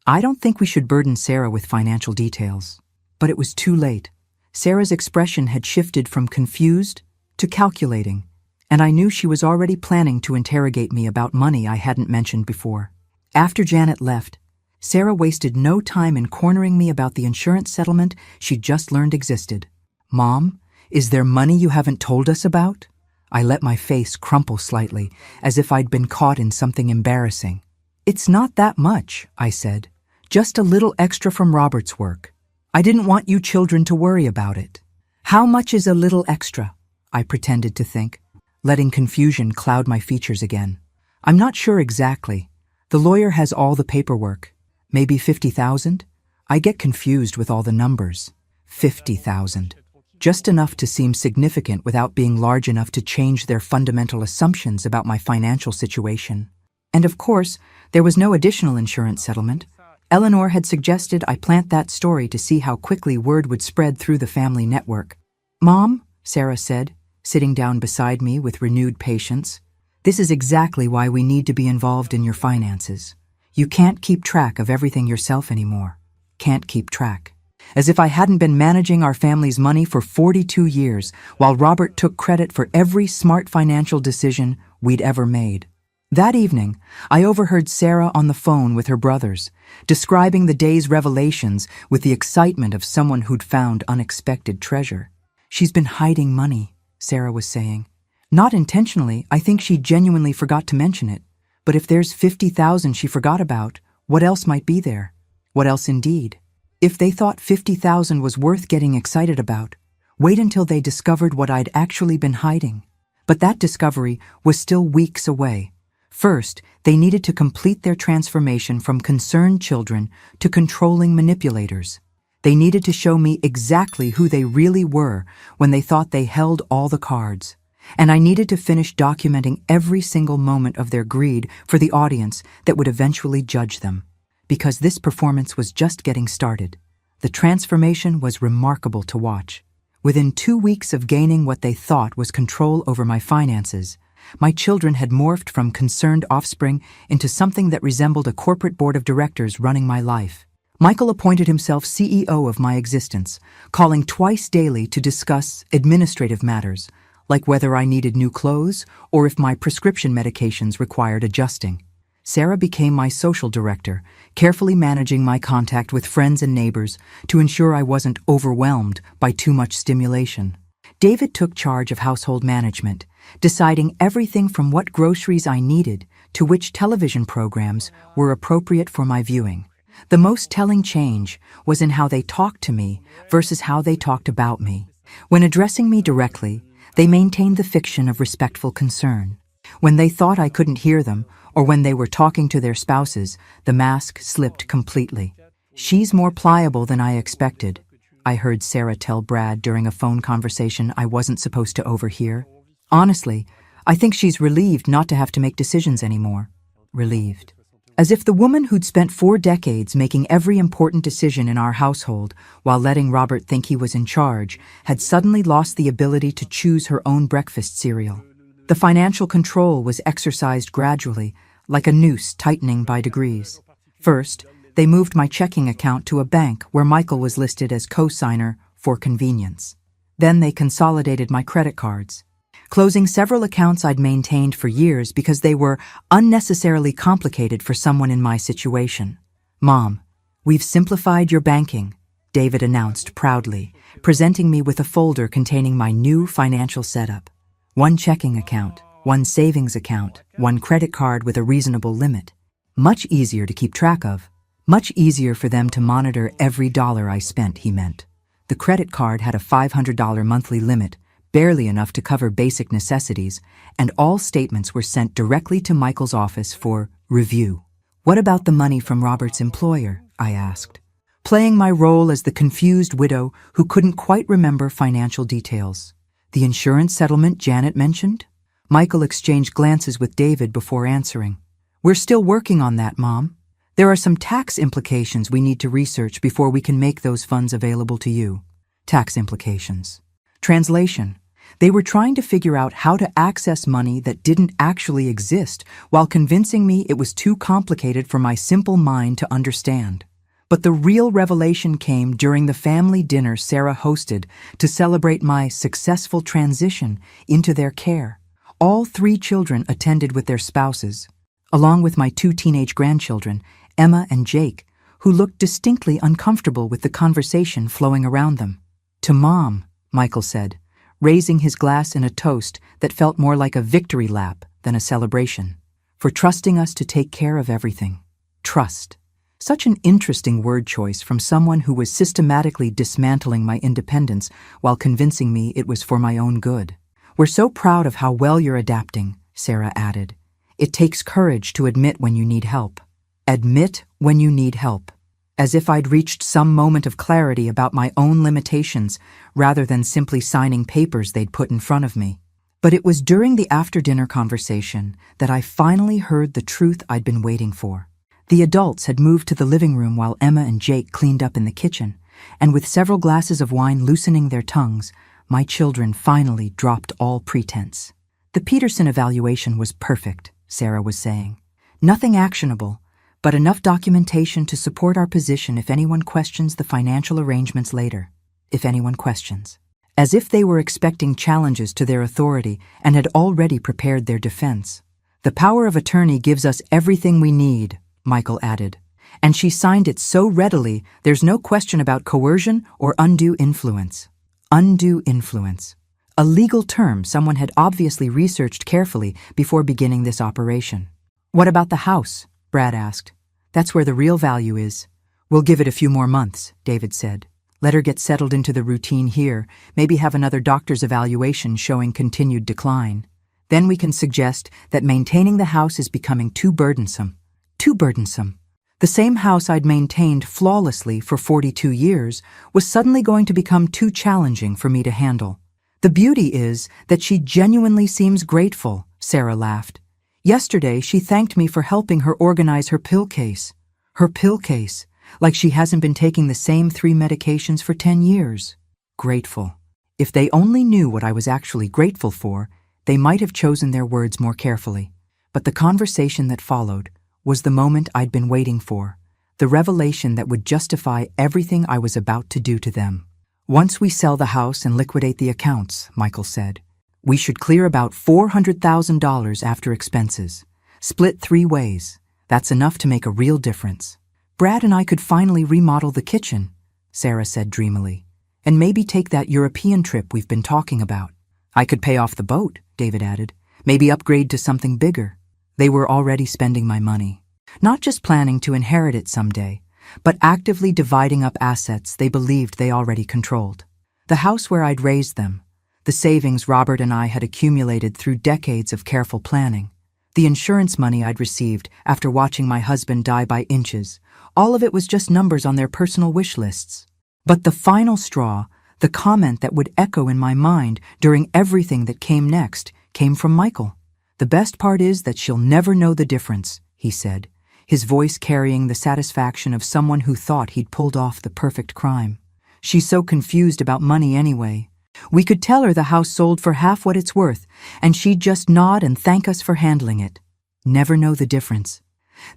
"I don't think we should burden Sarah with financial details." But it was too late. Sarah's expression had shifted from confused to calculating, and I knew she was already planning to interrogate me about money I hadn't mentioned before. After Janet left, Sarah wasted no time in cornering me about the insurance settlement she'd just learned existed. "Mom, is there money you haven't told us about?" I let my face crumple slightly, as if I'd been caught in something embarrassing. "It's not that much," I said. "Just a little extra from Robert's work. I didn't want you children to worry about it." "How much is a little extra?" I pretended to think, letting confusion cloud my features again. "I'm not sure exactly. The lawyer has all the paperwork. Maybe 50,000? I get confused with all the numbers. 50,000. Just enough to seem significant without being large enough to change their fundamental assumptions about my financial situation. And of course, there was no additional insurance settlement. Eleanor had suggested I plant that story to see how quickly word would spread through the family network. "Mom," Sarah said, sitting down beside me with renewed patience, "this is exactly why we need to be involved in your finances. You can't keep track of everything yourself anymore. Can't keep track." As if I hadn't been managing our family's money for 42 years, while Robert took credit for every smart financial decision we'd ever made. That evening, I overheard Sarah on the phone with her brothers, describing the day's revelations with the excitement of someone who'd found unexpected treasure. "She's been hiding money," Sarah was saying. "Not intentionally, I think she genuinely forgot to mention it. But if there's 50,000 she forgot about, what else might be there? What else indeed? If they thought 50,000 was worth getting excited about, wait until they discovered what I'd actually been hiding." But that discovery was still weeks away. First, they needed to complete their transformation from concerned children to controlling manipulators. They needed to show me exactly who they really were when they thought they held all the cards. And I needed to finish documenting every single moment of their greed for the audience that would eventually judge them. Because this performance was just getting started. The transformation was remarkable to watch. Within 2 weeks of gaining what they thought was control over my finances, my children had morphed from concerned offspring into something that resembled a corporate board of directors running my life. Michael appointed himself CEO of my existence, calling twice daily to discuss administrative matters, like whether I needed new clothes or if my prescription medications required adjusting. Sarah became my social director, carefully managing my contact with friends and neighbors to ensure I wasn't overwhelmed by too much stimulation. David took charge of household management, deciding everything from what groceries I needed to which television programs were appropriate for my viewing. The most telling change was in how they talked to me versus how they talked about me. When addressing me directly, they maintained the fiction of respectful concern. When they thought I couldn't hear them, or when they were talking to their spouses, the mask slipped completely. "She's more pliable than I expected," I heard Sarah tell Brad during a phone conversation I wasn't supposed to overhear. "Honestly, I think she's relieved not to have to make decisions anymore." Relieved. As if the woman who'd spent 4 decades making every important decision in our household while letting Robert think he was in charge had suddenly lost the ability to choose her own breakfast cereal. The financial control was exercised gradually, like a noose tightening by degrees. First, they moved my checking account to a bank where Michael was listed as co-signer for convenience. Then they consolidated my credit cards, closing several accounts I'd maintained for years because they were unnecessarily complicated for someone in my situation. "Mom, we've simplified your banking," David announced proudly, presenting me with a folder containing my new financial setup. 1 checking account, 1 savings account, 1 credit card with a reasonable limit. Much easier to keep track of. Much easier for them to monitor every dollar I spent, he meant. The credit card had a $500 monthly limit, barely enough to cover basic necessities, and all statements were sent directly to Michael's office for review. "What about the money from Robert's employer?" I asked, playing my role as the confused widow who couldn't quite remember financial details. "The insurance settlement Janet mentioned?" Michael exchanged glances with David before answering. "We're still working on that, Mom. There are some tax implications we need to research before we can make those funds available to you." Tax implications. Translation. They were trying to figure out how to access money that didn't actually exist while convincing me it was too complicated for my simple mind to understand. But the real revelation came during the family dinner Sarah hosted to celebrate my successful transition into their care. All 3 children attended with their spouses, along with my 2 teenage grandchildren, Emma and Jake, who looked distinctly uncomfortable with the conversation flowing around them. "To Mom," Michael said, raising his glass in a toast that felt more like a victory lap than a celebration, "for trusting us to take care of everything." Trust. Such an interesting word choice from someone who was systematically dismantling my independence while convincing me it was for my own good. "We're so proud of how well you're adapting," Sarah added. "It takes courage to admit when you need help." Admit when you need help. As if I'd reached some moment of clarity about my own limitations rather than simply signing papers they'd put in front of me. But it was during the after-dinner conversation that I finally heard the truth I'd been waiting for. The adults had moved to the living room while Emma and Jake cleaned up in the kitchen, and with several glasses of wine loosening their tongues, my children finally dropped all pretense. "The Peterson evaluation was perfect," Sarah was saying. "Nothing actionable, but enough documentation to support our position if anyone questions the financial arrangements later. If anyone questions." As if they were expecting challenges to their authority and had already prepared their defense. "The power of attorney gives us everything we need," Michael added. "And she signed it so readily there's no question about coercion or undue influence." Undue influence. A legal term someone had obviously researched carefully before beginning this operation. "What about the house?" Brad asked. "That's where the real value is." "We'll give it a few more months," David said. "Let her get settled into the routine here, maybe have another doctor's evaluation showing continued decline. Then we can suggest that maintaining the house is becoming too burdensome." Too burdensome. The same house I'd maintained flawlessly for 42 years was suddenly going to become too challenging for me to handle. The beauty is that she genuinely seems grateful, Sarah laughed. Yesterday, she thanked me for helping her organize her pill case. Her pill case, like she hasn't been taking the same 3 medications for 10 years. Grateful. If they only knew what I was actually grateful for, they might have chosen their words more carefully. But the conversation that followed was the moment I'd been waiting for, the revelation that would justify everything I was about to do to them. Once we sell the house and liquidate the accounts, Michael said, we should clear about $400,000 after expenses. Split 3 ways. That's enough to make a real difference. Brad and I could finally remodel the kitchen, Sarah said dreamily, and maybe take that European trip we've been talking about. I could pay off the boat, David added. Maybe upgrade to something bigger. They were already spending my money. Not just planning to inherit it someday, but actively dividing up assets they believed they already controlled. The house where I'd raised them, the savings Robert and I had accumulated through decades of careful planning, the insurance money I'd received after watching my husband die by inches, all of it was just numbers on their personal wish lists. But the final straw, the comment that would echo in my mind during everything that came next, came from Michael. The best part is that she'll never know the difference, he said, his voice carrying the satisfaction of someone who thought he'd pulled off the perfect crime. She's so confused about money anyway. We could tell her the house sold for half what it's worth, and she'd just nod and thank us for handling it. Never know the difference.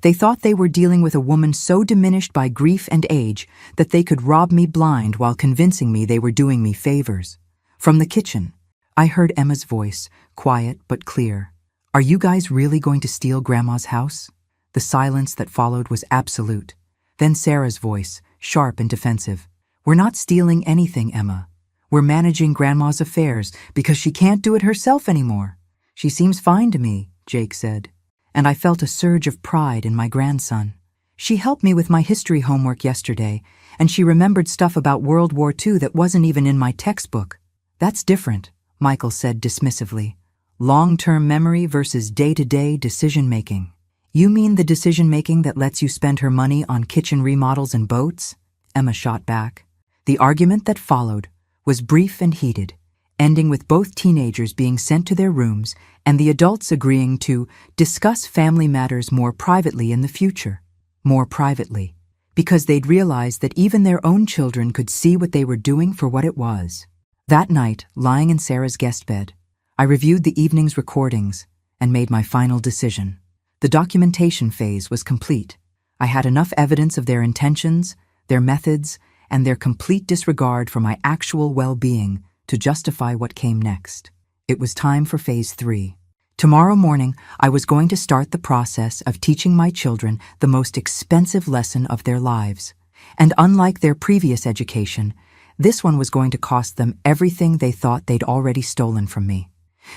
They thought they were dealing with a woman so diminished by grief and age that they could rob me blind while convincing me they were doing me favors. From the kitchen, I heard Emma's voice, quiet but clear. Are you guys really going to steal Grandma's house? The silence that followed was absolute. Then Sarah's voice, sharp and defensive. We're not stealing anything, Emma. We're managing Grandma's affairs because she can't do it herself anymore. She seems fine to me, Jake said, and I felt a surge of pride in my grandson. She helped me with my history homework yesterday, and she remembered stuff about World War II that wasn't even in my textbook. That's different, Michael said dismissively. Long-term memory versus day-to-day decision-making. You mean the decision-making that lets you spend her money on kitchen remodels and boats? Emma shot back. The argument that followed was brief and heated, ending with both teenagers being sent to their rooms and the adults agreeing to discuss family matters more privately in the future. More privately, because they'd realized that even their own children could see what they were doing for what it was. That night, lying in Sarah's guest bed, I reviewed the evening's recordings and made my final decision. The documentation phase was complete. I had enough evidence of their intentions, their methods, and their complete disregard for my actual well-being to justify what came next. It was time for phase 3. Tomorrow morning, I was going to start the process of teaching my children the most expensive lesson of their lives. And unlike their previous education, this one was going to cost them everything they thought they'd already stolen from me.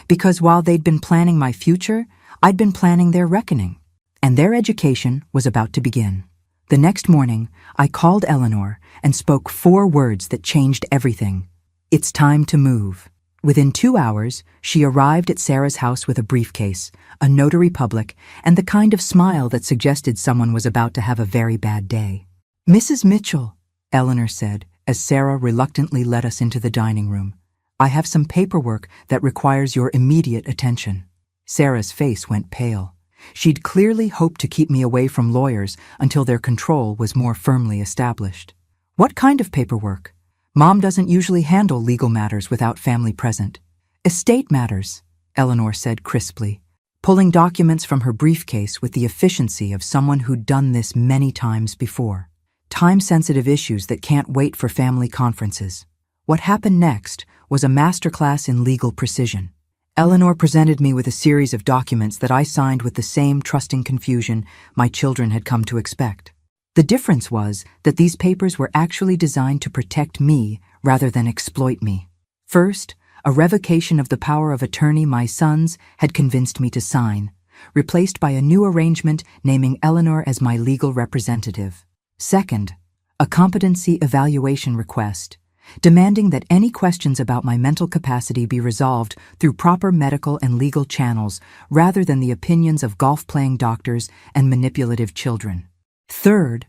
Because while they'd been planning my future, I'd been planning their reckoning. And their education was about to begin. The next morning, I called Eleanor and spoke 4 words that changed everything. It's time to move. Within 2 hours, she arrived at Sarah's house with a briefcase, a notary public, and the kind of smile that suggested someone was about to have a very bad day. Mrs. Mitchell, Eleanor said, as Sarah reluctantly led us into the dining room. I have some paperwork that requires your immediate attention. Sarah's face went pale. She'd clearly hoped to keep me away from lawyers until their control was more firmly established. What kind of paperwork? Mom doesn't usually handle legal matters without family present. Estate matters, Eleanor said crisply, pulling documents from her briefcase with the efficiency of someone who'd done this many times before. Time-sensitive issues that can't wait for family conferences. What happened next was a masterclass in legal precision. Eleanor presented me with a series of documents that I signed with the same trusting confusion my children had come to expect. The difference was that these papers were actually designed to protect me rather than exploit me. First, a revocation of the power of attorney my sons had convinced me to sign, replaced by a new arrangement naming Eleanor as my legal representative. Second, a competency evaluation request, demanding that any questions about my mental capacity be resolved through proper medical and legal channels rather than the opinions of golf-playing doctors and manipulative children. Third,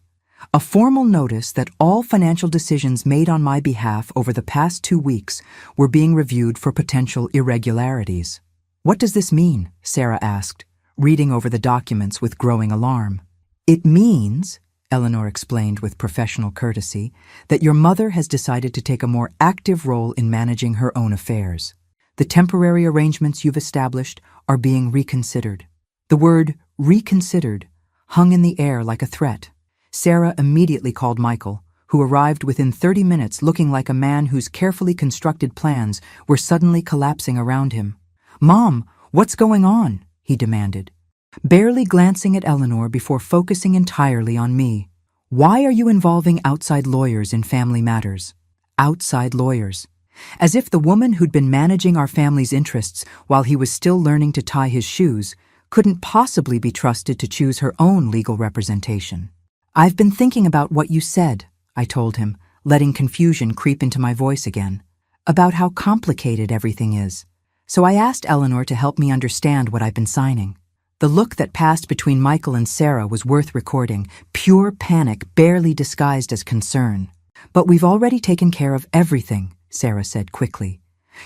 a formal notice that all financial decisions made on my behalf over the past 2 weeks were being reviewed for potential irregularities. What does this mean? Sarah asked, reading over the documents with growing alarm. It means, Eleanor explained with professional courtesy, that your mother has decided to take a more active role in managing her own affairs. The temporary arrangements you've established are being reconsidered. The word reconsidered hung in the air like a threat. Sarah immediately called Michael, who arrived within 30 minutes looking like a man whose carefully constructed plans were suddenly collapsing around him. "Mom, what's going on?" he demanded, barely glancing at Eleanor before focusing entirely on me. "Why are you involving outside lawyers in family matters?" Outside lawyers. As if the woman who'd been managing our family's interests while he was still learning to tie his shoes couldn't possibly be trusted to choose her own legal representation. "I've been thinking about what you said," I told him, letting confusion creep into my voice again, "about how complicated everything is. So I asked Eleanor to help me understand what I've been signing." The look that passed between Michael and Sarah was worth recording, pure panic barely disguised as concern. "But we've already taken care of everything," Sarah said quickly.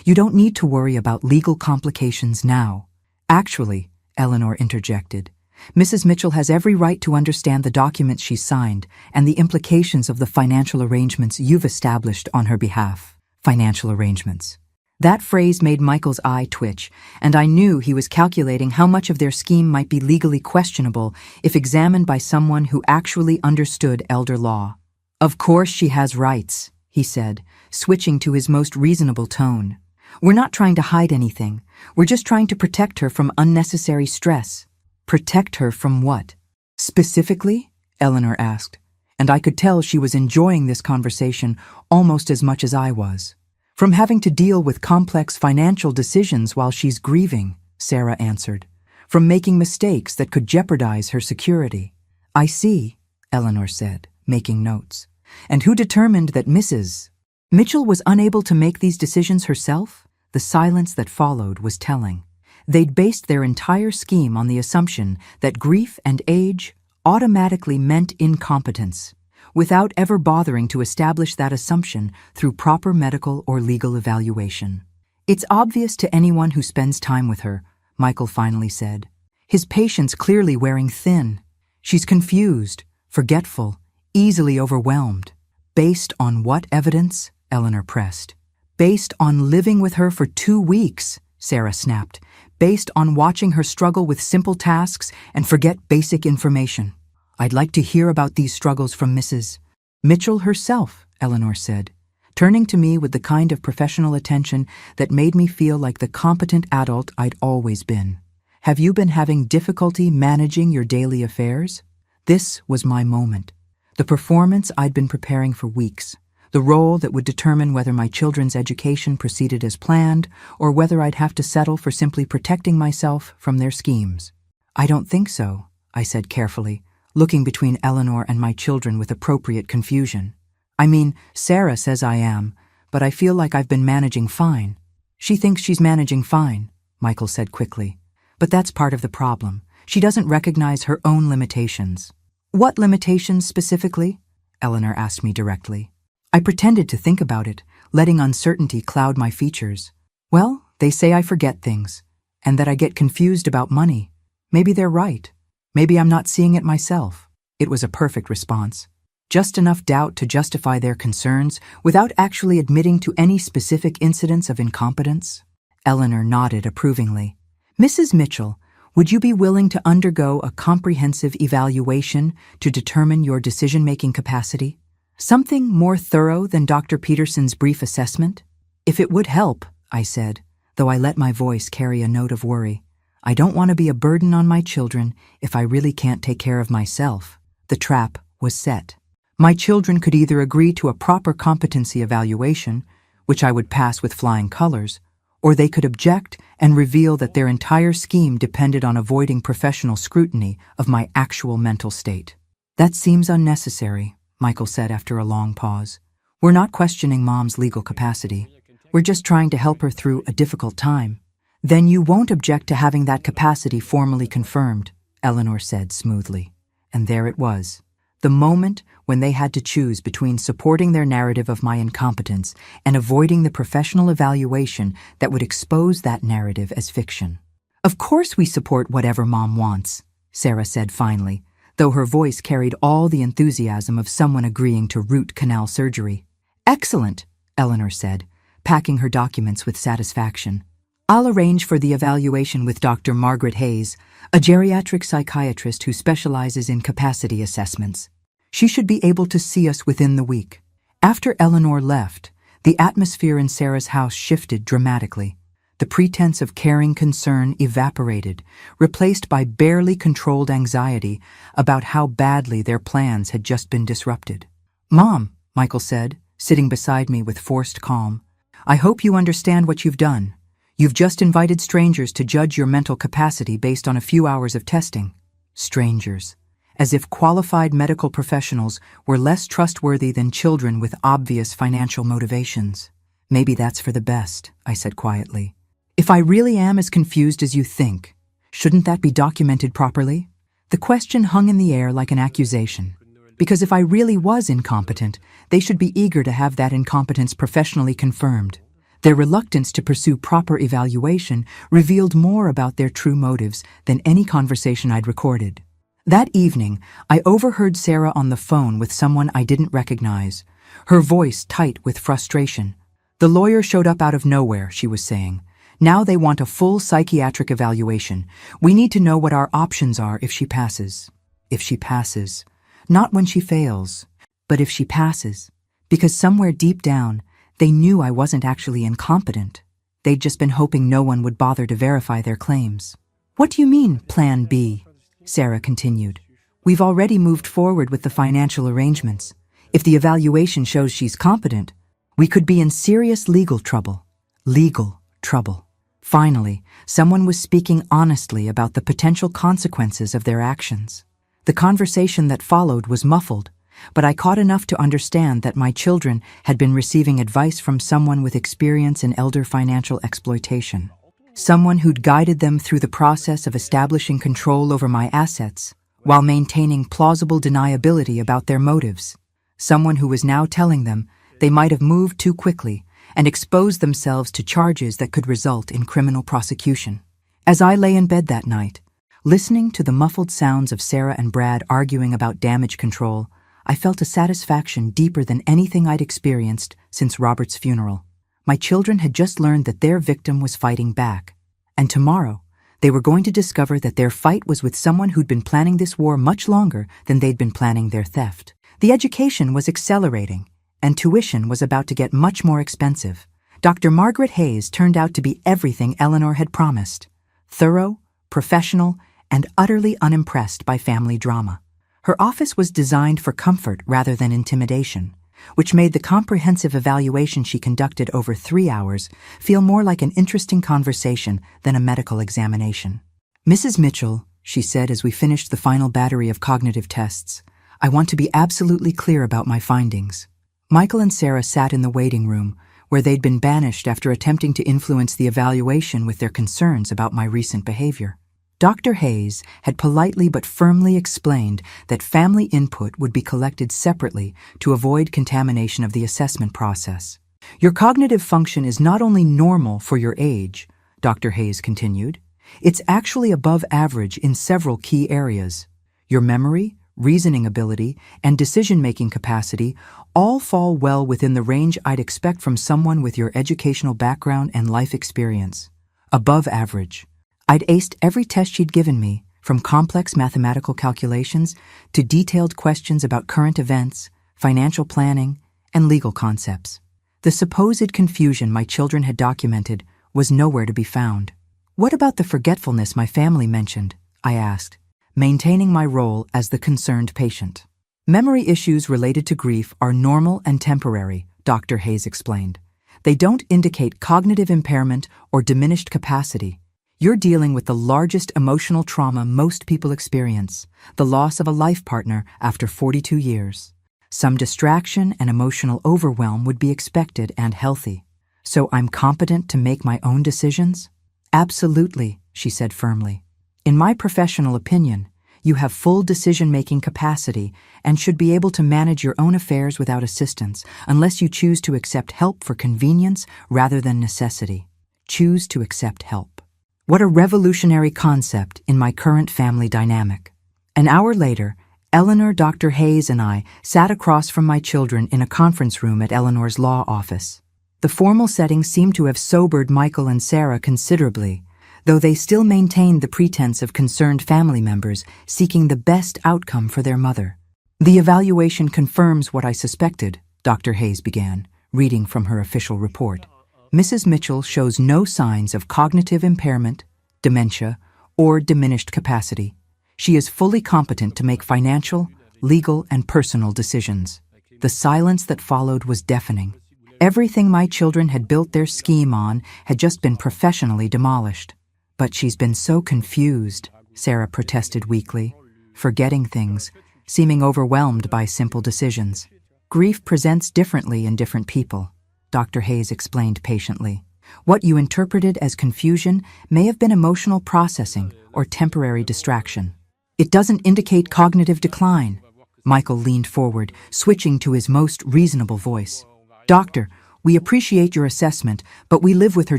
"You don't need to worry about legal complications now." "Actually," Eleanor interjected, "Mrs. Mitchell has every right to understand the documents she signed and the implications of the financial arrangements you've established on her behalf." Financial arrangements. That phrase made Michael's eye twitch, and I knew he was calculating how much of their scheme might be legally questionable if examined by someone who actually understood elder law. "Of course she has rights," he said, switching to his most reasonable tone. "We're not trying to hide anything. We're just trying to protect her from unnecessary stress." "Protect her from what?" "Specifically?" Eleanor asked, and I could tell she was enjoying this conversation almost as much as I was. "From having to deal with complex financial decisions while she's grieving," Sarah answered. "From making mistakes that could jeopardize her security." "I see," Eleanor said, making notes. "And who determined that Mrs. Mitchell was unable to make these decisions herself?" The silence that followed was telling. They'd based their entire scheme on the assumption that grief and age automatically meant incompetence, without ever bothering to establish that assumption through proper medical or legal evaluation. "It's obvious to anyone who spends time with her," Michael finally said. "His patience clearly wearing thin. She's confused, forgetful, easily overwhelmed." "Based on what evidence?" Eleanor pressed. "Based on living with her for 2 weeks," Sarah snapped. "Based on watching her struggle with simple tasks and forget basic information." "I'd like to hear about these struggles from Mrs. Mitchell herself," Eleanor said, turning to me with the kind of professional attention that made me feel like the competent adult I'd always been. "Have you been having difficulty managing your daily affairs?" This was my moment. The performance I'd been preparing for weeks. The role that would determine whether my children's education proceeded as planned or whether I'd have to settle for simply protecting myself from their schemes. "I don't think so," I said carefully, looking between Eleanor and my children with appropriate confusion. "I mean, Sarah says I am, but I feel like I've been managing fine." "She thinks she's managing fine," Michael said quickly. "But that's part of the problem. She doesn't recognize her own limitations." "What limitations specifically?" Eleanor asked me directly. I pretended to think about it, letting uncertainty cloud my features. "Well, they say I forget things, and that I get confused about money. Maybe they're right. Maybe I'm not seeing it myself." It was a perfect response. Just enough doubt to justify their concerns without actually admitting to any specific incidents of incompetence. Eleanor nodded approvingly. "Mrs. Mitchell, would you be willing to undergo a comprehensive evaluation to determine your decision-making capacity? Something more thorough than Dr. Peterson's brief assessment?" "If it would help," I said, though I let my voice carry a note of worry. "I don't want to be a burden on my children if I really can't take care of myself." The trap was set. My children could either agree to a proper competency evaluation, which I would pass with flying colors, or they could object and reveal that their entire scheme depended on avoiding professional scrutiny of my actual mental state. "That seems unnecessary," Michael said after a long pause. "We're not questioning Mom's legal capacity. We're just trying to help her through a difficult time." "Then you won't object to having that capacity formally confirmed," Eleanor said smoothly. And there it was. The moment when they had to choose between supporting their narrative of my incompetence and avoiding the professional evaluation that would expose that narrative as fiction. "Of course we support whatever Mom wants," Sarah said finally, though her voice carried all the enthusiasm of someone agreeing to root canal surgery. "Excellent," Eleanor said, packing her documents with satisfaction. "I'll arrange for the evaluation with Dr. Margaret Hayes, a geriatric psychiatrist who specializes in capacity assessments. She should be able to see us within the week." After Eleanor left, the atmosphere in Sarah's house shifted dramatically. The pretense of caring concern evaporated, replaced by barely controlled anxiety about how badly their plans had just been disrupted. "Mom," Michael said, sitting beside me with forced calm, "I hope you understand what you've done. You've just invited strangers to judge your mental capacity based on a few hours of testing." Strangers. As if qualified medical professionals were less trustworthy than children with obvious financial motivations. "Maybe that's for the best," I said quietly. "If I really am as confused as you think, shouldn't that be documented properly?" The question hung in the air like an accusation. Because if I really was incompetent, they should be eager to have that incompetence professionally confirmed. Their reluctance to pursue proper evaluation revealed more about their true motives than any conversation I'd recorded. That evening, I overheard Sarah on the phone with someone I didn't recognize, her voice tight with frustration. "The lawyer showed up out of nowhere," she was saying. "Now they want a full psychiatric evaluation. We need to know what our options are if she passes." If she passes. Not when she fails, but if she passes. Because somewhere deep down, they knew I wasn't actually incompetent. They'd just been hoping no one would bother to verify their claims. "What do you mean, Plan B?" Sarah continued. "We've already moved forward with the financial arrangements. If the evaluation shows she's competent, we could be in serious legal trouble." Legal trouble. Finally, someone was speaking honestly about the potential consequences of their actions. The conversation that followed was muffled, but I caught enough to understand that my children had been receiving advice from someone with experience in elder financial exploitation. Someone who'd guided them through the process of establishing control over my assets, while maintaining plausible deniability about their motives. Someone who was now telling them they might have moved too quickly and exposed themselves to charges that could result in criminal prosecution. As I lay in bed that night, listening to the muffled sounds of Sarah and Brad arguing about damage control, I felt a satisfaction deeper than anything I'd experienced since Robert's funeral. My children had just learned that their victim was fighting back, and tomorrow they were going to discover that their fight was with someone who'd been planning this war much longer than they'd been planning their theft. The education was accelerating, and tuition was about to get much more expensive. Dr. Margaret Hayes turned out to be everything Eleanor had promised: thorough, professional, and utterly unimpressed by family drama. Her office was designed for comfort rather than intimidation, which made the comprehensive evaluation she conducted over 3 hours feel more like an interesting conversation than a medical examination. "Mrs. Mitchell," she said as we finished the final battery of cognitive tests, "I want to be absolutely clear about my findings." Michael and Sarah sat in the waiting room, where they'd been banished after attempting to influence the evaluation with their concerns about my recent behavior. Dr. Hayes had politely but firmly explained that family input would be collected separately to avoid contamination of the assessment process. "Your cognitive function is not only normal for your age," Dr. Hayes continued, "it's actually above average in several key areas. Your memory, reasoning ability, and decision-making capacity all fall well within the range I'd expect from someone with your educational background and life experience. Above average." I'd aced every test she'd given me, from complex mathematical calculations to detailed questions about current events, financial planning, and legal concepts. The supposed confusion my children had documented was nowhere to be found. "What about the forgetfulness my family mentioned?" I asked, maintaining my role as the concerned patient. "Memory issues related to grief are normal and temporary," Dr. Hayes explained. "They don't indicate cognitive impairment or diminished capacity. You're dealing with the largest emotional trauma most people experience, the loss of a life partner after 42 years. Some distraction and emotional overwhelm would be expected and healthy. So I'm competent to make my own decisions?" "Absolutely," she said firmly. "In my professional opinion, You have full decision-making capacity and should be able to manage your own affairs without assistance, unless you choose to accept help for convenience rather than necessity. Choose to accept help. What a revolutionary concept in my current family dynamic. An hour later, Eleanor, Dr. Hayes, and I sat across from my children in a conference room at Eleanor's law office. The formal setting seemed to have sobered Michael and Sarah considerably, though they still maintained the pretense of concerned family members seeking the best outcome for their mother. The evaluation confirms what I suspected, Dr. Hayes began, reading from her official report. Mrs. Mitchell shows no signs of cognitive impairment, dementia, or diminished capacity. She is fully competent to make financial, legal, and personal decisions. The silence that followed was deafening. Everything my children had built their scheme on had just been professionally demolished. But she's been so confused, Sarah protested weakly, forgetting things, seeming overwhelmed by simple decisions. Grief presents differently in different people, Dr. Hayes explained patiently. What you interpreted as confusion may have been emotional processing or temporary distraction. It doesn't indicate cognitive decline. Michael leaned forward, switching to his most reasonable voice. Doctor, we appreciate your assessment, but we live with her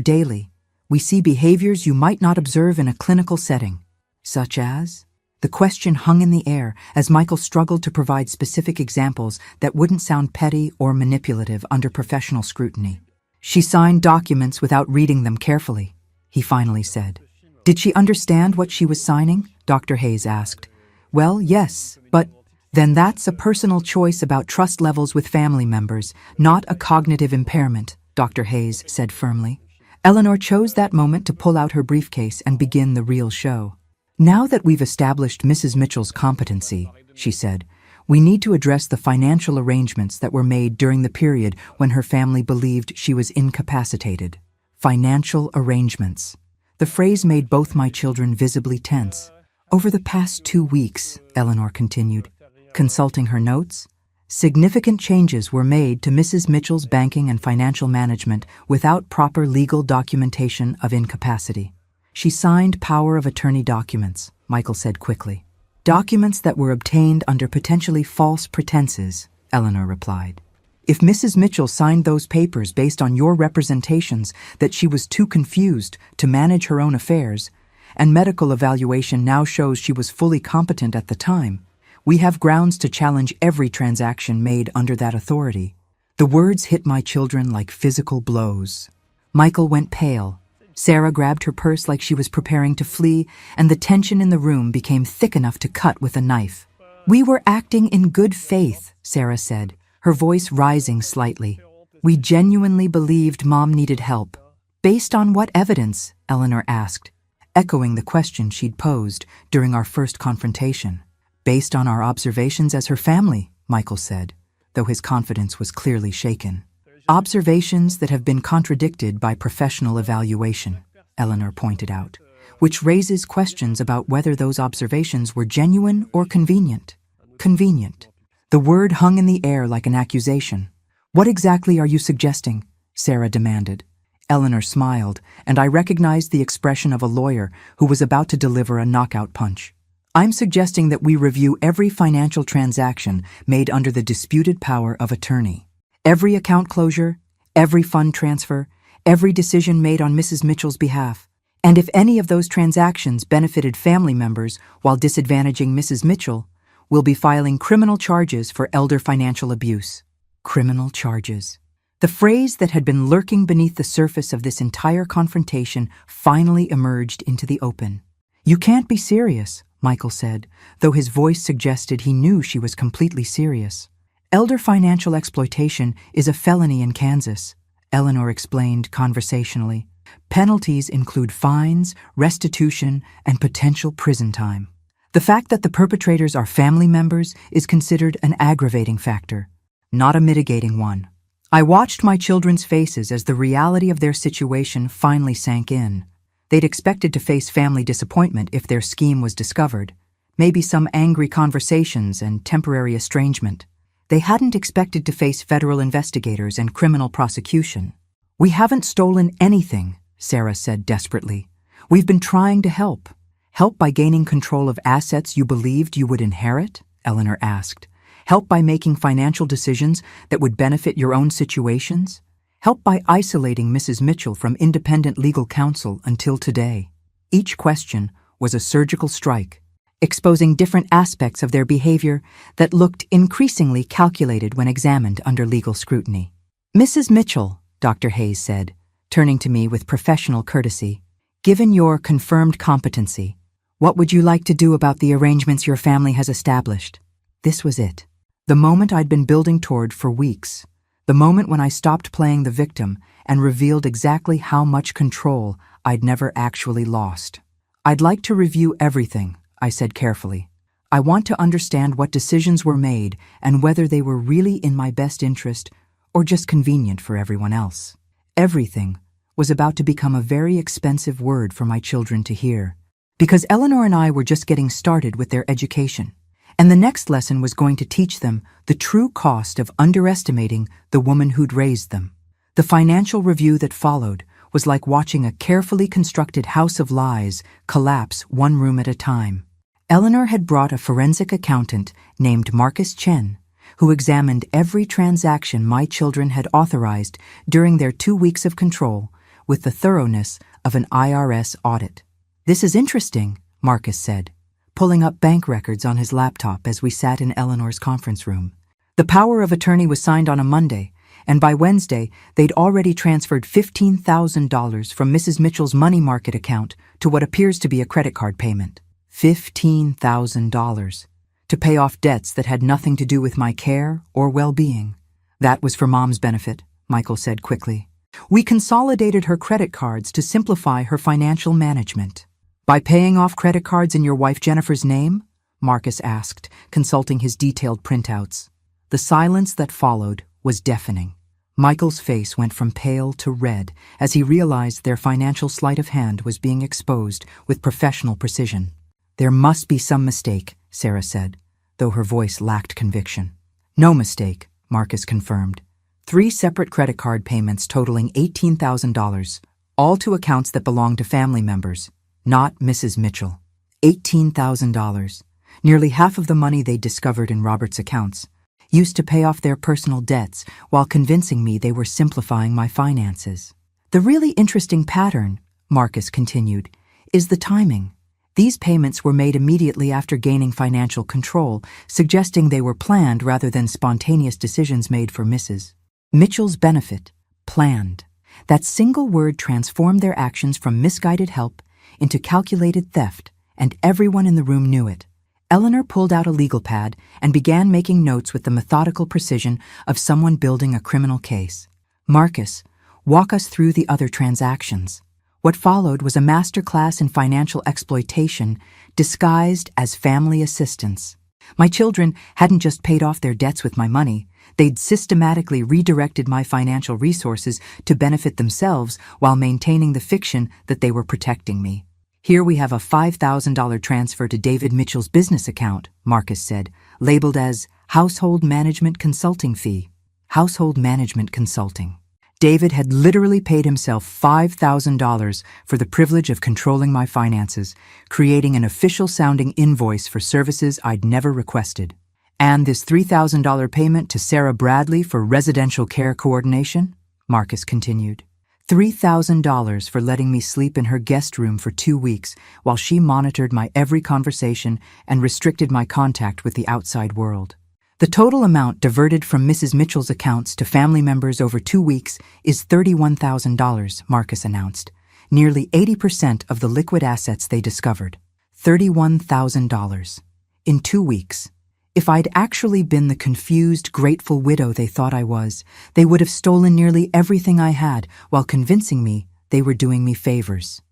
daily. We see behaviors you might not observe in a clinical setting. Such as? The question hung in the air as Michael struggled to provide specific examples that wouldn't sound petty or manipulative under professional scrutiny. She signed documents without reading them carefully, he finally said. Did she understand what she was signing? Dr. Hayes asked. Well, yes, but then that's a personal choice about trust levels with family members, not a cognitive impairment, Dr. Hayes said firmly. Eleanor chose that moment to pull out her briefcase and begin the real show. Now that we've established Mrs. Mitchell's competency, she said, we need to address the financial arrangements that were made during the period when her family believed she was incapacitated. Financial arrangements. The phrase made both my children visibly tense. Over the past 2 weeks, Eleanor continued, consulting her notes, significant changes were made to Mrs. Mitchell's banking and financial management without proper legal documentation of incapacity. She signed power of attorney documents, Michael said quickly. Documents that were obtained under potentially false pretenses, Eleanor replied. If Mrs. Mitchell signed those papers based on your representations that she was too confused to manage her own affairs, and medical evaluation now shows she was fully competent at the time, we have grounds to challenge every transaction made under that authority. The words hit my children like physical blows. Michael went pale. Sarah grabbed her purse like she was preparing to flee, and the tension in the room became thick enough to cut with a knife. We were acting in good faith, Sarah said, her voice rising slightly. We genuinely believed Mom needed help. Based on what evidence? Eleanor asked, echoing the question she'd posed during our first confrontation. Based on our observations as her family, Michael said, though his confidence was clearly shaken. Observations that have been contradicted by professional evaluation, Eleanor pointed out, which raises questions about whether those observations were genuine or convenient. Convenient. The word hung in the air like an accusation. What exactly are you suggesting? Sarah demanded. Eleanor smiled, and I recognized the expression of a lawyer who was about to deliver a knockout punch. I'm suggesting that we review every financial transaction made under the disputed power of attorney. Every account closure, every fund transfer, every decision made on Mrs. Mitchell's behalf. And if any of those transactions benefited family members while disadvantaging Mrs. Mitchell, we'll be filing criminal charges for elder financial abuse. Criminal charges. The phrase that had been lurking beneath the surface of this entire confrontation finally emerged into the open. You can't be serious, Michael said, though his voice suggested he knew she was completely serious. Elder financial exploitation is a felony in Kansas, Eleanor explained conversationally. Penalties include fines, restitution, and potential prison time. The fact that the perpetrators are family members is considered an aggravating factor, not a mitigating one. I watched my children's faces as the reality of their situation finally sank in. They'd expected to face family disappointment if their scheme was discovered, maybe some angry conversations and temporary estrangement. They hadn't expected to face federal investigators and criminal prosecution. We haven't stolen anything, Sarah said desperately. We've been trying to help. Help by gaining control of assets you believed you would inherit? Eleanor asked. Help by making financial decisions that would benefit your own situations? Help by isolating Mrs. Mitchell from independent legal counsel until today? Each question was a surgical strike, exposing different aspects of their behavior that looked increasingly calculated when examined under legal scrutiny. Mrs. Mitchell, Dr. Hayes said, turning to me with professional courtesy, given your confirmed competency, what would you like to do about the arrangements your family has established? This was it. The moment I'd been building toward for weeks. The moment when I stopped playing the victim and revealed exactly how much control I'd never actually lost. I'd like to review everything, I said carefully. I want to understand what decisions were made and whether they were really in my best interest or just convenient for everyone else. Everything was about to become a very expensive word for my children to hear, because Eleanor and I were just getting started with their education. And the next lesson was going to teach them the true cost of underestimating the woman who'd raised them. The financial review that followed was like watching a carefully constructed house of lies collapse one room at a time. Eleanor had brought a forensic accountant named Marcus Chen, who examined every transaction my children had authorized during their 2 weeks of control with the thoroughness of an IRS audit. "This is interesting," Marcus said, pulling up bank records on his laptop as we sat in Eleanor's conference room. The power of attorney was signed on a Monday, and by Wednesday, they'd already transferred $15,000 from Mrs. Mitchell's money market account to what appears to be a credit card payment. $15,000 to pay off debts that had nothing to do with my care or well-being. That was for Mom's benefit, Michael said quickly. We consolidated her credit cards to simplify her financial management. "By paying off credit cards in your wife Jennifer's name?" Marcus asked, consulting his detailed printouts. The silence that followed was deafening. Michael's face went from pale to red as he realized their financial sleight of hand was being exposed with professional precision. "There must be some mistake," Sarah said, though her voice lacked conviction. "No mistake," Marcus confirmed. 3 separate credit card payments totaling $18,000, all to accounts that belonged to family members, not Mrs. Mitchell. $18,000, nearly half of the money they'd discovered in Robert's accounts, used to pay off their personal debts while convincing me they were simplifying my finances. "The really interesting pattern," Marcus continued, "is the timing. These payments were made immediately after gaining financial control, suggesting they were planned rather than spontaneous decisions made for Mrs. Mitchell's benefit. Planned. That single word transformed their actions from misguided help into calculated theft, and everyone in the room knew it. Eleanor pulled out a legal pad and began making notes with the methodical precision of someone building a criminal case. "Marcus, walk us through the other transactions." What followed was a masterclass in financial exploitation disguised as family assistance. My children hadn't just paid off their debts with my money, they'd systematically redirected my financial resources to benefit themselves while maintaining the fiction that they were protecting me. "Here we have a $5,000 transfer to David Mitchell's business account," Marcus said, labeled as Household Management Consulting Fee. Household Management Consulting. David had literally paid himself $5,000 for the privilege of controlling my finances, creating an official-sounding invoice for services I'd never requested. "And this $3,000 payment to Sarah Bradley for residential care coordination?" Marcus continued. $3,000 for letting me sleep in her guest room for 2 weeks while she monitored my every conversation and restricted my contact with the outside world. "The total amount diverted from Mrs. Mitchell's accounts to family members over 2 weeks is $31,000, Marcus announced, nearly 80% of the liquid assets they discovered. $31,000. In 2 weeks. If I'd actually been the confused, grateful widow they thought I was, they would have stolen nearly everything I had while convincing me they were doing me favors.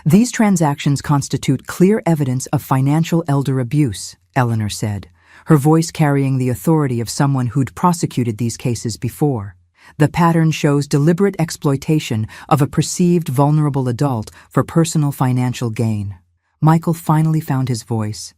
"These transactions constitute clear evidence of financial elder abuse," Eleanor said, her voice carrying the authority of someone who'd prosecuted these cases before. "The pattern shows deliberate exploitation of a perceived vulnerable adult for personal financial gain." Michael finally found his voice,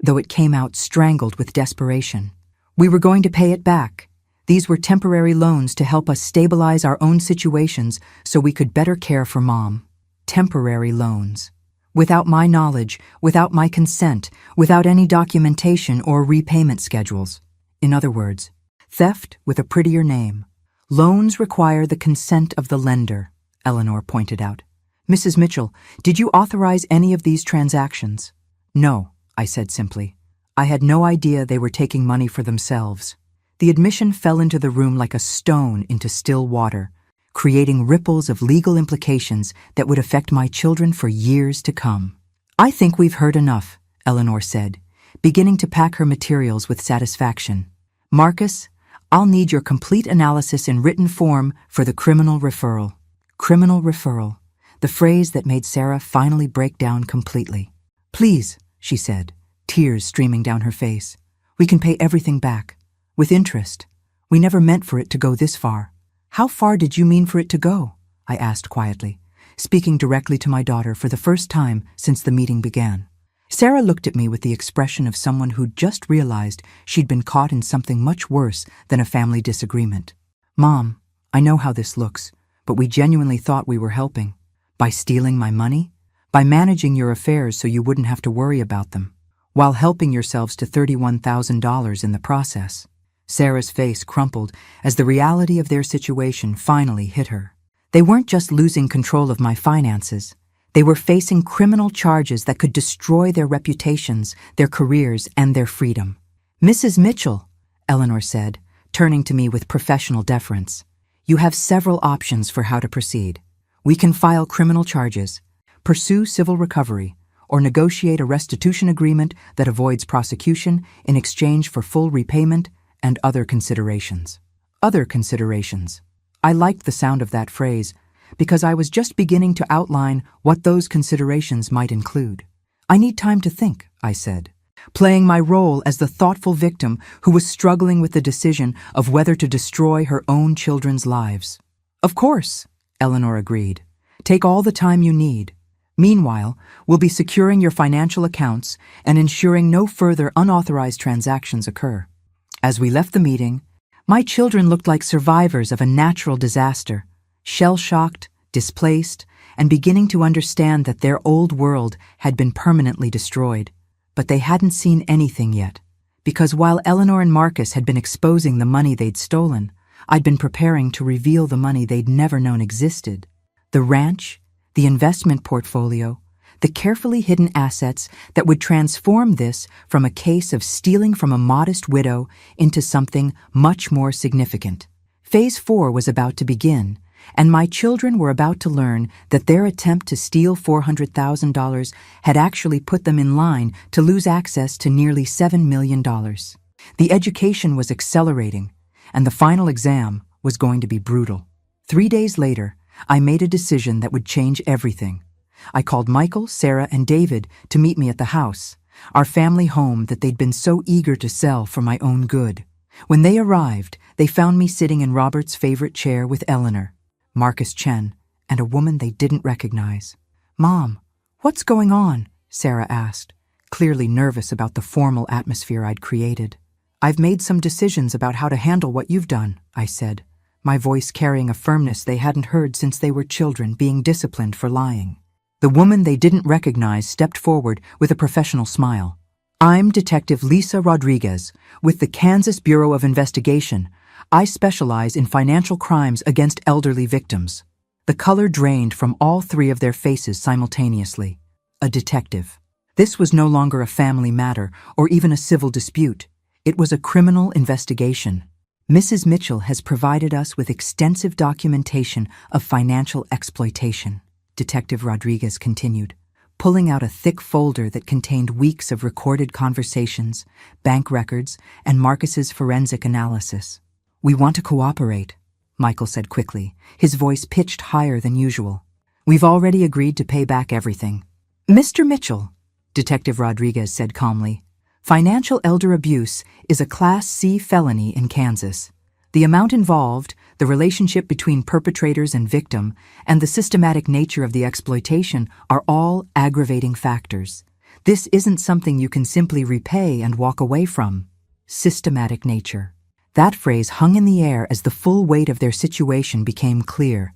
though it came out strangled with desperation. "We were going to pay it back. These were temporary loans to help us stabilize our own situations so we could better care for Mom." Temporary loans. Without my knowledge, without my consent, without any documentation or repayment schedules. In other words, theft with a prettier name. Loans require the consent of the lender, Eleanor pointed out. Mrs. Mitchell, did you authorize any of these transactions? No, I said simply. I had no idea they were taking money for themselves. The admission fell into the room like a stone into still water, creating ripples of legal implications that would affect my children for years to come. I think we've heard enough, Eleanor said, beginning to pack her materials with satisfaction. Marcus, I'll need your complete analysis in written form for the criminal referral. Criminal referral, the phrase that made Sarah finally break down completely. Please, she said, tears streaming down her face. We can pay everything back. With interest. We never meant for it to go this far. How far did you mean for it to go? I asked quietly, speaking directly to my daughter for the first time since the meeting began. Sarah looked at me with the expression of someone who'd just realized she'd been caught in something much worse than a family disagreement. Mom, I know how this looks, but we genuinely thought we were helping. By stealing my money? By managing your affairs so you wouldn't have to worry about them, while helping yourselves to $31,000 in the process. Sarah's face crumpled as the reality of their situation finally hit her. They weren't just losing control of my finances. They were facing criminal charges that could destroy their reputations, their careers, and their freedom. Mrs. Mitchell, Eleanor said, turning to me with professional deference, you have several options for how to proceed. We can file criminal charges, pursue civil recovery, or negotiate a restitution agreement that avoids prosecution in exchange for full repayment and other considerations. Other considerations. I liked the sound of that phrase because I was just beginning to outline what those considerations might include. I need time to think, I said, playing my role as the thoughtful victim who was struggling with the decision of whether to destroy her own children's lives. Of course, Eleanor agreed. Take all the time you need. Meanwhile, we'll be securing your financial accounts and ensuring no further unauthorized transactions occur. As we left the meeting, my children looked like survivors of a natural disaster, shell-shocked, displaced, and beginning to understand that their old world had been permanently destroyed. But they hadn't seen anything yet, because while Eleanor and Marcus had been exposing the money they'd stolen, I'd been preparing to reveal the money they'd never known existed. The ranch, the investment portfolio, the carefully hidden assets that would transform this from a case of stealing from a modest widow into something much more significant. Phase 4 was about to begin, and my children were about to learn that their attempt to steal $400,000 had actually put them in line to lose access to nearly $7 million. The education was accelerating, and the final exam was going to be brutal. 3 days later, I made a decision that would change everything. I called Michael, Sarah, and David to meet me at the house, our family home that they'd been so eager to sell for my own good. When they arrived, they found me sitting in Robert's favorite chair with Eleanor, Marcus Chen, and a woman they didn't recognize. Mom, what's going on? Sarah asked, clearly nervous about the formal atmosphere I'd created. I've made some decisions about how to handle what you've done, I said, my voice carrying a firmness they hadn't heard since they were children being disciplined for lying. The woman they didn't recognize stepped forward with a professional smile. I'm Detective Lisa Rodriguez with the Kansas Bureau of Investigation. I specialize in financial crimes against elderly victims. The color drained from all 3 of their faces simultaneously. A detective. This was no longer a family matter or even a civil dispute. It was a criminal investigation. Mrs. Mitchell has provided us with extensive documentation of financial exploitation, Detective Rodriguez continued, pulling out a thick folder that contained weeks of recorded conversations, bank records, and Marcus's forensic analysis. We want to cooperate, Michael said quickly, his voice pitched higher than usual. We've already agreed to pay back everything. Mr. Mitchell, Detective Rodriguez said calmly, financial elder abuse is a Class C felony in Kansas. The amount involved, the relationship between perpetrators and victim, and the systematic nature of the exploitation are all aggravating factors. This isn't something you can simply repay and walk away from. Systematic nature. That phrase hung in the air as the full weight of their situation became clear.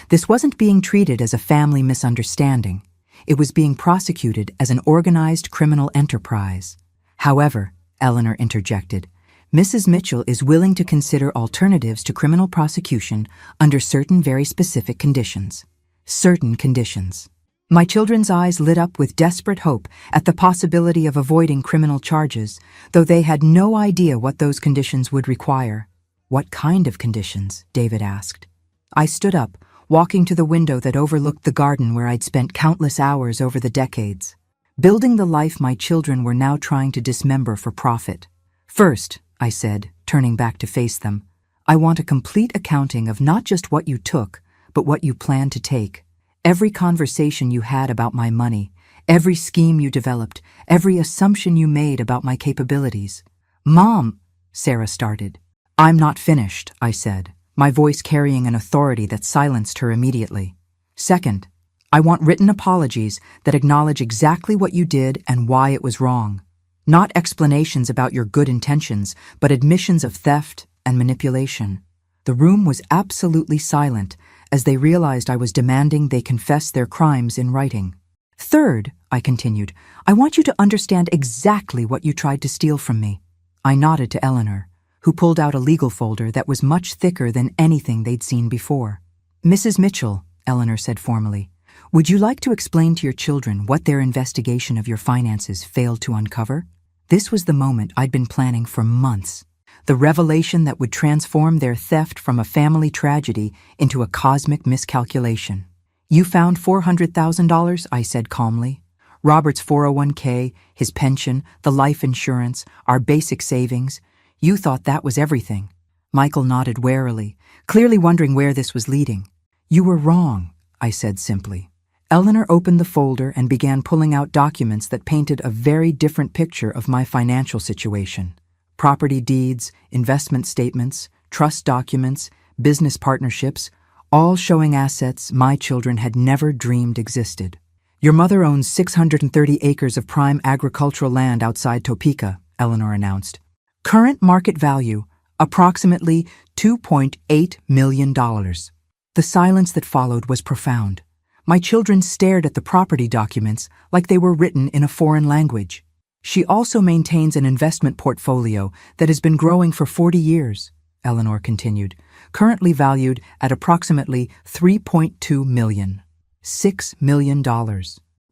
This wasn't being treated as a family misunderstanding. It was being prosecuted as an organized criminal enterprise. However, Eleanor interjected, Mrs. Mitchell is willing to consider alternatives to criminal prosecution under certain very specific conditions. Certain conditions. My children's eyes lit up with desperate hope at the possibility of avoiding criminal charges, though they had no idea what those conditions would require. What kind of conditions? David asked. I stood up, walking to the window that overlooked the garden where I'd spent countless hours over the decades, building the life my children were now trying to dismember for profit. First, I said, turning back to face them, I want a complete accounting of not just what you took, but what you plan to take. Every conversation you had about my money, every scheme you developed, every assumption you made about my capabilities. Mom, Sarah started. I'm not finished, I said, my voice carrying an authority that silenced her immediately. Second, I want written apologies that acknowledge exactly what you did and why it was wrong. Not explanations about your good intentions, but admissions of theft and manipulation. The room was absolutely silent as they realized I was demanding they confess their crimes in writing. Third, I continued, I want you to understand exactly what you tried to steal from me. I nodded to Eleanor, who pulled out a legal folder that was much thicker than anything they'd seen before. Mrs. Mitchell, Eleanor said formally, would you like to explain to your children what their investigation of your finances failed to uncover? This was the moment I'd been planning for months. The revelation that would transform their theft from a family tragedy into a cosmic miscalculation. You found $400,000, I said calmly. Robert's 401k, his pension, the life insurance, our basic savings. You thought that was everything. Michael nodded warily, clearly wondering where this was leading. You were wrong, I said simply. Eleanor opened the folder and began pulling out documents that painted a very different picture of my financial situation. Property deeds, investment statements, trust documents, business partnerships, all showing assets my children had never dreamed existed. Your mother owns 630 acres of prime agricultural land outside Topeka, Eleanor announced. Current market value, approximately $2.8 million. The silence that followed was profound. My children stared at the property documents like they were written in a foreign language. She also maintains an investment portfolio that has been growing for 40 years, Eleanor continued, currently valued at approximately $3.2 million. $6 million.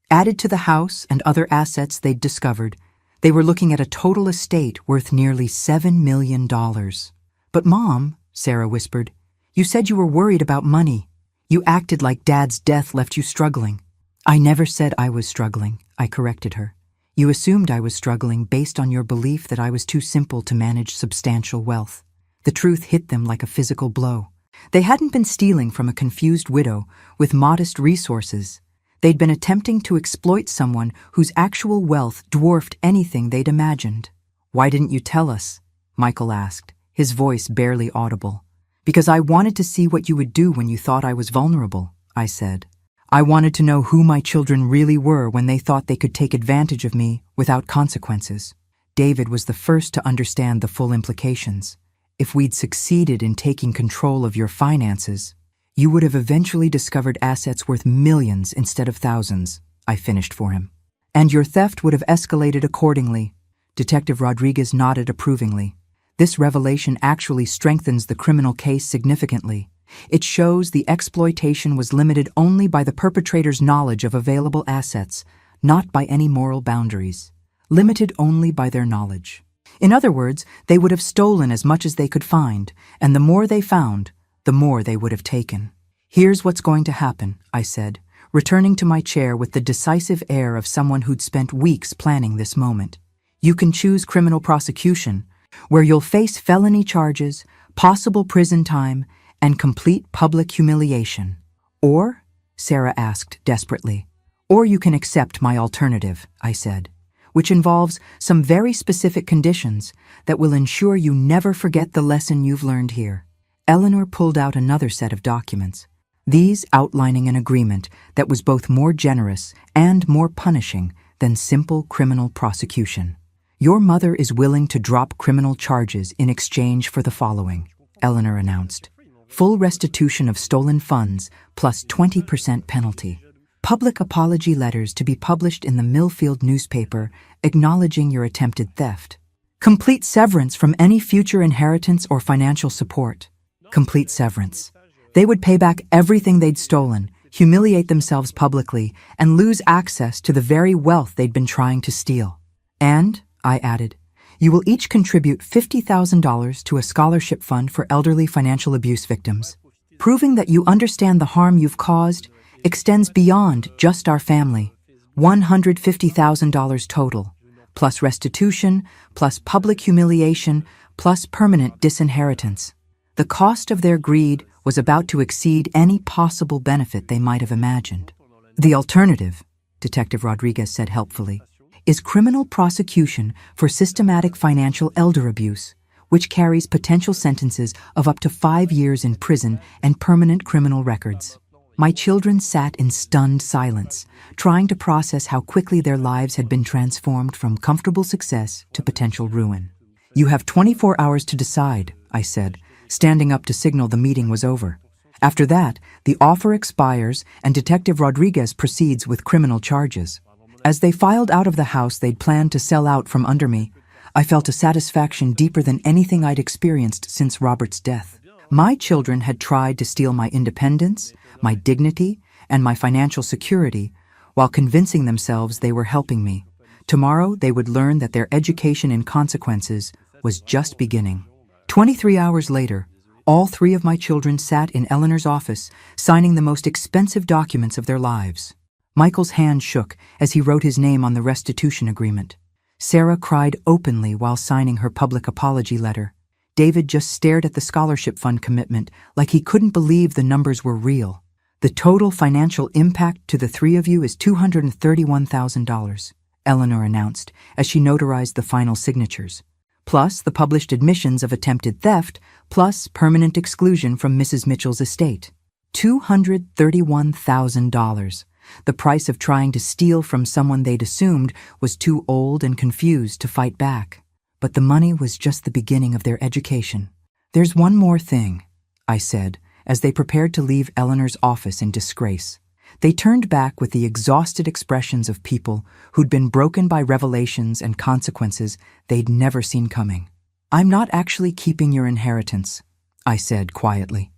Added to the house and other assets they'd discovered, they were looking at a total estate worth nearly $7 million. But Mom, Sarah whispered, you said you were worried about money. You acted like Dad's death left you struggling. I never said I was struggling, I corrected her. You assumed I was struggling based on your belief that I was too simple to manage substantial wealth. The truth hit them like a physical blow. They hadn't been stealing from a confused widow with modest resources. They'd been attempting to exploit someone whose actual wealth dwarfed anything they'd imagined. Why didn't you tell us? Michael asked, his voice barely audible. Because I wanted to see what you would do when you thought I was vulnerable, I said. I wanted to know who my children really were when they thought they could take advantage of me without consequences. David was the first to understand the full implications. If we'd succeeded in taking control of your finances, you would have eventually discovered assets worth millions instead of thousands, I finished for him. And your theft would have escalated accordingly. Detective Rodriguez nodded approvingly. This revelation actually strengthens the criminal case significantly. It shows the exploitation was limited only by the perpetrator's knowledge of available assets, not by any moral boundaries. Limited only by their knowledge. In other words, they would have stolen as much as they could find, and the more they found, the more they would have taken. Here's what's going to happen, I said, returning to my chair with the decisive air of someone who'd spent weeks planning this moment. You can choose criminal prosecution, where you'll face felony charges, possible prison time, and complete public humiliation. Or, Sarah asked desperately, or you can accept my alternative, I said, which involves some very specific conditions that will ensure you never forget the lesson you've learned here. Eleanor pulled out another set of documents, these outlining an agreement that was both more generous and more punishing than simple criminal prosecution. Your mother is willing to drop criminal charges in exchange for the following, Eleanor announced. Full restitution of stolen funds plus 20% penalty. Public apology letters to be published in the Millfield newspaper acknowledging your attempted theft. Complete severance from any future inheritance or financial support. Complete severance. They would pay back everything they'd stolen, humiliate themselves publicly, and lose access to the very wealth they'd been trying to steal. And, I added, you will each contribute $50,000 to a scholarship fund for elderly financial abuse victims. Proving that you understand the harm you've caused extends beyond just our family. $150,000 total, plus restitution, plus public humiliation, plus permanent disinheritance. The cost of their greed was about to exceed any possible benefit they might have imagined. The alternative, Detective Rodriguez said helpfully, is criminal prosecution for systematic financial elder abuse, which carries potential sentences of up to 5 years in prison and permanent criminal records. My children sat in stunned silence, trying to process how quickly their lives had been transformed from comfortable success to potential ruin. You have 24 hours to decide, I said, standing up to signal the meeting was over. After that, the offer expires and Detective Rodriguez proceeds with criminal charges. As they filed out of the house they'd planned to sell out from under me, I felt a satisfaction deeper than anything I'd experienced since Robert's death. My children had tried to steal my independence, my dignity, and my financial security, while convincing themselves they were helping me. Tomorrow they would learn that their education in consequences was just beginning. 23 hours later, all 3 of my children sat in Eleanor's office, signing the most expensive documents of their lives. Michael's hand shook as he wrote his name on the restitution agreement. Sarah cried openly while signing her public apology letter. David just stared at the scholarship fund commitment like he couldn't believe the numbers were real. The total financial impact to the 3 of you is $231,000, Eleanor announced as she notarized the final signatures, plus the published admissions of attempted theft, plus permanent exclusion from Mrs. Mitchell's estate. $231,000. The price of trying to steal from someone they'd assumed was too old and confused to fight back. But the money was just the beginning of their education. There's one more thing, I said, as they prepared to leave Eleanor's office in disgrace. They turned back with the exhausted expressions of people who'd been broken by revelations and consequences they'd never seen coming. I'm not actually keeping your inheritance, I said quietly.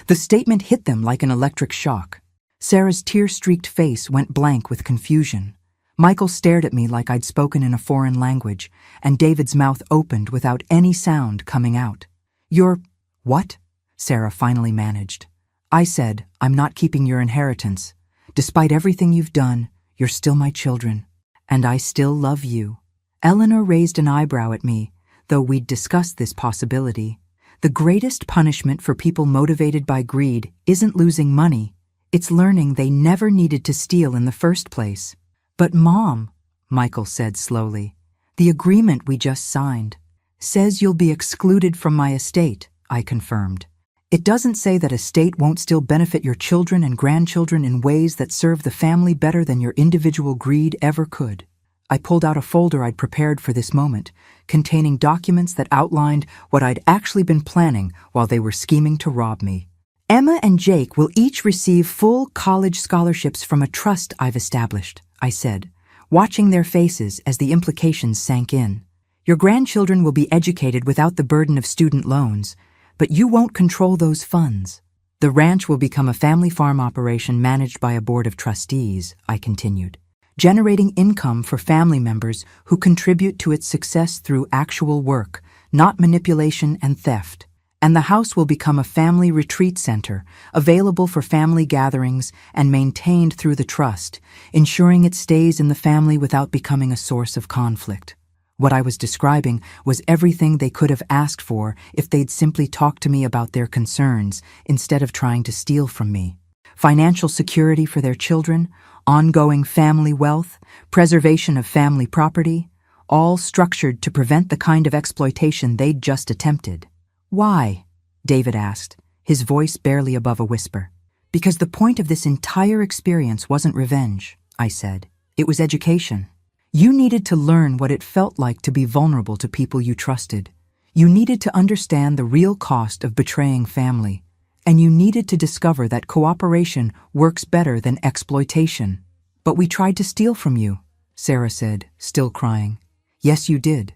The statement hit them like an electric shock. Sarah's tear-streaked face went blank with confusion. Michael stared at me like I'd spoken in a foreign language, and David's mouth opened without any sound coming out. You're... what? Sarah finally managed. I said, I'm not keeping your inheritance. Despite everything you've done, you're still my children. And I still love you. Eleanor raised an eyebrow at me, though we'd discussed this possibility. The greatest punishment for people motivated by greed isn't losing money. It's learning they never needed to steal in the first place. But Mom, Michael said slowly, the agreement we just signed says you'll be excluded from my estate, I confirmed. It doesn't say that estate won't still benefit your children and grandchildren in ways that serve the family better than your individual greed ever could. I pulled out a folder I'd prepared for this moment, containing documents that outlined what I'd actually been planning while they were scheming to rob me. Emma and Jake will each receive full college scholarships from a trust I've established, I said, watching their faces as the implications sank in. Your grandchildren will be educated without the burden of student loans, but you won't control those funds. The ranch will become a family farm operation managed by a board of trustees, I continued, generating income for family members who contribute to its success through actual work, not manipulation and theft. And the house will become a family retreat center, available for family gatherings and maintained through the trust, ensuring it stays in the family without becoming a source of conflict. What I was describing was everything they could have asked for if they'd simply talked to me about their concerns instead of trying to steal from me. Financial security for their children, ongoing family wealth, preservation of family property, all structured to prevent the kind of exploitation they'd just attempted. Why? David asked, his voice barely above a whisper. Because the point of this entire experience wasn't revenge, I said. It was education. You needed to learn what it felt like to be vulnerable to people you trusted. You needed to understand the real cost of betraying family. and you needed to discover that cooperation works better than exploitation. But we tried to steal from you, Sarah said, still crying. Yes, you did,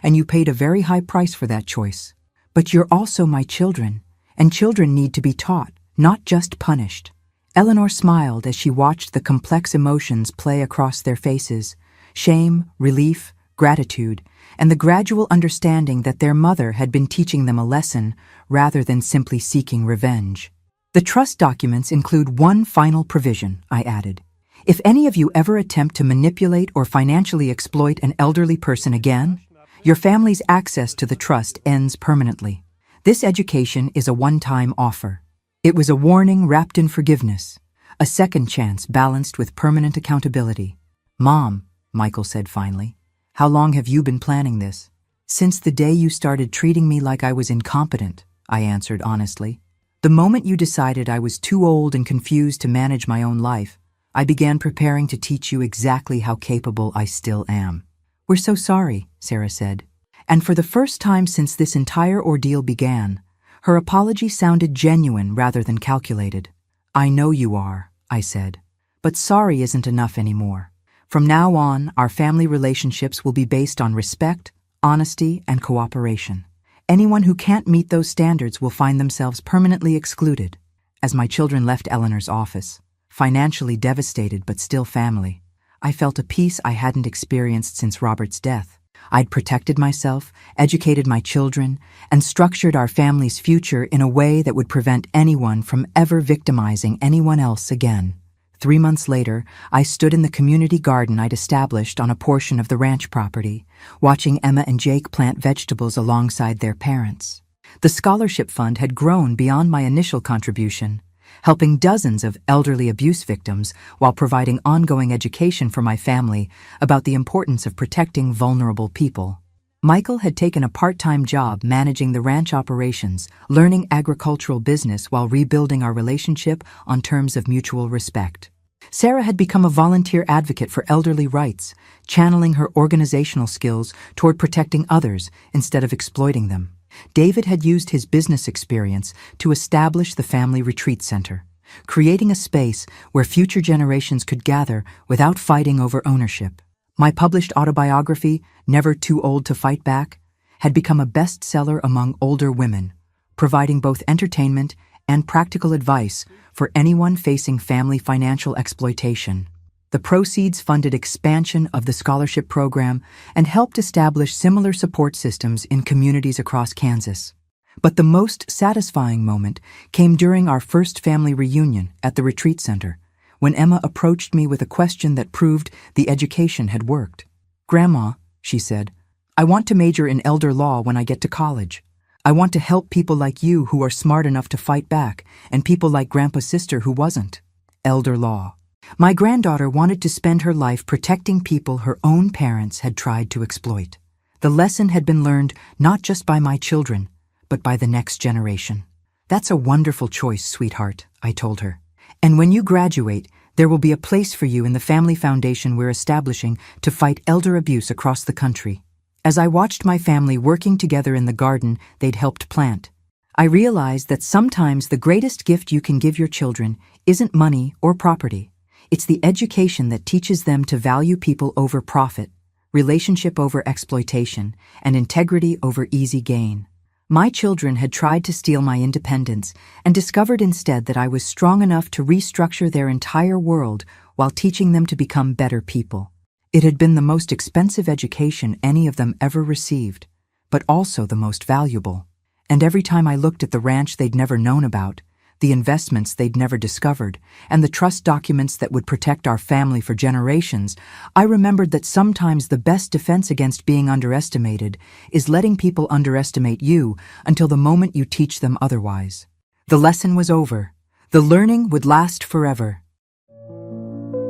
and you paid a very high price for that choice. But you're also my children, and children need to be taught, not just punished. Eleanor smiled as she watched the complex emotions play across their faces: shame, relief, gratitude, and the gradual understanding that their mother had been teaching them a lesson rather than simply seeking revenge. The trust documents include one final provision, I added. If any of you ever attempt to manipulate or financially exploit an elderly person again, your family's access to the trust ends permanently. This education is a one-time offer. It was a warning wrapped in forgiveness, a second chance balanced with permanent accountability. Mom, Michael said finally, how long have you been planning this? Since the day you started treating me like I was incompetent, I answered honestly. The moment you decided I was too old and confused to manage my own life, I began preparing to teach you exactly how capable I still am. We're so sorry, Sarah said. And for the first time since this entire ordeal began, her apology sounded genuine rather than calculated. I know you are, I said, but sorry isn't enough anymore. From now on, our family relationships will be based on respect, honesty, and cooperation. Anyone who can't meet those standards will find themselves permanently excluded. As my children left Eleanor's office, financially devastated but still family, I felt a peace I hadn't experienced since Robert's death. I'd protected myself, educated my children, and structured our family's future in a way that would prevent anyone from ever victimizing anyone else again. 3 months later, I stood in the community garden I'd established on a portion of the ranch property, watching Emma and Jake plant vegetables alongside their parents. The scholarship fund had grown beyond my initial contribution, helping dozens of elderly abuse victims while providing ongoing education for my family about the importance of protecting vulnerable people. Michael had taken a part-time job managing the ranch operations, learning agricultural business while rebuilding our relationship on terms of mutual respect. Sarah had become a volunteer advocate for elderly rights, channeling her organizational skills toward protecting others instead of exploiting them. David had used his business experience to establish the Family Retreat Center, creating a space where future generations could gather without fighting over ownership. My published autobiography, Never Too Old to Fight Back, had become a bestseller among older women, providing both entertainment and practical advice for anyone facing family financial exploitation. The proceeds funded expansion of the scholarship program and helped establish similar support systems in communities across Kansas. But the most satisfying moment came during our first family reunion at the retreat center, when Emma approached me with a question that proved the education had worked. "Grandma," she said, "I want to major in elder law when I get to college. I want to help people like you who are smart enough to fight back, and people like Grandpa's sister who wasn't." Elder law. My granddaughter wanted to spend her life protecting people her own parents had tried to exploit. The lesson had been learned not just by my children, but by the next generation. "That's a wonderful choice, sweetheart," I told her. "And when you graduate, there will be a place for you in the family foundation we're establishing to fight elder abuse across the country." As I watched my family working together in the garden they'd helped plant, I realized that sometimes the greatest gift you can give your children isn't money or property. It's the education that teaches them to value people over profit, relationship over exploitation, and integrity over easy gain. My children had tried to steal my independence and discovered instead that I was strong enough to restructure their entire world while teaching them to become better people. It had been the most expensive education any of them ever received, but also the most valuable. And every time I looked at the ranch they'd never known about, the investments they'd never discovered, and the trust documents that would protect our family for generations, I remembered that sometimes the best defense against being underestimated is letting people underestimate you until the moment you teach them otherwise. The lesson was over. The learning would last forever.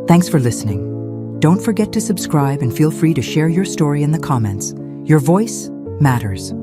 Thanks for listening. Don't forget to subscribe and feel free to share your story in the comments. Your voice matters.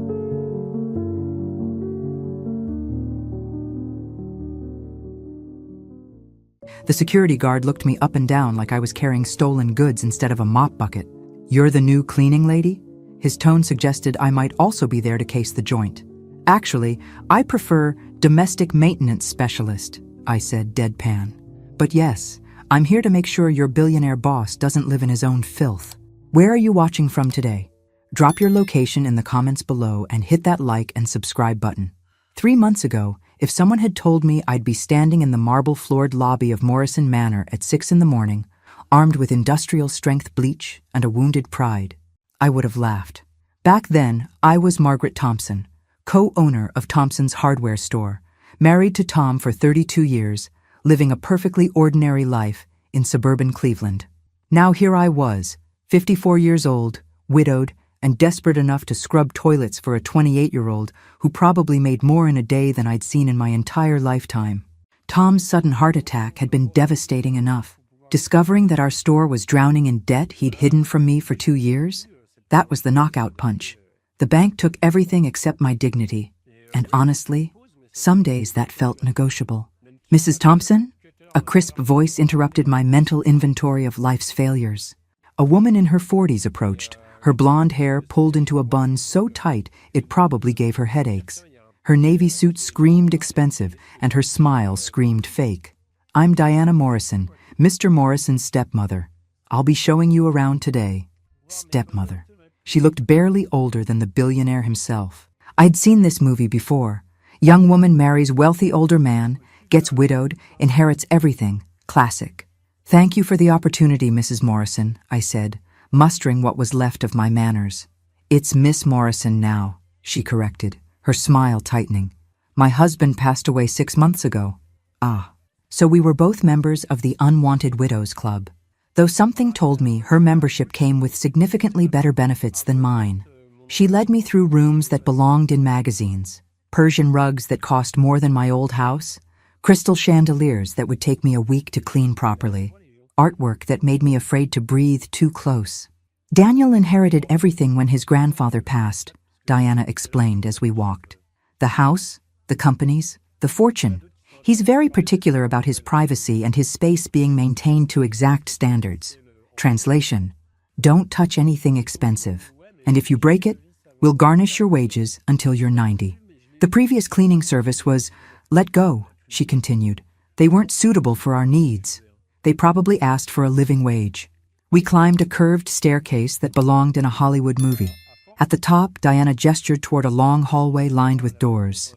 The security guard looked me up and down like I was carrying stolen goods instead of a mop bucket. "You're the new cleaning lady?" His tone suggested I might also be there to case the joint. "Actually, I prefer Domestic maintenance specialist, I said, deadpan. But yes, I'm here to make sure your billionaire boss doesn't live in his own filth. Where are you watching from today? Drop your location in the comments below and hit that like and subscribe button. 3 months ago, if someone had told me I'd be standing in the marble-floored lobby of Morrison Manor at 6 in the morning, armed with industrial-strength bleach and a wounded pride, I would have laughed. Back then, I was Margaret Thompson, co-owner of Thompson's hardware store, married to Tom for 32 years, living a perfectly ordinary life in suburban Cleveland. Now here I was, 54 years old, widowed, and desperate enough to scrub toilets for a 28-year-old who probably made more in a day than I'd seen in my entire lifetime. Tom's sudden heart attack had been devastating enough. Discovering that our store was drowning in debt he'd hidden from me for 2 years, that was the knockout punch. The bank took everything except my dignity, and honestly, some days that felt negotiable. Mrs. Thompson? A crisp voice interrupted my mental inventory of life's failures. A woman in her 40s approached, her blonde hair pulled into a bun so tight it probably gave her headaches. Her navy suit screamed expensive, and her smile screamed fake. I'm Diana Morrison, Mr. Morrison's stepmother. I'll be showing you around today. Stepmother. She looked barely older than the billionaire himself. I'd seen this movie before. Young woman marries wealthy older man, gets widowed, inherits everything. Classic. Thank you for the opportunity, Mrs. Morrison, I said, mustering what was left of my manners. It's Miss Morrison now, she corrected, her smile tightening. My husband passed away 6 months ago. Ah, so we were both members of the Unwanted Widows Club. Though something told me her membership came with significantly better benefits than mine. She led me through rooms that belonged in magazines, Persian rugs that cost more than my old house, crystal chandeliers that would take me a week to clean properly, artwork that made me afraid to breathe too close. Daniel inherited everything when his grandfather passed, Diana explained as we walked. The house, the companies, the fortune. He's very particular about his privacy and his space being maintained to exact standards. Translation: don't touch anything expensive, and if you break it, we'll garnish your wages until you're 90. The previous cleaning service was, let go, she continued. They weren't suitable for our needs. They probably asked for a living wage. We climbed a curved staircase that belonged in a Hollywood movie. At the top, Diana gestured toward a long hallway lined with doors.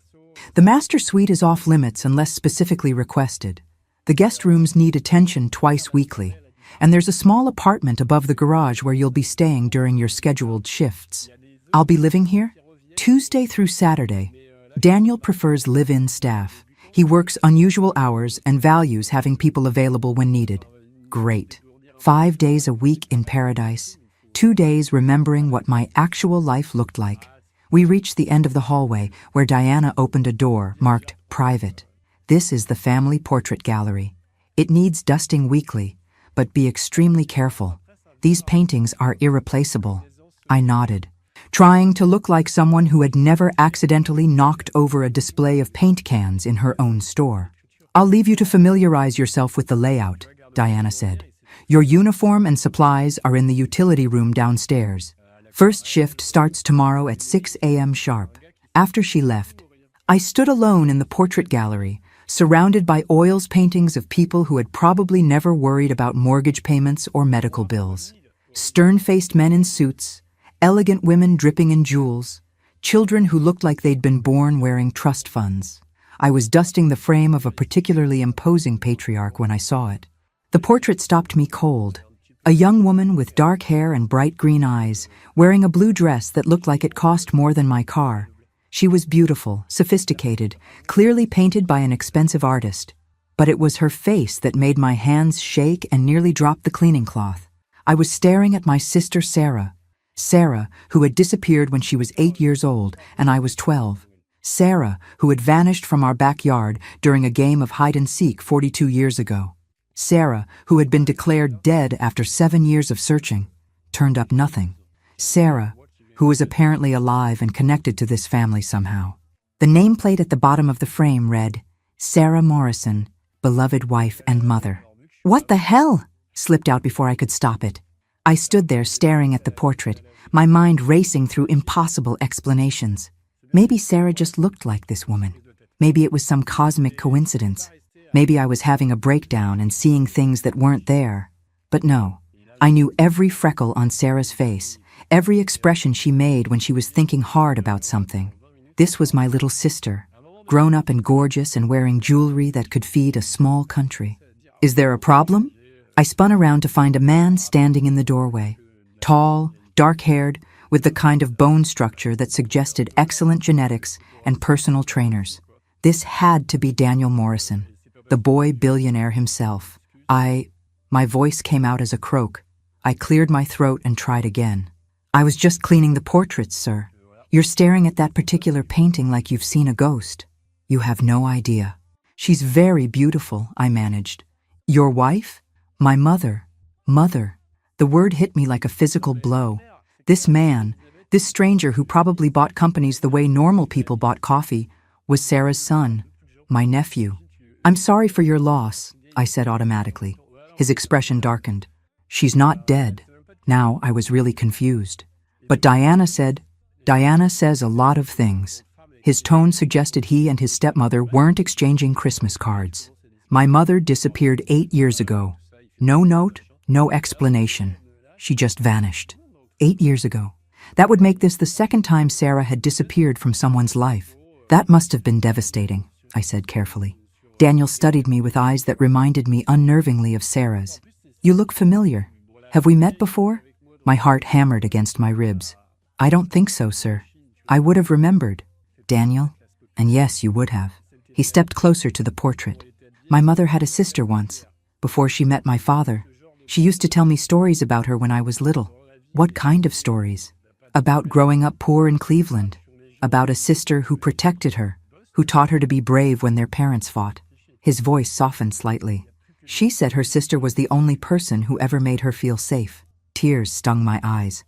The master suite is off limits unless specifically requested. The guest rooms need attention twice weekly, and there's a small apartment above the garage where you'll be staying during your scheduled shifts. I'll be living here Tuesday through Saturday. Daniel prefers live-in staff. He works unusual hours and values having people available when needed. Great. 5 days a week in paradise. 2 days remembering what my actual life looked like. We reached the end of the hallway where Diana opened a door marked private. This is the family portrait gallery. It needs dusting weekly, but be extremely careful. These paintings are irreplaceable. I nodded, trying to look like someone who had never accidentally knocked over a display of paint cans in her own store. I'll leave you to familiarize yourself with the layout, Diana said. Your uniform and supplies are in the utility room downstairs. First shift starts tomorrow at 6 a.m. sharp. After she left, I stood alone in the portrait gallery, surrounded by oils paintings of people who had probably never worried about mortgage payments or medical bills. Stern-faced men in suits, elegant women dripping in jewels, children who looked like they'd been born wearing trust funds. I was dusting the frame of a particularly imposing patriarch when I saw it. The portrait stopped me cold. A young woman with dark hair and bright green eyes, wearing a blue dress that looked like it cost more than my car. She was beautiful, sophisticated, clearly painted by an expensive artist. But it was her face that made my hands shake and nearly drop the cleaning cloth. I was staring at my sister Sarah. Sarah, who had disappeared when she was 8 years old and I was 12. Sarah, who had vanished from our backyard during a game of hide-and-seek 42 years ago. Sarah, who had been declared dead after 7 years of searching, turned up nothing. Sarah, who was apparently alive and connected to this family somehow. The nameplate at the bottom of the frame read, Sarah Morrison, beloved wife and mother. What the hell? Slipped out before I could stop it. I stood there staring at the portrait, my mind racing through impossible explanations. Maybe Sarah just looked like this woman. Maybe it was some cosmic coincidence. Maybe I was having a breakdown and seeing things that weren't there. But no, I knew every freckle on Sarah's face, every expression she made when she was thinking hard about something. This was my little sister, grown up and gorgeous and wearing jewelry that could feed a small country. Is there a problem? I spun around to find a man standing in the doorway. Tall, dark-haired, with the kind of bone structure that suggested excellent genetics and personal trainers. This had to be Daniel Morrison, the boy billionaire himself. My voice came out as a croak. I cleared my throat and tried again. I was just cleaning the portraits, sir. You're staring at that particular painting like you've seen a ghost. You have no idea. She's very beautiful, I managed. Your wife? My mother. Mother. The word hit me like a physical blow. This man, this stranger who probably bought companies the way normal people bought coffee, was Sarah's son, my nephew. I'm sorry for your loss, I said automatically. His expression darkened. She's not dead. Now I was really confused. But Diana says a lot of things. His tone suggested he and his stepmother weren't exchanging Christmas cards. My mother disappeared 8 years ago. No note, no explanation. She just vanished. 8 years ago. That would make this the second time Sarah had disappeared from someone's life. That must have been devastating, I said carefully. Daniel studied me with eyes that reminded me unnervingly of Sarah's. You look familiar. Have we met before? My heart hammered against my ribs. I don't think so, sir. I would have remembered. Daniel? And yes, you would have. He stepped closer to the portrait. My mother had a sister once, before she met my father. She used to tell me stories about her when I was little. What kind of stories? About growing up poor in Cleveland. About a sister who protected her, who taught her to be brave when their parents fought. His voice softened slightly. She said her sister was the only person who ever made her feel safe. Tears stung my eyes.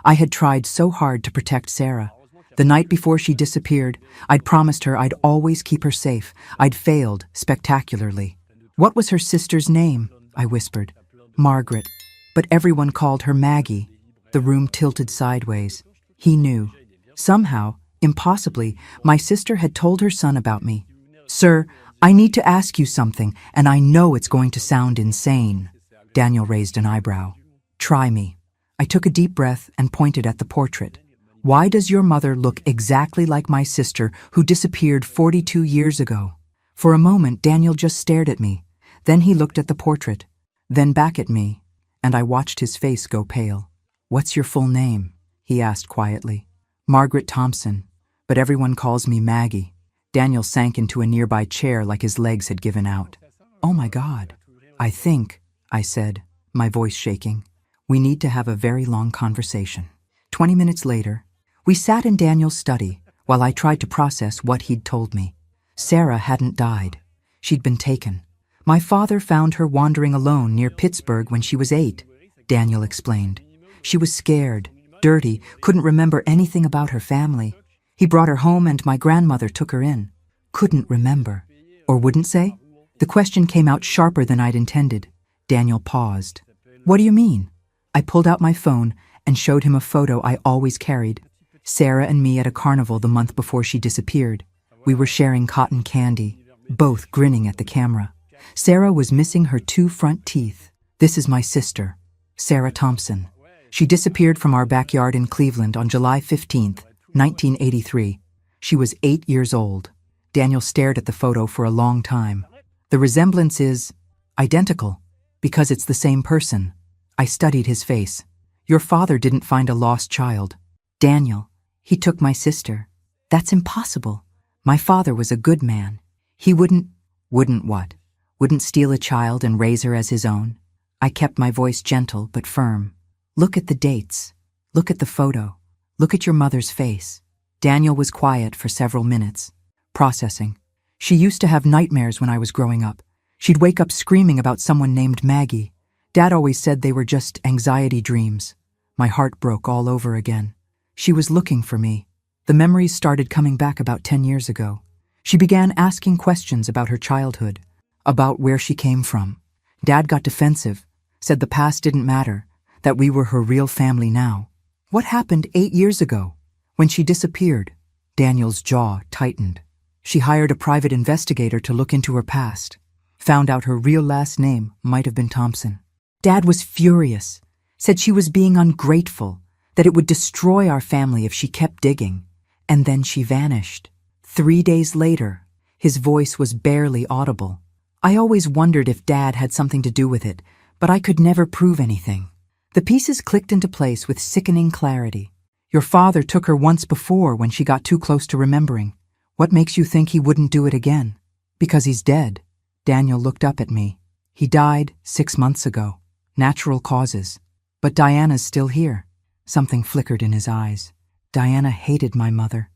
I had tried so hard to protect Sarah. The night before she disappeared, I'd promised her I'd always keep her safe. I'd failed spectacularly. What was her sister's name? I whispered. Margaret. But everyone called her Maggie. The room tilted sideways. He knew. Somehow, impossibly, my sister had told her son about me. Sir, I need to ask you something, and I know it's going to sound insane. Daniel raised an eyebrow. Try me. I took a deep breath and pointed at the portrait. Why does your mother look exactly like my sister who disappeared 42 years ago? For a moment, Daniel just stared at me. Then he looked at the portrait, then back at me, and I watched his face go pale. What's your full name? He asked quietly. Margaret Thompson, but everyone calls me Maggie. Daniel sank into a nearby chair like his legs had given out. Oh my God. I think, I said, my voice shaking, we need to have a very long conversation. 20 minutes later, we sat in Daniel's study while I tried to process what he'd told me. Sarah hadn't died. She'd been taken. My father found her wandering alone near Pittsburgh when she was 8, Daniel explained. She was scared, dirty, couldn't remember anything about her family. He brought her home and my grandmother took her in. Couldn't remember. Or wouldn't say? The question came out sharper than I'd intended. Daniel paused. What do you mean? I pulled out my phone and showed him a photo I always carried. Sarah and me at a carnival the month before she disappeared. We were sharing cotton candy, both grinning at the camera. Sarah was missing her 2 front teeth. This is my sister, Sarah Thompson. She disappeared from our backyard in Cleveland on July 15th, 1983. She was 8 years old. Daniel stared at the photo for a long time. The resemblance is identical, because it's the same person. I studied his face. Your father didn't find a lost child. Daniel, he took my sister. That's impossible. My father was a good man. He wouldn't what? Wouldn't steal a child and raise her as his own? I kept my voice gentle but firm. Look at the dates. Look at the photo. Look at your mother's face. Daniel was quiet for several minutes, processing. She used to have nightmares when I was growing up. She'd wake up screaming about someone named Maggie. Dad always said they were just anxiety dreams. My heart broke all over again. She was looking for me. The memories started coming back about 10 years ago. She began asking questions about her childhood, about where she came from. Dad got defensive, said the past didn't matter, that we were her real family now. What happened 8 years ago, when she disappeared? Daniel's jaw tightened. She hired a private investigator to look into her past. Found out her real last name might have been Thompson. Dad was furious, said she was being ungrateful, that it would destroy our family if she kept digging. And then she vanished. 3 days later, his voice was barely audible. I always wondered if Dad had something to do with it, but I could never prove anything. The pieces clicked into place with sickening clarity. Your father took her once before when she got too close to remembering. What makes you think he wouldn't do it again? Because he's dead. Daniel looked up at me. He died 6 months ago. Natural causes. But Diana's still here. Something flickered in his eyes. Diana hated my mother.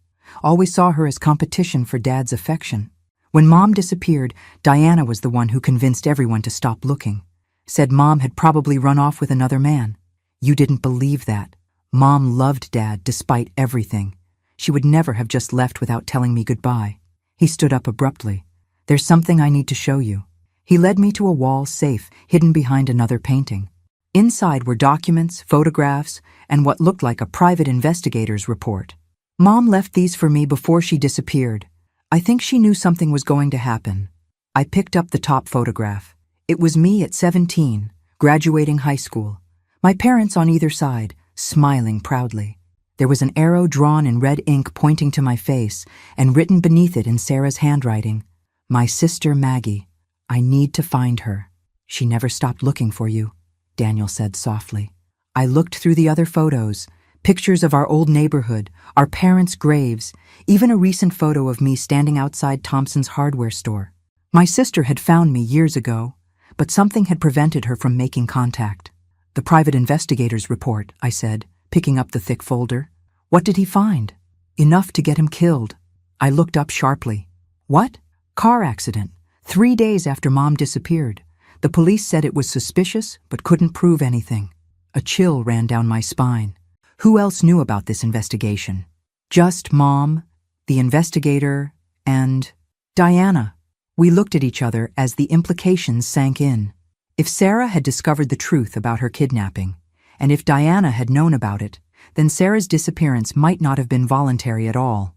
Always saw her as competition for Dad's affection. When Mom disappeared, Diana was the one who convinced everyone to stop looking. Said Mom had probably run off with another man. You didn't believe that. Mom loved Dad despite everything. She would never have just left without telling me goodbye. He stood up abruptly. There's something I need to show you. He led me to a wall safe hidden behind another painting. Inside were documents, photographs, and what looked like a private investigator's report. Mom left these for me before she disappeared. I think she knew something was going to happen. I picked up the top photograph. It was me at 17, graduating high school. My parents on either side, smiling proudly. There was an arrow drawn in red ink pointing to my face, and written beneath it in Sarah's handwriting, "My sister Maggie. I need to find her." She never stopped looking for you, Daniel said softly. I looked through the other photos, pictures of our old neighborhood, our parents' graves, even a recent photo of me standing outside Thompson's hardware store. My sister had found me years ago, but something had prevented her from making contact. The private investigator's report, I said, picking up the thick folder. What did he find? Enough to get him killed. I looked up sharply. What? Car accident. 3 days after Mom disappeared. The police said it was suspicious, but couldn't prove anything. A chill ran down my spine. Who else knew about this investigation? Just Mom, the investigator, and Diana. We looked at each other as the implications sank in. If Sarah had discovered the truth about her kidnapping, and if Diana had known about it, then Sarah's disappearance might not have been voluntary at all.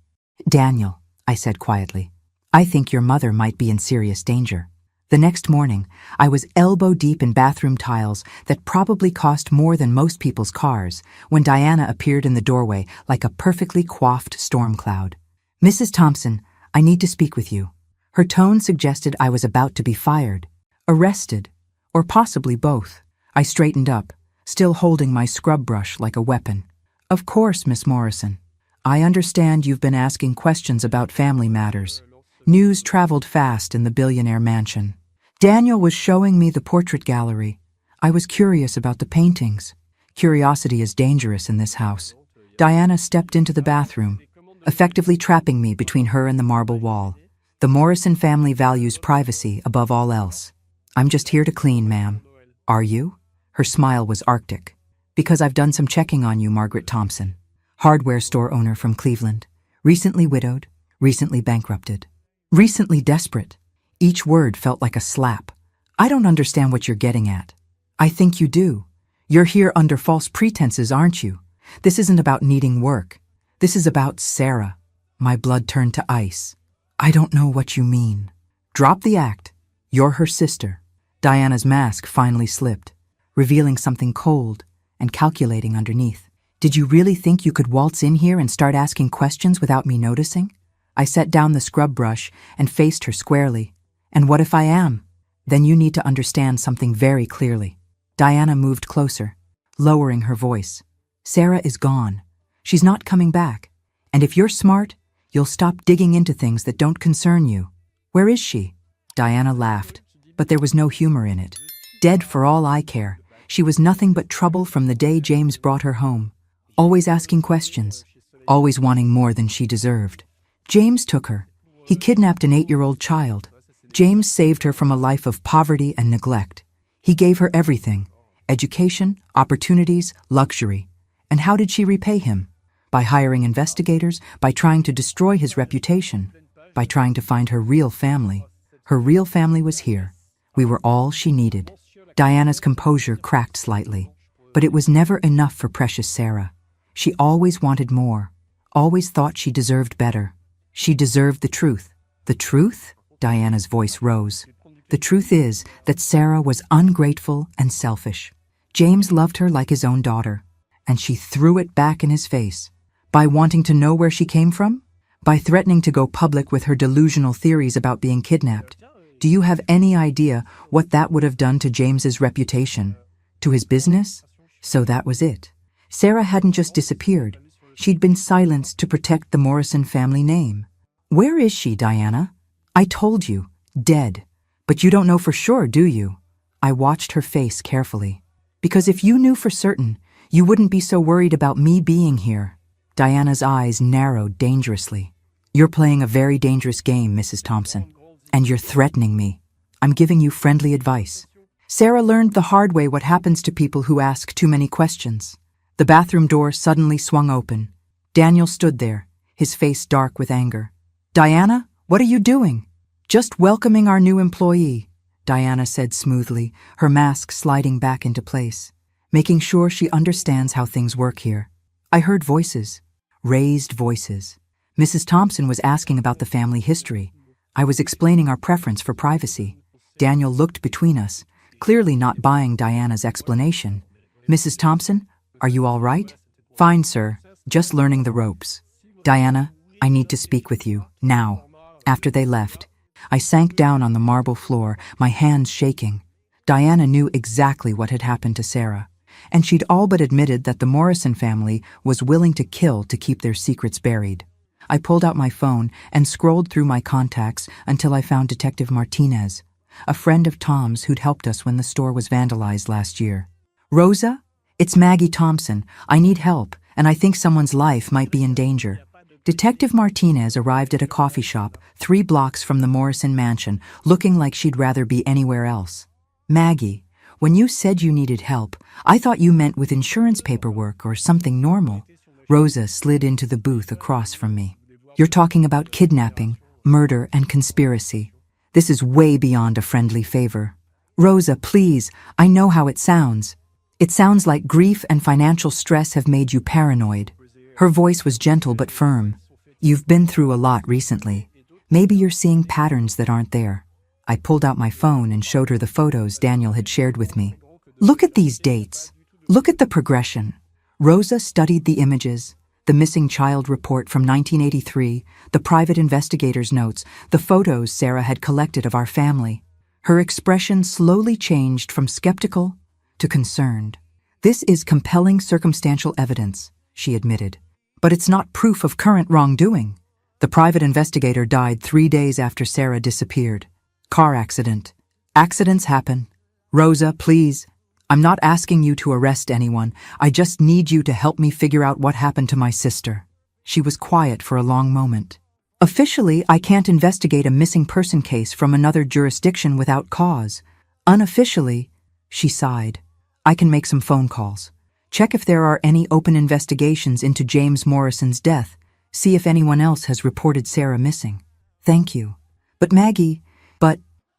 Daniel, I said quietly, I think your mother might be in serious danger. The next morning, I was elbow-deep in bathroom tiles that probably cost more than most people's cars when Diana appeared in the doorway like a perfectly coiffed storm cloud. Mrs. Thompson, I need to speak with you. Her tone suggested I was about to be fired, arrested, or possibly both. I straightened up, still holding my scrub brush like a weapon. Of course, Miss Morrison. I understand you've been asking questions about family matters. News traveled fast in the billionaire mansion. Daniel was showing me the portrait gallery. I was curious about the paintings. Curiosity is dangerous in this house. Diana stepped into the bathroom, effectively trapping me between her and the marble wall. The Morrison family values privacy above all else. I'm just here to clean, ma'am. Are you? Her smile was arctic. Because I've done some checking on you, Margaret Thompson. Hardware store owner from Cleveland. Recently widowed, recently bankrupted. Recently desperate. Each word felt like a slap. I don't understand what you're getting at. I think you do. You're here under false pretenses, aren't you? This isn't about needing work. This is about Sarah. My blood turned to ice. I don't know what you mean. Drop the act. You're her sister. Diana's mask finally slipped, revealing something cold and calculating underneath. Did you really think you could waltz in here and start asking questions without me noticing? I set down the scrub brush and faced her squarely. And what if I am? Then you need to understand something very clearly. Diana moved closer, lowering her voice. Sarah is gone. She's not coming back. And if you're smart, you'll stop digging into things that don't concern you. Where is she? Diana laughed, but there was no humor in it. Dead for all I care. She was nothing but trouble from the day James brought her home. Always asking questions, always wanting more than she deserved. James took her. He kidnapped an 8-year-old child. James saved her from a life of poverty and neglect. He gave her everything: education, opportunities, luxury. And how did she repay him? By hiring investigators, by trying to destroy his reputation, by trying to find her real family. Her real family was here. We were all she needed. Diana's composure cracked slightly, but it was never enough for precious Sarah. She always wanted more, always thought she deserved better. She deserved the truth. The truth? Diana's voice rose. The truth is that Sarah was ungrateful and selfish. James loved her like his own daughter, and she threw it back in his face. By wanting to know where she came from? By threatening to go public with her delusional theories about being kidnapped. Do you have any idea what that would have done to James's reputation? To his business? So that was it. Sarah hadn't just disappeared. She'd been silenced to protect the Morrison family name. Where is she, Diana? I told you, dead. But you don't know for sure, do you? I watched her face carefully. Because if you knew for certain, you wouldn't be so worried about me being here. Diana's eyes narrowed dangerously. You're playing a very dangerous game, Mrs. Thompson. And you're threatening me. I'm giving you friendly advice. Sarah learned the hard way what happens to people who ask too many questions. The bathroom door suddenly swung open. Daniel stood there, his face dark with anger. Diana, what are you doing? Just welcoming our new employee, Diana said smoothly, her mask sliding back into place, making sure she understands how things work here. I heard voices, raised voices. Mrs. Thompson was asking about the family history. I was explaining our preference for privacy. Daniel looked between us, clearly not buying Diana's explanation. Mrs. Thompson, are you all right? Fine, sir. Just learning the ropes. Diana, I need to speak with you, now. After they left, I sank down on the marble floor, my hands shaking. Diana knew exactly what had happened to Sarah, and she'd all but admitted that the Morrison family was willing to kill to keep their secrets buried. I pulled out my phone and scrolled through my contacts until I found Detective Martinez, a friend of Tom's who'd helped us when the store was vandalized last year. Rosa? It's Maggie Thompson. I need help, and I think someone's life might be in danger. Detective Martinez arrived at a coffee shop 3 blocks from the Morrison mansion, looking like she'd rather be anywhere else. Maggie, when you said you needed help, I thought you meant with insurance paperwork or something normal. Rosa slid into the booth across from me. You're talking about kidnapping, murder, and conspiracy. This is way beyond a friendly favor. Rosa, please, I know how it sounds. It sounds like grief and financial stress have made you paranoid. Her voice was gentle but firm. You've been through a lot recently. Maybe you're seeing patterns that aren't there. I pulled out my phone and showed her the photos Daniel had shared with me. Look at these dates. Look at the progression. Rosa studied the images, the missing child report from 1983, the private investigator's notes, the photos Sarah had collected of our family. Her expression slowly changed from skeptical to concerned. This is compelling circumstantial evidence, she admitted. But it's not proof of current wrongdoing. The private investigator died 3 days after Sarah disappeared. Car accident. Accidents happen. Rosa, please. I'm not asking you to arrest anyone. I just need you to help me figure out what happened to my sister. She was quiet for a long moment. Officially, I can't investigate a missing person case from another jurisdiction without cause. Unofficially, she sighed, I can make some phone calls. Check if there are any open investigations into James Morrison's death. See if anyone else has reported Sarah missing. Thank you. But Maggie,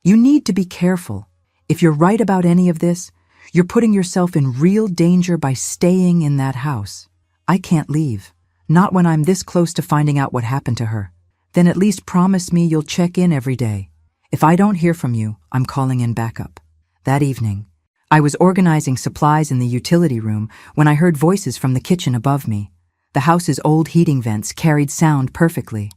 you need to be careful. If you're right about any of this, you're putting yourself in real danger by staying in that house. I can't leave. Not when I'm this close to finding out what happened to her. Then at least promise me you'll check in every day. If I don't hear from you, I'm calling in backup. That evening, I was organizing supplies in the utility room when I heard voices from the kitchen above me. The house's old heating vents carried sound perfectly,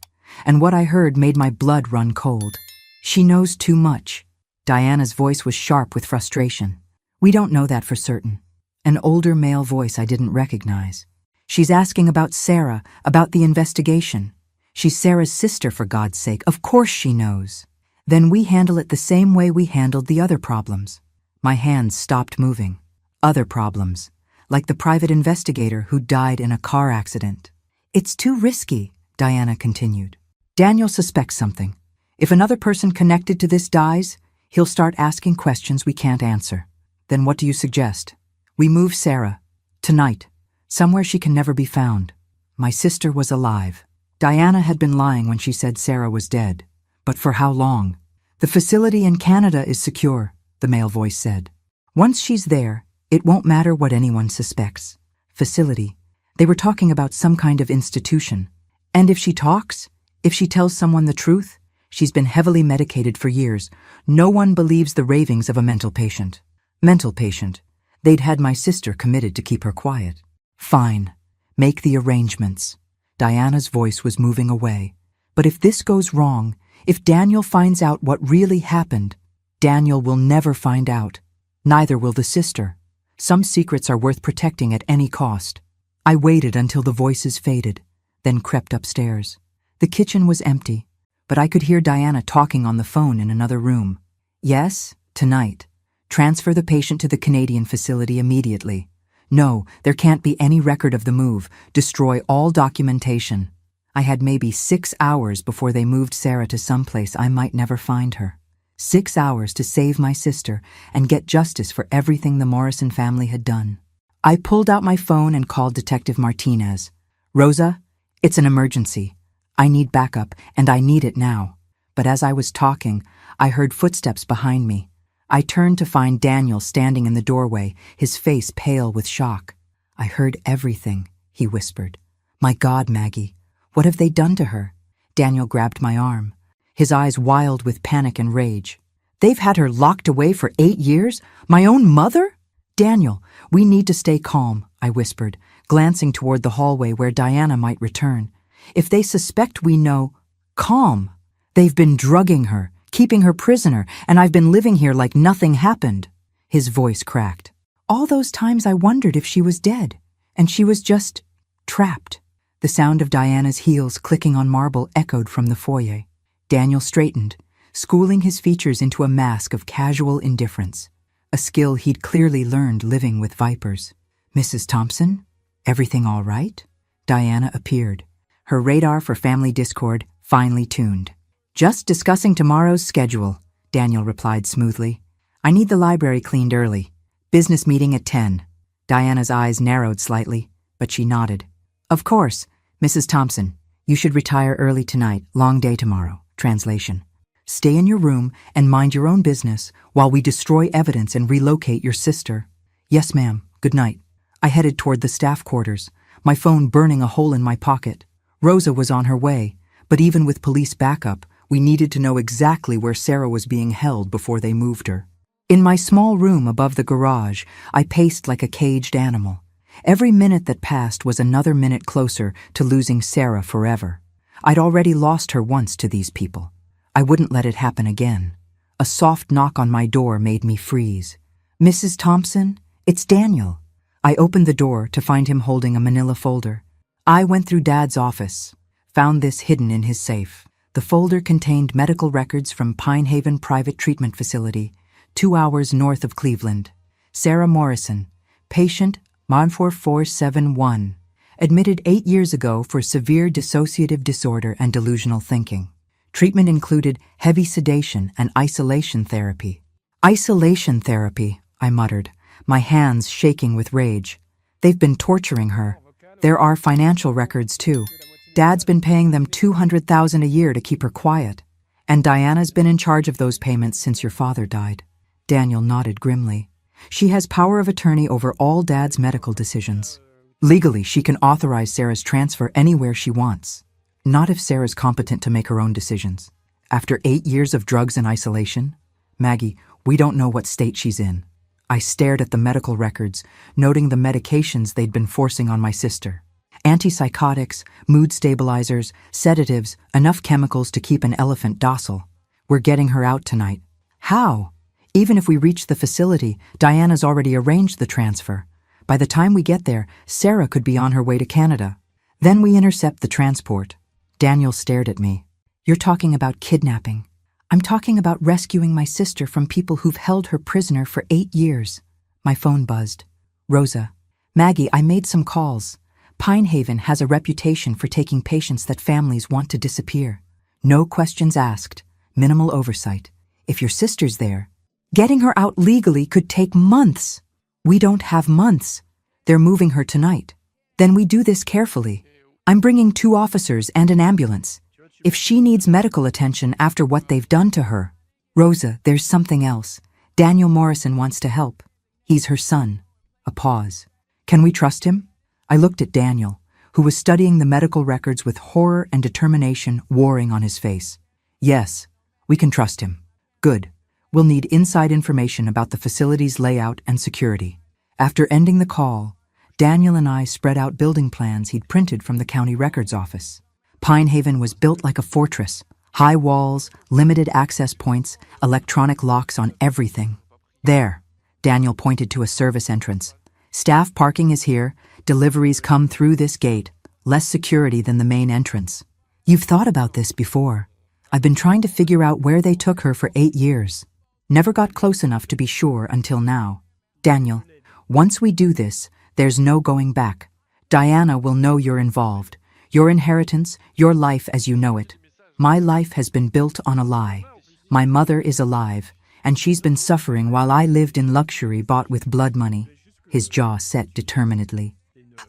and what I heard made my blood run cold. She knows too much. Diana's voice was sharp with frustration. We don't know that for certain. An older male voice I didn't recognize. She's asking about Sarah, about the investigation. She's Sarah's sister, for God's sake. Of course she knows. Then we handle it the same way we handled the other problems. My hands stopped moving. Other problems, like the private investigator who died in a car accident. It's too risky, Diana continued. Daniel suspects something. If another person connected to this dies, he'll start asking questions we can't answer. Then what do you suggest? We move Sarah. Tonight. Somewhere she can never be found. My sister was alive. Diana had been lying when she said Sarah was dead. But for how long? The facility in Canada is secure, the male voice said. Once she's there, it won't matter what anyone suspects. Facility. They were talking about some kind of institution. And if she talks, if she tells someone the truth, She's been heavily medicated for years. No one believes the ravings of a mental patient. Mental patient. They'd had my sister committed to keep her quiet. Fine. Make the arrangements. Diana's voice was moving away. But if this goes wrong, if Daniel finds out what really happened, Daniel will never find out. Neither will the sister. Some secrets are worth protecting at any cost. I waited until the voices faded, then crept upstairs. The kitchen was empty, but I could hear Diana talking on the phone in another room. Yes, tonight. Transfer the patient to the Canadian facility immediately. No, there can't be any record of the move. Destroy all documentation. I had maybe 6 hours before they moved Sarah to someplace I might never find her. 6 hours to save my sister and get justice for everything the Morrison family had done. I pulled out my phone and called Detective Martinez. Rosa, it's an emergency. I need backup, and I need it now. But as I was talking, I heard footsteps behind me. I turned to find Daniel standing in the doorway, his face pale with shock. I heard everything, he whispered. My God, Maggie, what have they done to her? Daniel grabbed my arm, his eyes wild with panic and rage. They've had her locked away for 8 years? My own mother? Daniel, we need to stay calm, I whispered, glancing toward the hallway where Diana might return. If they suspect we know, calm. They've been drugging her, keeping her prisoner, and I've been living here like nothing happened. His voice cracked. All those times I wondered if she was dead, and she was just trapped. The sound of Diana's heels clicking on marble echoed from the foyer. Daniel straightened, schooling his features into a mask of casual indifference, a skill he'd clearly learned living with vipers. Mrs. Thompson? Everything all right? Diana appeared, her radar for family discord finely tuned. Just discussing tomorrow's schedule, Daniel replied smoothly. I need the library cleaned early. Business meeting at 10. Diana's eyes narrowed slightly, but she nodded. Of course, Mrs. Thompson, you should retire early tonight, long day tomorrow. Translation. Stay in your room and mind your own business while we destroy evidence and relocate your sister. Yes, ma'am. Good night. I headed toward the staff quarters, my phone burning a hole in my pocket. Rosa was on her way, but even with police backup, we needed to know exactly where Sarah was being held before they moved her. In my small room above the garage, I paced like a caged animal. Every minute that passed was another minute closer to losing Sarah forever. I'd already lost her once to these people. I wouldn't let it happen again. A soft knock on my door made me freeze. Mrs. Thompson, it's Daniel. I opened the door to find him holding a manila folder. I went through Dad's office, found this hidden in his safe. The folder contained medical records from Pine Haven Private Treatment Facility, 2 hours north of Cleveland. Sarah Morrison, patient 14471, admitted 8 years ago for severe dissociative disorder and delusional thinking. Treatment included heavy sedation and isolation therapy. Isolation therapy, I muttered, my hands shaking with rage. They've been torturing her. There are financial records, too. Dad's been paying them $200,000 a year to keep her quiet. And Diana's been in charge of those payments since your father died. Daniel nodded grimly. She has power of attorney over all Dad's medical decisions. Legally, she can authorize Sarah's transfer anywhere she wants. Not if Sarah's competent to make her own decisions. After 8 years of drugs and isolation, Maggie, we don't know what state she's in. I stared at the medical records, noting the medications they'd been forcing on my sister. Antipsychotics, mood stabilizers, sedatives, enough chemicals to keep an elephant docile. We're getting her out tonight. How? Even if we reach the facility, Diana's already arranged the transfer. By the time we get there, Sarah could be on her way to Canada. Then we intercept the transport. Daniel stared at me. You're talking about kidnapping. I'm talking about rescuing my sister from people who've held her prisoner for 8 years. My phone buzzed. Rosa. Maggie, I made some calls. Pine Haven has a reputation for taking patients that families want to disappear. No questions asked. Minimal oversight. If your sister's there, getting her out legally could take months. We don't have months. They're moving her tonight. Then we do this carefully. I'm bringing 2 officers and an ambulance. If she needs medical attention after what they've done to her. Rosa, there's something else. Daniel Morrison wants to help. He's her son. A pause. Can we trust him? I looked at Daniel, who was studying the medical records with horror and determination warring on his face. Yes, we can trust him. Good. We'll need inside information about the facility's layout and security. After ending the call, Daniel and I spread out building plans he'd printed from the county records office. Pine Haven was built like a fortress. High walls, limited access points, electronic locks on everything. There, Daniel pointed to a service entrance. Staff parking is here. Deliveries come through this gate. Less security than the main entrance. You've thought about this before. I've been trying to figure out where they took her for 8 years. Never got close enough to be sure until now. Daniel, once we do this, there's no going back. Diana will know you're involved. Your inheritance, your life as you know it. My life has been built on a lie. My mother is alive, and she's been suffering while I lived in luxury bought with blood money. His jaw set determinedly.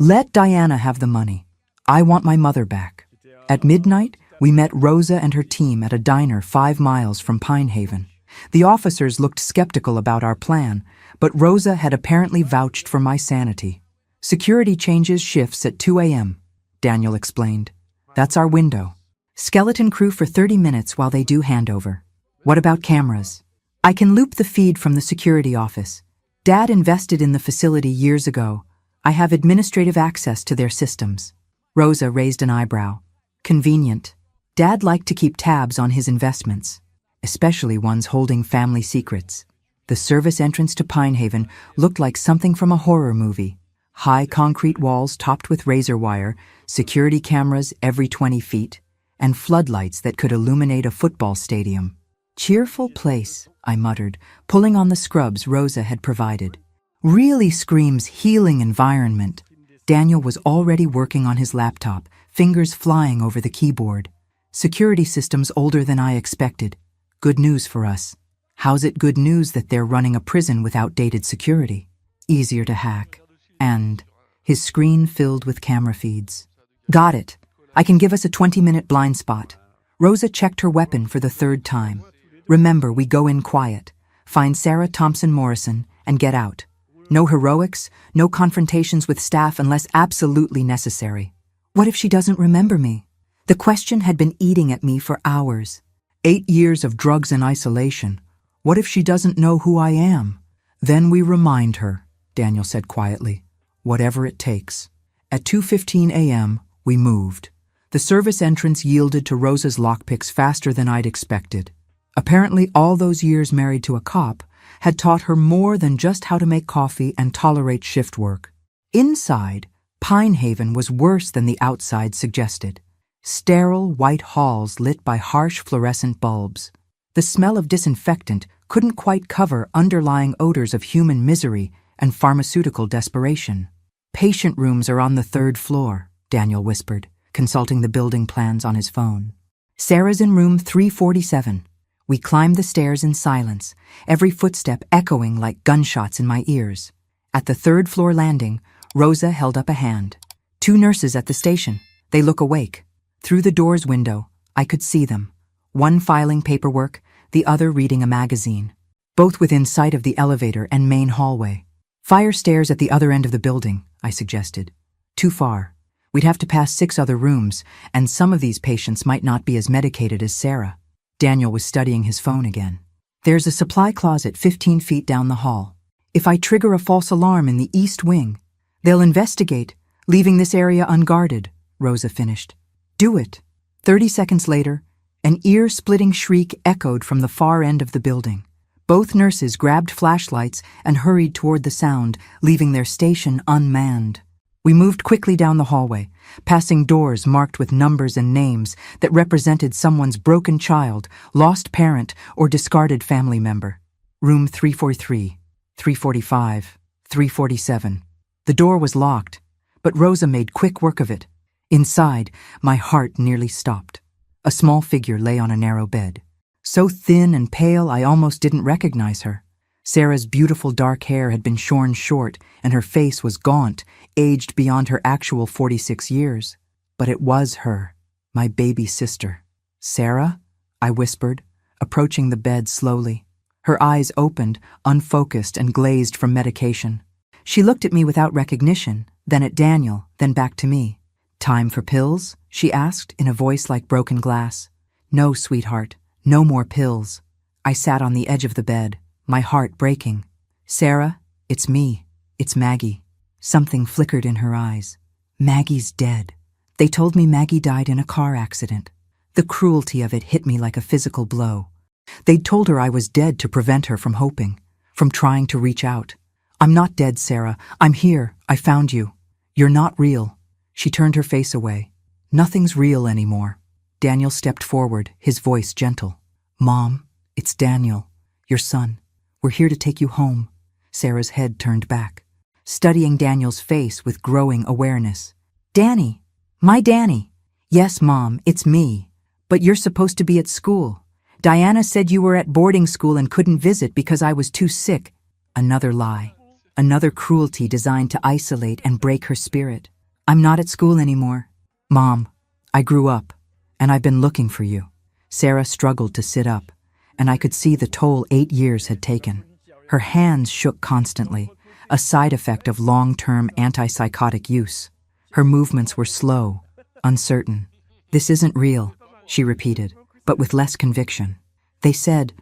Let Diana have the money. I want my mother back. At midnight, we met Rosa and her team at a diner 5 miles from Pine Haven. The officers looked skeptical about our plan, but Rosa had apparently vouched for my sanity. Security changes shifts at 2 a.m., Daniel explained. That's our window. Skeleton crew for 30 minutes while they do handover. What about cameras? I can loop the feed from the security office. Dad invested in the facility years ago. I have administrative access to their systems. Rosa raised an eyebrow. Convenient. Dad liked to keep tabs on his investments, especially ones holding family secrets. The service entrance to Pine Haven looked like something from a horror movie. High concrete walls topped with razor wire, security cameras every 20 feet, and floodlights that could illuminate a football stadium. Cheerful place, I muttered, pulling on the scrubs Rosa had provided. Really screams healing environment. Daniel was already working on his laptop, fingers flying over the keyboard. Security systems older than I expected. Good news for us. How's it good news that they're running a prison with outdated security? Easier to hack. And his screen filled with camera feeds. Got it. I can give us a 20-minute blind spot. Rosa checked her weapon for the 3rd time. Remember, we go in quiet. Find Sarah Thompson Morrison and get out. No heroics, no confrontations with staff unless absolutely necessary. What if she doesn't remember me? The question had been eating at me for hours. 8 years of drugs and isolation. What if she doesn't know who I am? Then we remind her, Daniel said quietly. Whatever it takes. At 2:15 a.m., we moved. The service entrance yielded to Rosa's lockpicks faster than I'd expected. Apparently, all those years married to a cop had taught her more than just how to make coffee and tolerate shift work. Inside, Pine Haven was worse than the outside suggested. Sterile white halls lit by harsh fluorescent bulbs. The smell of disinfectant couldn't quite cover underlying odors of human misery and pharmaceutical desperation. Patient rooms are on the 3rd floor, Daniel whispered, consulting the building plans on his phone. Sarah's in room 347. We climbed the stairs in silence, every footstep echoing like gunshots in my ears. At the 3rd floor landing, Rosa held up a hand. 2 nurses at the station. They look awake. Through the door's window, I could see them. One filing paperwork, the other reading a magazine. Both within sight of the elevator and main hallway. Fire stairs at the other end of the building, I suggested. Too far. We'd have to pass 6 other rooms, and some of these patients might not be as medicated as Sarah. Daniel was studying his phone again. There's a supply closet 15 feet down the hall. If I trigger a false alarm in the east wing, they'll investigate, leaving this area unguarded, Rosa finished. Do it. 30 seconds later, an ear-splitting shriek echoed from the far end of the building. Both nurses grabbed flashlights and hurried toward the sound, leaving their station unmanned. We moved quickly down the hallway, passing doors marked with numbers and names that represented someone's broken child, lost parent, or discarded family member. Room 343, 345, 347. The door was locked, but Rosa made quick work of it. Inside, my heart nearly stopped. A small figure lay on a narrow bed. So thin and pale I almost didn't recognize her. Sarah's beautiful dark hair had been shorn short, and her face was gaunt, aged beyond her actual 46 years. But it was her, my baby sister. Sarah? I whispered, approaching the bed slowly. Her eyes opened, unfocused and glazed from medication. She looked at me without recognition, then at Daniel, then back to me. Time for pills? She asked, in a voice like broken glass. No, sweetheart, no more pills. I sat on the edge of the bed, my heart breaking. Sarah, it's me. It's Maggie. Something flickered in her eyes. Maggie's dead. They told me Maggie died in a car accident. The cruelty of it hit me like a physical blow. They'd told her I was dead to prevent her from hoping, from trying to reach out. I'm not dead, Sarah. I'm here. I found you. You're not real. She turned her face away. Nothing's real anymore. Daniel stepped forward, his voice gentle. Mom, it's Daniel, your son. We're here to take you home. Sarah's head turned back, studying Daniel's face with growing awareness. Danny, my Danny. Yes, Mom, it's me. But you're supposed to be at school. Diana said you were at boarding school and couldn't visit because I was too sick. Another lie. Another cruelty designed to isolate and break her spirit. I'm not at school anymore. Mom, I grew up, and I've been looking for you. Sarah struggled to sit up, and I could see the toll 8 years had taken. Her hands shook constantly, a side effect of long-term antipsychotic use. Her movements were slow, uncertain. This isn't real, she repeated, but with less conviction. They said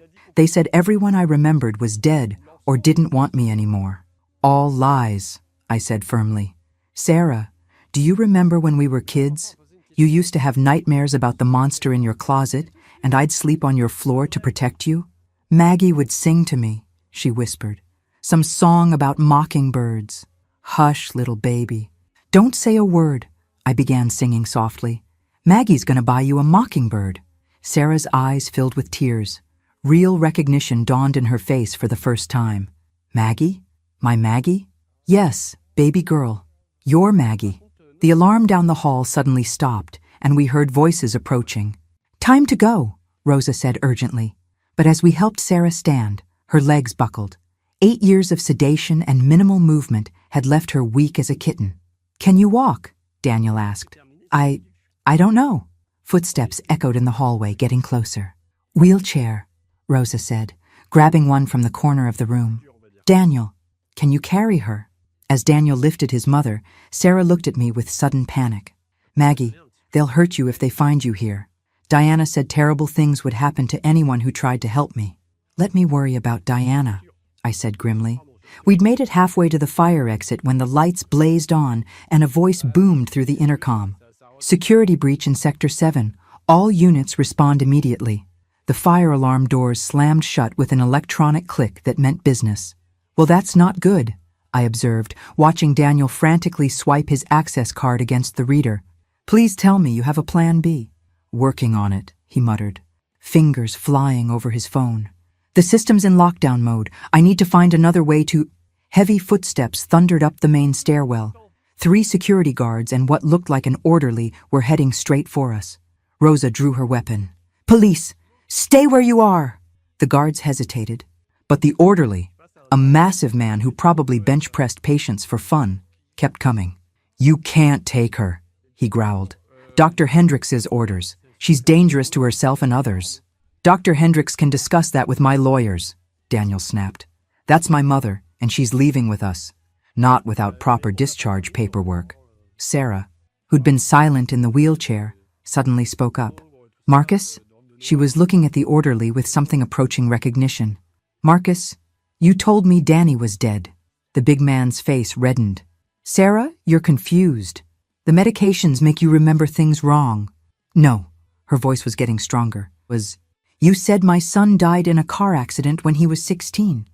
everyone I remembered was dead or didn't want me anymore. All lies, I said firmly. Sarah, do you remember when we were kids? You used to have nightmares about the monster in your closet, and I'd sleep on your floor to protect you? Maggie would sing to me, she whispered. Some song about mockingbirds. Hush, little baby. Don't say a word, I began singing softly. Maggie's gonna buy you a mockingbird. Sarah's eyes filled with tears. Real recognition dawned in her face for the first time. Maggie? My Maggie? Yes, baby girl. Your Maggie. The alarm down the hall suddenly stopped, and we heard voices approaching. Time to go, Rosa said urgently. But as we helped Sarah stand, her legs buckled. 8 years of sedation and minimal movement had left her weak as a kitten. Can you walk? Daniel asked. I don't know. Footsteps echoed in the hallway, getting closer. Wheelchair, Rosa said, grabbing one from the corner of the room. Daniel, can you carry her? As Daniel lifted his mother, Sarah looked at me with sudden panic. Maggie, they'll hurt you if they find you here. Diana said terrible things would happen to anyone who tried to help me. Let me worry about Diana, I said grimly. We'd made it halfway to the fire exit when the lights blazed on and a voice boomed through the intercom. Security breach in Sector 7. All units respond immediately. The fire alarm doors slammed shut with an electronic click that meant business. Well, that's not good, I observed, watching Daniel frantically swipe his access card against the reader. Please tell me you have a plan B. Working on it, he muttered, fingers flying over his phone. The system's in lockdown mode. I need to find another way to... Heavy footsteps thundered up the main stairwell. 3 security guards and what looked like an orderly were heading straight for us. Rosa drew her weapon. Police, stay where you are! The guards hesitated, but the orderly, a massive man who probably bench-pressed patients for fun, kept coming. You can't take her, he growled. Dr. Hendrix's orders. She's dangerous to herself and others. Dr. Hendrix can discuss that with my lawyers, Daniel snapped. That's my mother, and she's leaving with us. Not without proper discharge paperwork. Sarah, who'd been silent in the wheelchair, suddenly spoke up. Marcus? She was looking at the orderly with something approaching recognition. Marcus, you told me Danny was dead. The big man's face reddened. Sarah, you're confused. The medications make you remember things wrong. No, her voice was getting stronger. You said my son died in a car accident when he was 16.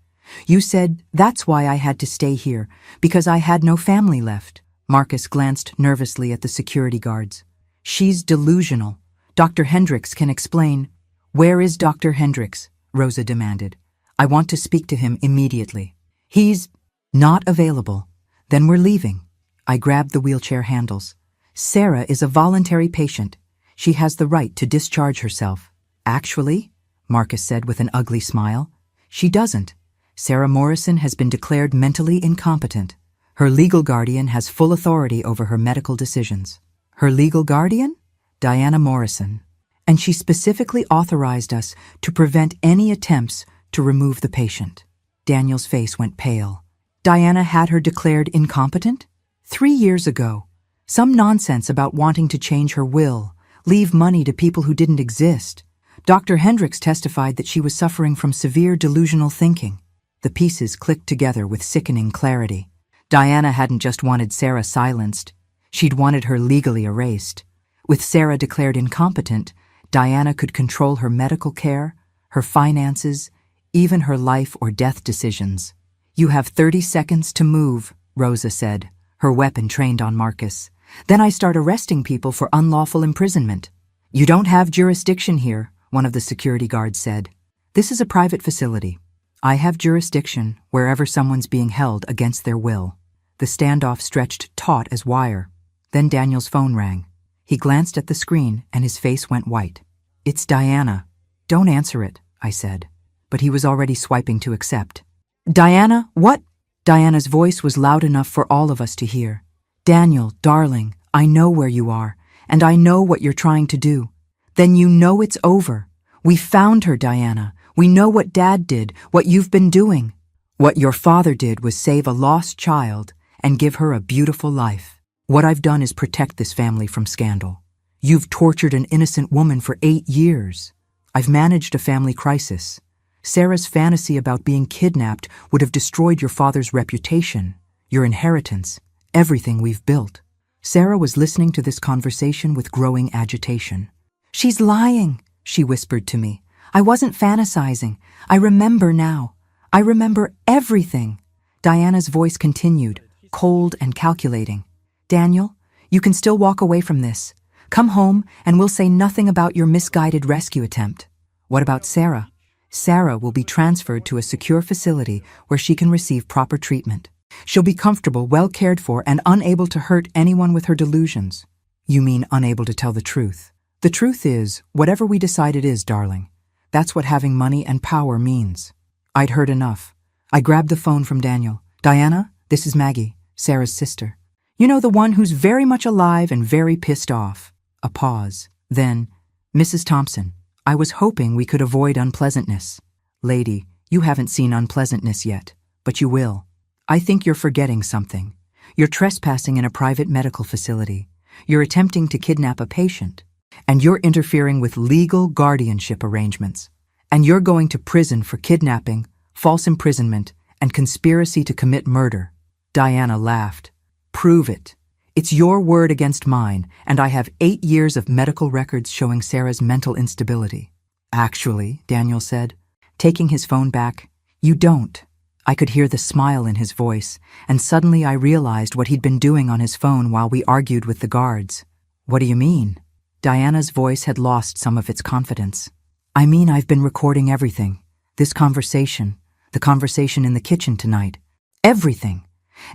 You said that's why I had to stay here, because I had no family left. Marcus glanced nervously at the security guards. She's delusional. Dr. Hendrix can explain. Where is Dr. Hendrix? Rosa demanded. I want to speak to him immediately. He's not available. Then we're leaving. I grabbed the wheelchair handles. Sarah is a voluntary patient. She has the right to discharge herself. Actually, Marcus said with an ugly smile, she doesn't. Sarah Morrison has been declared mentally incompetent. Her legal guardian has full authority over her medical decisions. Her legal guardian? Diana Morrison. And she specifically authorized us to prevent any attempts to remove the patient. Daniel's face went pale. Diana had her declared incompetent? 3 years ago. Some nonsense about wanting to change her will, leave money to people who didn't exist. Dr. Hendricks testified that she was suffering from severe delusional thinking. The pieces clicked together with sickening clarity. Diana hadn't just wanted Sarah silenced, she'd wanted her legally erased. With Sarah declared incompetent, Diana could control her medical care, her finances, even her life or death decisions. "You have 30 seconds to move," Rosa said, her weapon trained on Marcus. "Then I start arresting people for unlawful imprisonment." "You don't have jurisdiction here," one of the security guards said. "This is a private facility. I have jurisdiction wherever someone's being held against their will." The standoff stretched taut as wire. Then Daniel's phone rang. He glanced at the screen and his face went white. "It's Diana." "Don't answer it," I said. But he was already swiping to accept. "Diana, what?" Diana's voice was loud enough for all of us to hear. "Daniel, darling, I know where you are, and I know what you're trying to do." "Then you know it's over. We found her, Diana. We know what Dad did, what you've been doing. What your father did was save a lost child and give her a beautiful life. What I've done is protect this family from scandal. You've tortured an innocent woman for 8 years. I've managed a family crisis. Sarah's fantasy about being kidnapped would have destroyed your father's reputation, your inheritance, everything we've built." Sarah was listening to this conversation with growing agitation. "She's lying," she whispered to me. "I wasn't fantasizing. I remember now. I remember everything." Diana's voice continued, cold and calculating. "Daniel, you can still walk away from this. Come home and we'll say nothing about your misguided rescue attempt." "What about Sarah?" "Sarah will be transferred to a secure facility where she can receive proper treatment. She'll be comfortable, well cared for, and unable to hurt anyone with her delusions." "You mean unable to tell the truth?" "The truth is, whatever we decide it is, darling. That's what having money and power means." I'd heard enough. I grabbed the phone from Daniel. "Diana, this is Maggie, Sarah's sister. You know, the one who's very much alive and very pissed off." A pause. Then, "Mrs. Thompson, I was hoping we could avoid unpleasantness." "Lady, you haven't seen unpleasantness yet, but you will. I think you're forgetting something. You're trespassing in a private medical facility. You're attempting to kidnap a patient. And you're interfering with legal guardianship arrangements. And you're going to prison for kidnapping, false imprisonment, and conspiracy to commit murder." Diana laughed. "Prove it. It's your word against mine, and I have 8 years of medical records showing Sarah's mental instability." "Actually," Daniel said, taking his phone back, "you don't." I could hear the smile in his voice, and suddenly I realized what he'd been doing on his phone while we argued with the guards. "What do you mean?" Diana's voice had lost some of its confidence. "I mean, I've been recording everything. This conversation, the conversation in the kitchen tonight. Everything.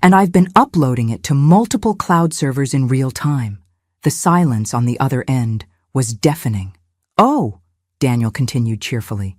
And I've been uploading it to multiple cloud servers in real time." The silence on the other end was deafening. "Oh," Daniel continued cheerfully.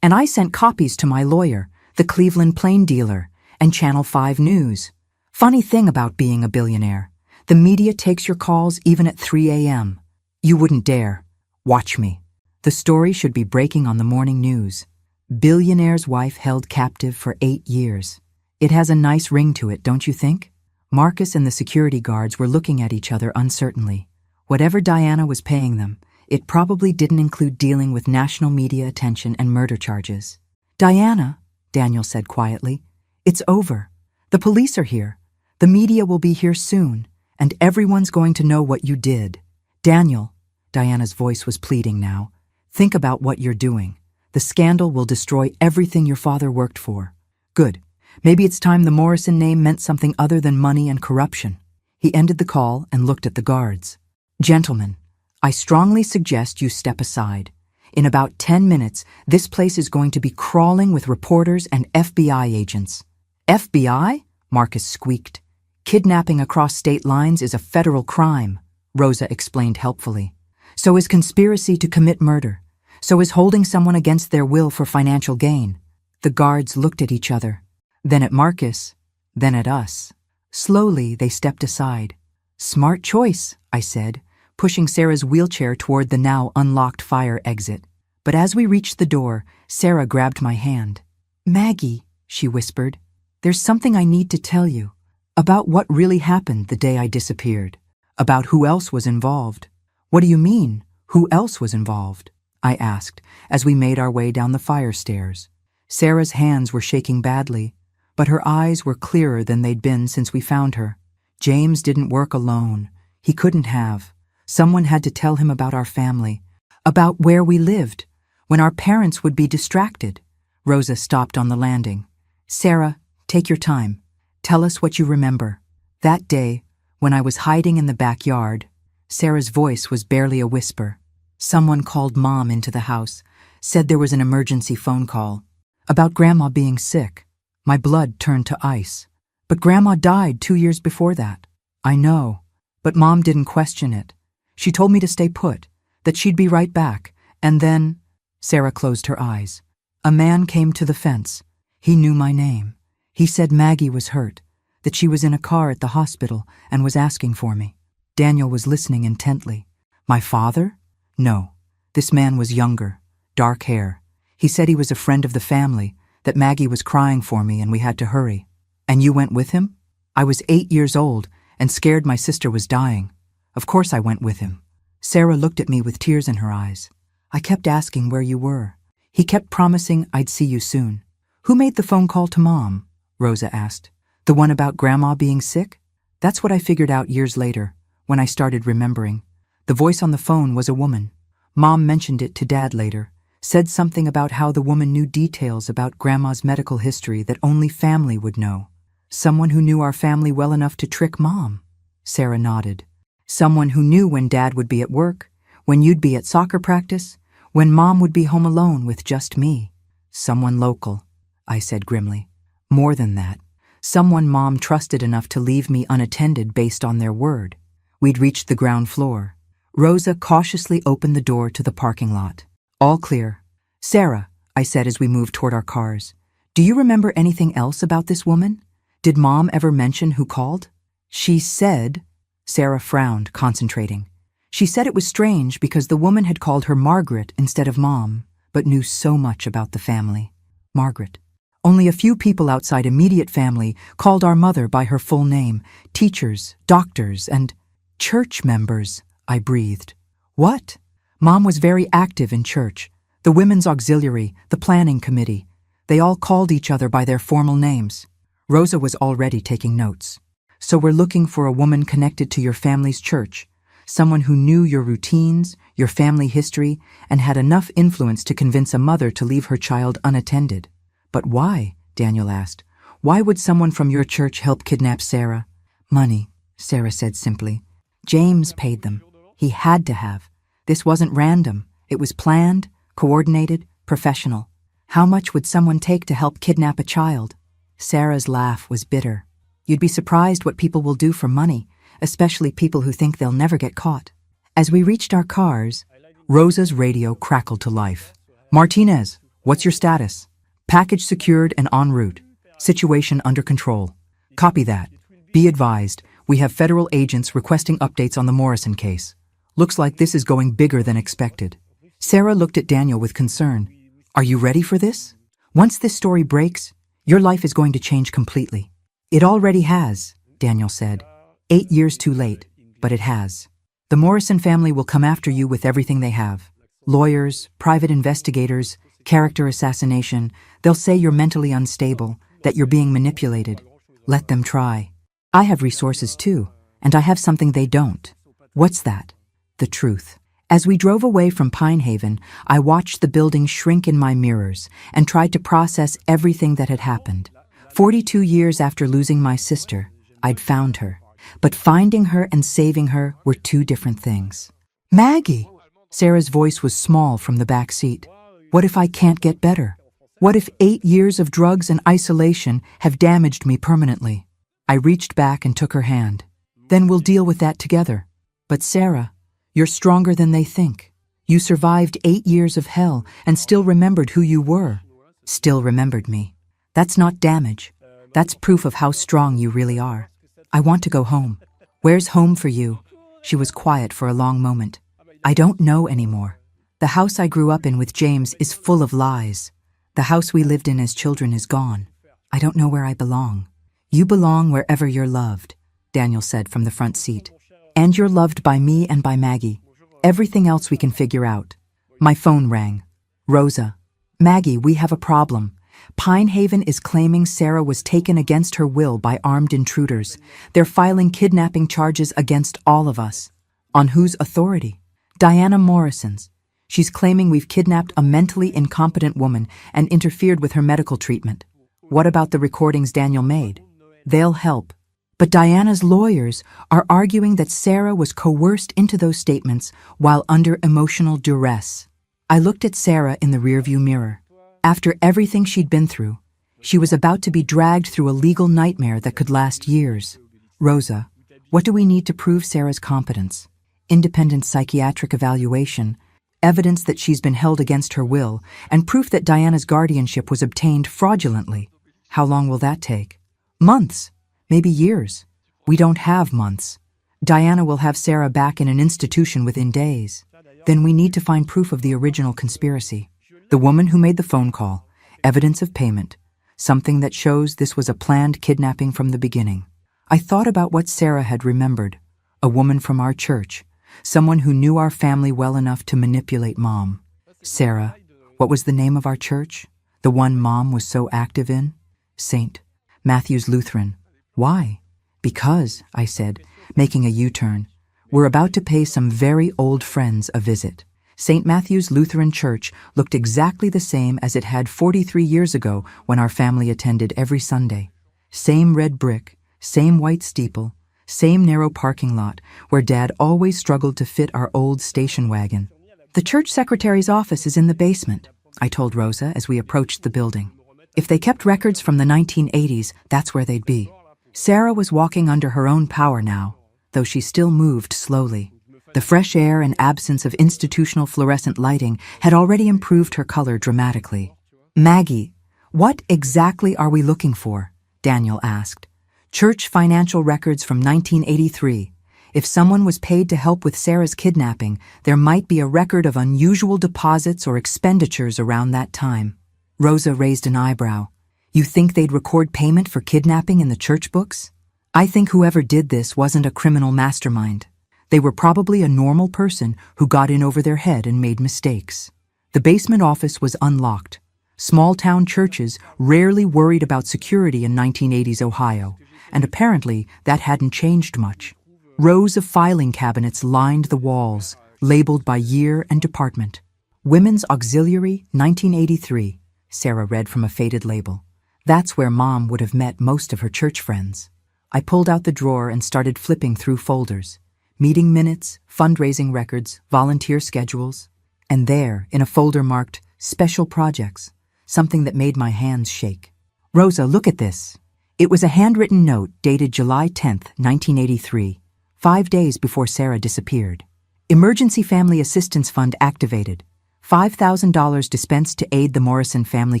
"And I sent copies to my lawyer, the Cleveland Plain Dealer, and Channel 5 News. Funny thing about being a billionaire. The media takes your calls even at 3 a.m. You wouldn't dare. Watch me. The story should be breaking on the morning news. Billionaire's wife held captive for 8 years. It has a nice ring to it, don't you think?" Marcus and the security guards were looking at each other uncertainly. Whatever Diana was paying them, it probably didn't include dealing with national media attention and murder charges. "Diana," Daniel said quietly, "it's over. The police are here. The media will be here soon, and everyone's going to know what you did. Daniel," Diana's voice was pleading now, "think about what you're doing. The scandal will destroy everything your father worked for." "Good. Maybe it's time the Morrison name meant something other than money and corruption." He ended the call and looked at the guards. "Gentlemen, I strongly suggest you step aside. In about 10 minutes, this place is going to be crawling with reporters and FBI agents." "FBI?" Marcus squeaked. "Kidnapping across state lines is a federal crime," Rosa explained helpfully. "So is conspiracy to commit murder. So is holding someone against their will for financial gain." The guards looked at each other, then at Marcus, then at us. Slowly, they stepped aside. "Smart choice," I said, pushing Sarah's wheelchair toward the now unlocked fire exit. But as we reached the door, Sarah grabbed my hand. "Maggie," she whispered, "there's something I need to tell you. About what really happened the day I disappeared. About who else was involved." "What do you mean?" Who else was involved? I asked as we made our way down the fire stairs. Sarah's hands were shaking badly, but her eyes were clearer than they'd been since we found her. James didn't work alone. He couldn't have. Someone had to tell him about our family, about where we lived, when our parents would be distracted. Rosa stopped on the landing. Sarah, take your time. Tell us what you remember. That day, when I was hiding in the backyard, Sarah's voice was barely a whisper. Someone called Mom into the house, said there was an emergency phone call about Grandma being sick. My blood turned to ice. But Grandma died 2 years before that. I know, but Mom didn't question it. She told me to stay put, that she'd be right back, and then… Sarah closed her eyes. A man came to the fence. He knew my name. He said Maggie was hurt, that she was in a car at the hospital and was asking for me. Daniel was listening intently. My father? No. This man was younger, dark hair. He said he was a friend of the family, that Maggie was crying for me and we had to hurry. And you went with him? I was 8 years old and scared my sister was dying. Of course I went with him. Sarah looked at me with tears in her eyes. I kept asking where you were. He kept promising I'd see you soon. Who made the phone call to Mom? Rosa asked. The one about Grandma being sick? That's what I figured out years later, when I started remembering. The voice on the phone was a woman. Mom mentioned it to Dad later, said something about how the woman knew details about Grandma's medical history that only family would know. Someone who knew our family well enough to trick Mom. Sarah nodded. Someone who knew when Dad would be at work, when you'd be at soccer practice, when Mom would be home alone with just me. Someone local, I said grimly. More than that. Someone Mom trusted enough to leave me unattended based on their word. We'd reached the ground floor. Rosa cautiously opened the door to the parking lot. All clear. Sarah, I said as we moved toward our cars, do you remember anything else about this woman? Did Mom ever mention who called? She said… Sarah frowned, concentrating. She said it was strange because the woman had called her Margaret instead of Mom, but knew so much about the family. Margaret. Only a few people outside immediate family called our mother by her full name, teachers, doctors, and church members, I breathed. What? Mom was very active in church, the women's auxiliary, the planning committee. They all called each other by their formal names. Rosa was already taking notes. So we're looking for a woman connected to your family's church, someone who knew your routines, your family history, and had enough influence to convince a mother to leave her child unattended. But why? Daniel asked. Why would someone from your church help kidnap Sarah? Money, Sarah said simply. James paid them. He had to have. This wasn't random. It was planned, coordinated, professional. How much would someone take to help kidnap a child? Sarah's laugh was bitter. You'd be surprised what people will do for money, especially people who think they'll never get caught. As we reached our cars, Rosa's radio crackled to life. Martinez, what's your status? Package secured and en route. Situation under control. Copy that. Be advised, we have federal agents requesting updates on the Morrison case. Looks like this is going bigger than expected. Sarah looked at Daniel with concern. Are you ready for this? Once this story breaks, your life is going to change completely. It already has, Daniel said. 8 years too late, but it has. The Morrison family will come after you with everything they have. Lawyers, private investigators, character assassination. They'll say you're mentally unstable, that you're being manipulated. Let them try. I have resources too, and I have something they don't. What's that? The truth. As we drove away from Pinehaven, I watched the building shrink in my mirrors and tried to process everything that had happened. 42 years after losing my sister, I'd found her. But finding her and saving her were two different things. Maggie! Sarah's voice was small from the back seat. What if I can't get better? What if 8 years of drugs and isolation have damaged me permanently? I reached back and took her hand. Then we'll deal with that together. But Sarah, you're stronger than they think. You survived 8 years of hell and still remembered who you were. Still remembered me. That's not damage. That's proof of how strong you really are. I want to go home. Where's home for you? She was quiet for a long moment. I don't know anymore. The house I grew up in with James is full of lies. The house we lived in as children is gone. I don't know where I belong. You belong wherever you're loved, Daniel said from the front seat. And you're loved by me and by Maggie. Everything else we can figure out. My phone rang. Rosa. Maggie, we have a problem. Pine Haven is claiming Sarah was taken against her will by armed intruders. They're filing kidnapping charges against all of us. On whose authority? Diana Morrison's. She's claiming we've kidnapped a mentally incompetent woman and interfered with her medical treatment. What about the recordings Daniel made? They'll help. But Diana's lawyers are arguing that Sarah was coerced into those statements while under emotional duress. I looked at Sarah in the rearview mirror. After everything she'd been through, she was about to be dragged through a legal nightmare that could last years. Rosa, what do we need to prove Sarah's competence? Independent psychiatric evaluation, evidence that she's been held against her will, and proof that Diana's guardianship was obtained fraudulently. How long will that take? Months. Maybe years. We don't have months. Diana will have Sarah back in an institution within days. Then we need to find proof of the original conspiracy. The woman who made the phone call, evidence of payment, something that shows this was a planned kidnapping from the beginning. I thought about what Sarah had remembered, a woman from our church, someone who knew our family well enough to manipulate Mom. Sarah, what was the name of our church? The one Mom was so active in? St. Matthew's Lutheran. Why? Because, I said, making a U-turn, we're about to pay some very old friends a visit. St. Matthew's Lutheran Church looked exactly the same as it had 43 years ago when our family attended every Sunday. Same red brick, same white steeple, same narrow parking lot where Dad always struggled to fit our old station wagon. The church secretary's office is in the basement, I told Rosa as we approached the building. If they kept records from the 1980s, that's where they'd be. Sarah was walking under her own power now, though she still moved slowly. The fresh air and absence of institutional fluorescent lighting had already improved her color dramatically. Maggie, what exactly are we looking for? Daniel asked. Church financial records from 1983. If someone was paid to help with Sarah's kidnapping, there might be a record of unusual deposits or expenditures around that time. Rosa raised an eyebrow. You think they'd record payment for kidnapping in the church books? I think whoever did this wasn't a criminal mastermind. They were probably a normal person who got in over their head and made mistakes. The basement office was unlocked. Small-town churches rarely worried about security in 1980s Ohio, and apparently that hadn't changed much. Rows of filing cabinets lined the walls, labeled by year and department. Women's Auxiliary, 1983, Sarah read from a faded label. That's where Mom would have met most of her church friends. I pulled out the drawer and started flipping through folders. Meeting minutes, fundraising records, volunteer schedules. And there, in a folder marked Special Projects, something that made my hands shake. Rosa, look at this. It was a handwritten note dated July 10th, 1983, 5 days before Sarah disappeared. Emergency Family Assistance Fund activated. $5,000 dispensed to aid the Morrison family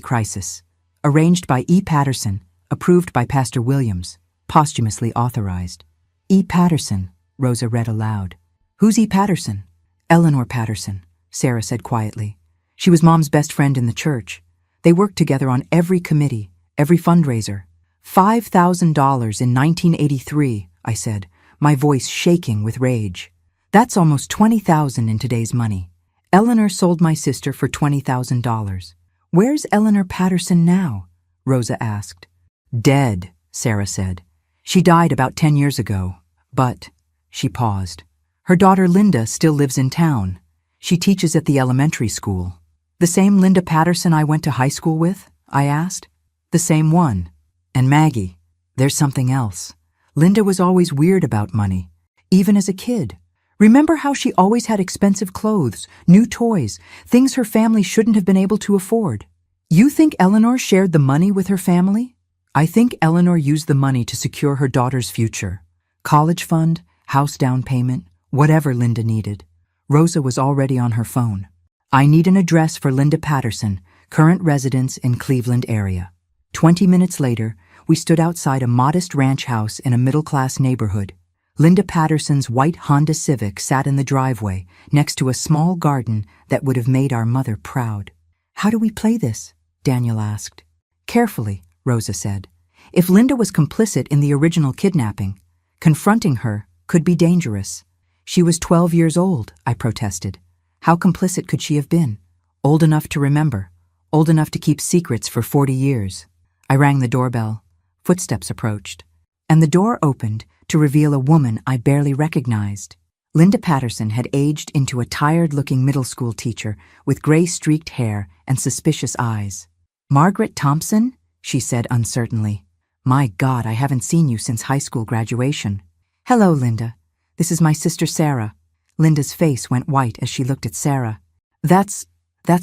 crisis. Arranged by E. Patterson, approved by Pastor Williams, posthumously authorized. E. Patterson, Rosa read aloud. Who's E. Patterson? Eleanor Patterson, Sarah said quietly. She was Mom's best friend in the church. They worked together on every committee, every fundraiser. $5,000 in 1983, I said, my voice shaking with rage. That's almost $20,000 in today's money. Eleanor sold my sister for $20,000. Where's Eleanor Patterson now? Rosa asked. Dead, Sarah said. She died about 10 years ago, but, she paused. Her daughter Linda still lives in town. She teaches at the elementary school. The same Linda Patterson I went to high school with? I asked. The same one. And Maggie, there's something else. Linda was always weird about money, even as a kid. Remember how she always had expensive clothes, new toys, things her family shouldn't have been able to afford? You think Eleanor shared the money with her family? I think Eleanor used the money to secure her daughter's future. College fund, house down payment, whatever Linda needed. Rosa was already on her phone. I need an address for Linda Patterson, current residence in Cleveland area. 20 minutes later, we stood outside a modest ranch house in a middle-class neighborhood. Linda Patterson's white Honda Civic sat in the driveway next to a small garden that would have made our mother proud. How do we play this? Daniel asked. Carefully, Rosa said. If Linda was complicit in the original kidnapping, confronting her could be dangerous. She was 12 years old, I protested. How complicit could she have been? Old enough to remember, old enough to keep secrets for 40 years. I rang the doorbell. Footsteps approached, and the door opened to reveal a woman I barely recognized. Linda Patterson had aged into a tired-looking middle school teacher with gray-streaked hair and suspicious eyes. "Margaret Thompson?" she said uncertainly. "My God, I haven't seen you since high school graduation." "Hello, Linda. This is my sister Sarah." Linda's face went white as she looked at Sarah. That's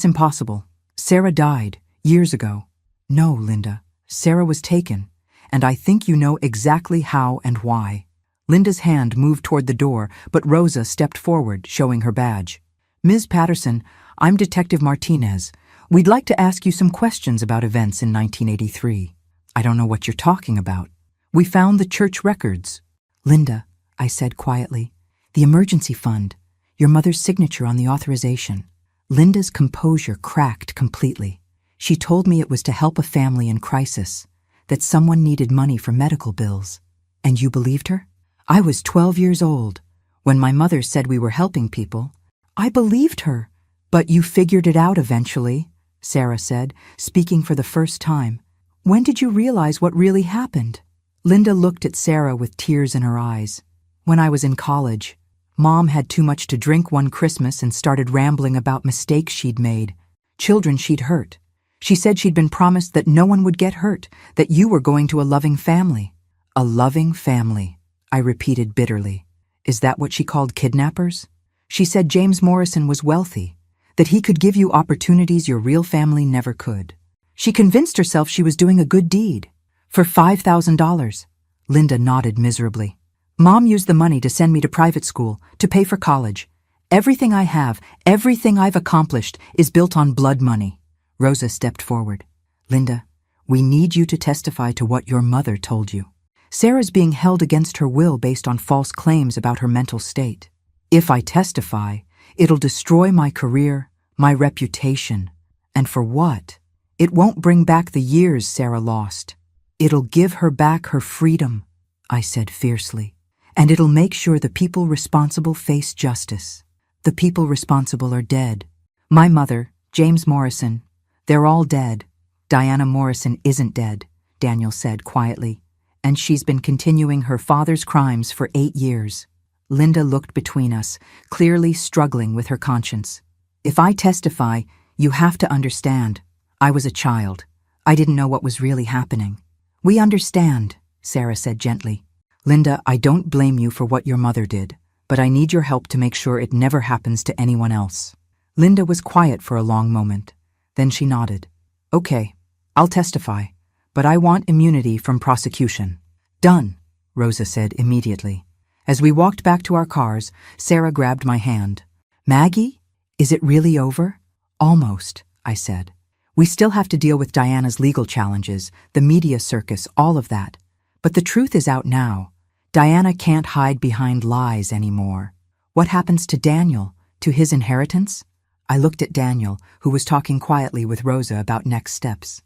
impossible. Sarah died years ago." "No, Linda. Sarah was taken, and I think you know exactly how and why." Linda's hand moved toward the door, but Rosa stepped forward, showing her badge. "Ms. Patterson, I'm Detective Martinez. We'd like to ask you some questions about events in 1983. "I don't know what you're talking about. We found the church records." "Linda," I said quietly, "the emergency fund, your mother's signature on the authorization." Linda's composure cracked completely. She told me it was to help a family in crisis, that someone needed money for medical bills. "And you believed her?" "I was 12 years old. When my mother said we were helping people, I believed her." "But you figured it out eventually," Sarah said, speaking for the first time. "When did you realize what really happened?" Linda looked at Sarah with tears in her eyes. "When I was in college. Mom had too much to drink one Christmas and started rambling about mistakes she'd made, children she'd hurt. She said she'd been promised that no one would get hurt, that you were going to a loving family." "A loving family," I repeated bitterly. "Is that what she called kidnappers?" "She said James Morrison was wealthy, that he could give you opportunities your real family never could. She convinced herself she was doing a good deed. For $5,000. Linda nodded miserably. "Mom used the money to send me to private school, to pay for college. Everything I have, everything I've accomplished, is built on blood money." Rosa stepped forward. "Linda, we need you to testify to what your mother told you. Sarah's being held against her will based on false claims about her mental state. If I testify, it'll destroy my career, my reputation. And for what? It won't bring back the years Sarah lost. It'll give her back her freedom," I said fiercely. "And it'll make sure the people responsible face justice. The people responsible are dead. My mother, James Morrison, they're all dead. Diana Morrison isn't dead," Daniel said quietly. "And she's been continuing her father's crimes for 8 years." Linda looked between us, clearly struggling with her conscience. "If I testify, you have to understand. I was a child. I didn't know what was really happening." "We understand," Sarah said gently. "Linda, I don't blame you for what your mother did, but I need your help to make sure it never happens to anyone else." Linda was quiet for a long moment. Then she nodded. "Okay, I'll testify, but I want immunity from prosecution." "Done," Rosa said immediately. As we walked back to our cars, Sarah grabbed my hand. "Maggie, is it really over?" "Almost," I said. "We still have to deal with Diana's legal challenges, the media circus, all of that. But the truth is out now. Diana can't hide behind lies anymore. What happens to Daniel, to his inheritance?" I looked at Daniel, who was talking quietly with Rosa about next steps.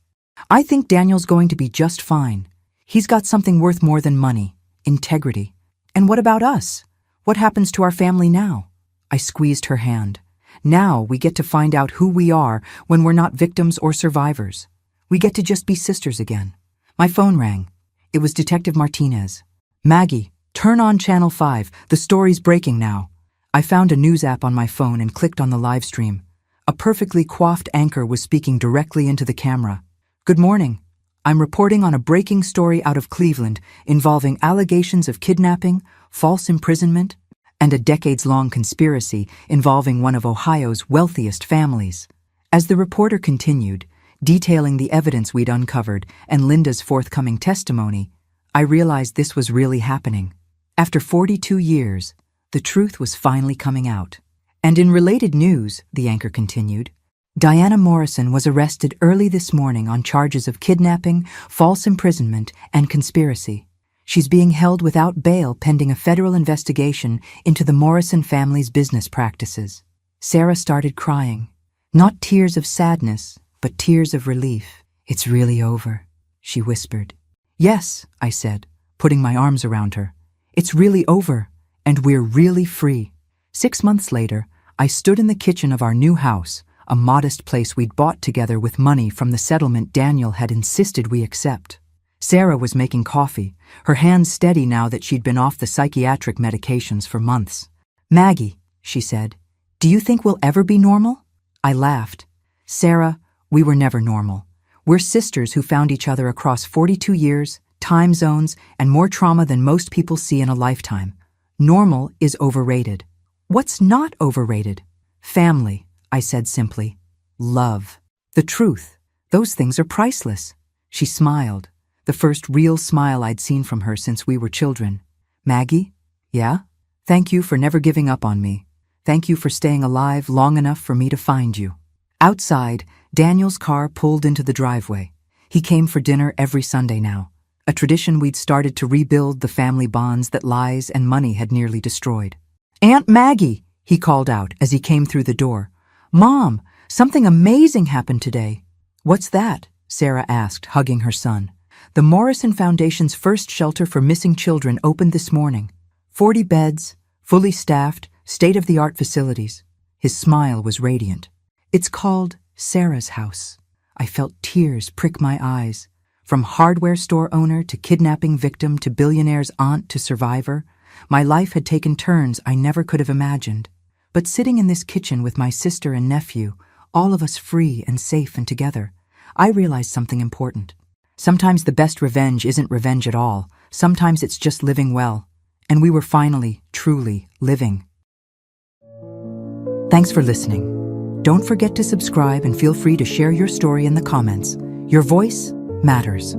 "I think Daniel's going to be just fine. He's got something worth more than money, integrity. And what about us? What happens to our family now?" I squeezed her hand. "Now we get to find out who we are when we're not victims or survivors. We get to just be sisters again." My phone rang. It was Detective Martinez. "Maggie, turn on Channel 5. The story's breaking now." I found a news app on my phone and clicked on the live stream. A perfectly coiffed anchor was speaking directly into the camera. "Good morning. I'm reporting on a breaking story out of Cleveland involving allegations of kidnapping, false imprisonment, and a decades-long conspiracy involving one of Ohio's wealthiest families." As the reporter continued, detailing the evidence we'd uncovered and Linda's forthcoming testimony, I realized this was really happening. After 42 years, the truth was finally coming out. "And in related news," the anchor continued, "Diana Morrison was arrested early this morning on charges of kidnapping, false imprisonment, and conspiracy. She's being held without bail pending a federal investigation into the Morrison family's business practices." Sarah started crying. Not tears of sadness, but tears of relief. "It's really over," she whispered. "Yes," I said, putting my arms around her. "It's really over, and we're really free." 6 months later, I stood in the kitchen of our new house, a modest place we'd bought together with money from the settlement Daniel had insisted we accept. Sarah was making coffee, her hands steady now that she'd been off the psychiatric medications for months. "Maggie," she said, "do you think we'll ever be normal?" I laughed. "Sarah, we were never normal. We're sisters who found each other across 42 years, time zones, and more trauma than most people see in a lifetime. Normal is overrated." "What's not overrated?" "Family," I said simply. "Love. The truth. Those things are priceless." She smiled, the first real smile I'd seen from her since we were children. "Maggie? Yeah? Thank you for never giving up on me. Thank you for staying alive long enough for me to find you." Outside, Daniel's car pulled into the driveway. He came for dinner every Sunday now, a tradition we'd started to rebuild the family bonds that lies and money had nearly destroyed. "Aunt Maggie," he called out as he came through the door. "Mom, something amazing happened today." "What's that?" Sarah asked, hugging her son. "The Morrison Foundation's first shelter for missing children opened this morning. 40 beds, fully staffed, state-of-the-art facilities." His smile was radiant. "It's called Sarah's House." I felt tears prick my eyes. From hardware store owner to kidnapping victim to billionaire's aunt to survivor, my life had taken turns I never could have imagined. But sitting in this kitchen with my sister and nephew, all of us free and safe and together, I realized something important. Sometimes the best revenge isn't revenge at all. Sometimes it's just living well. And we were finally, truly living. Thanks for listening. Don't forget to subscribe and feel free to share your story in the comments. Your voice matters.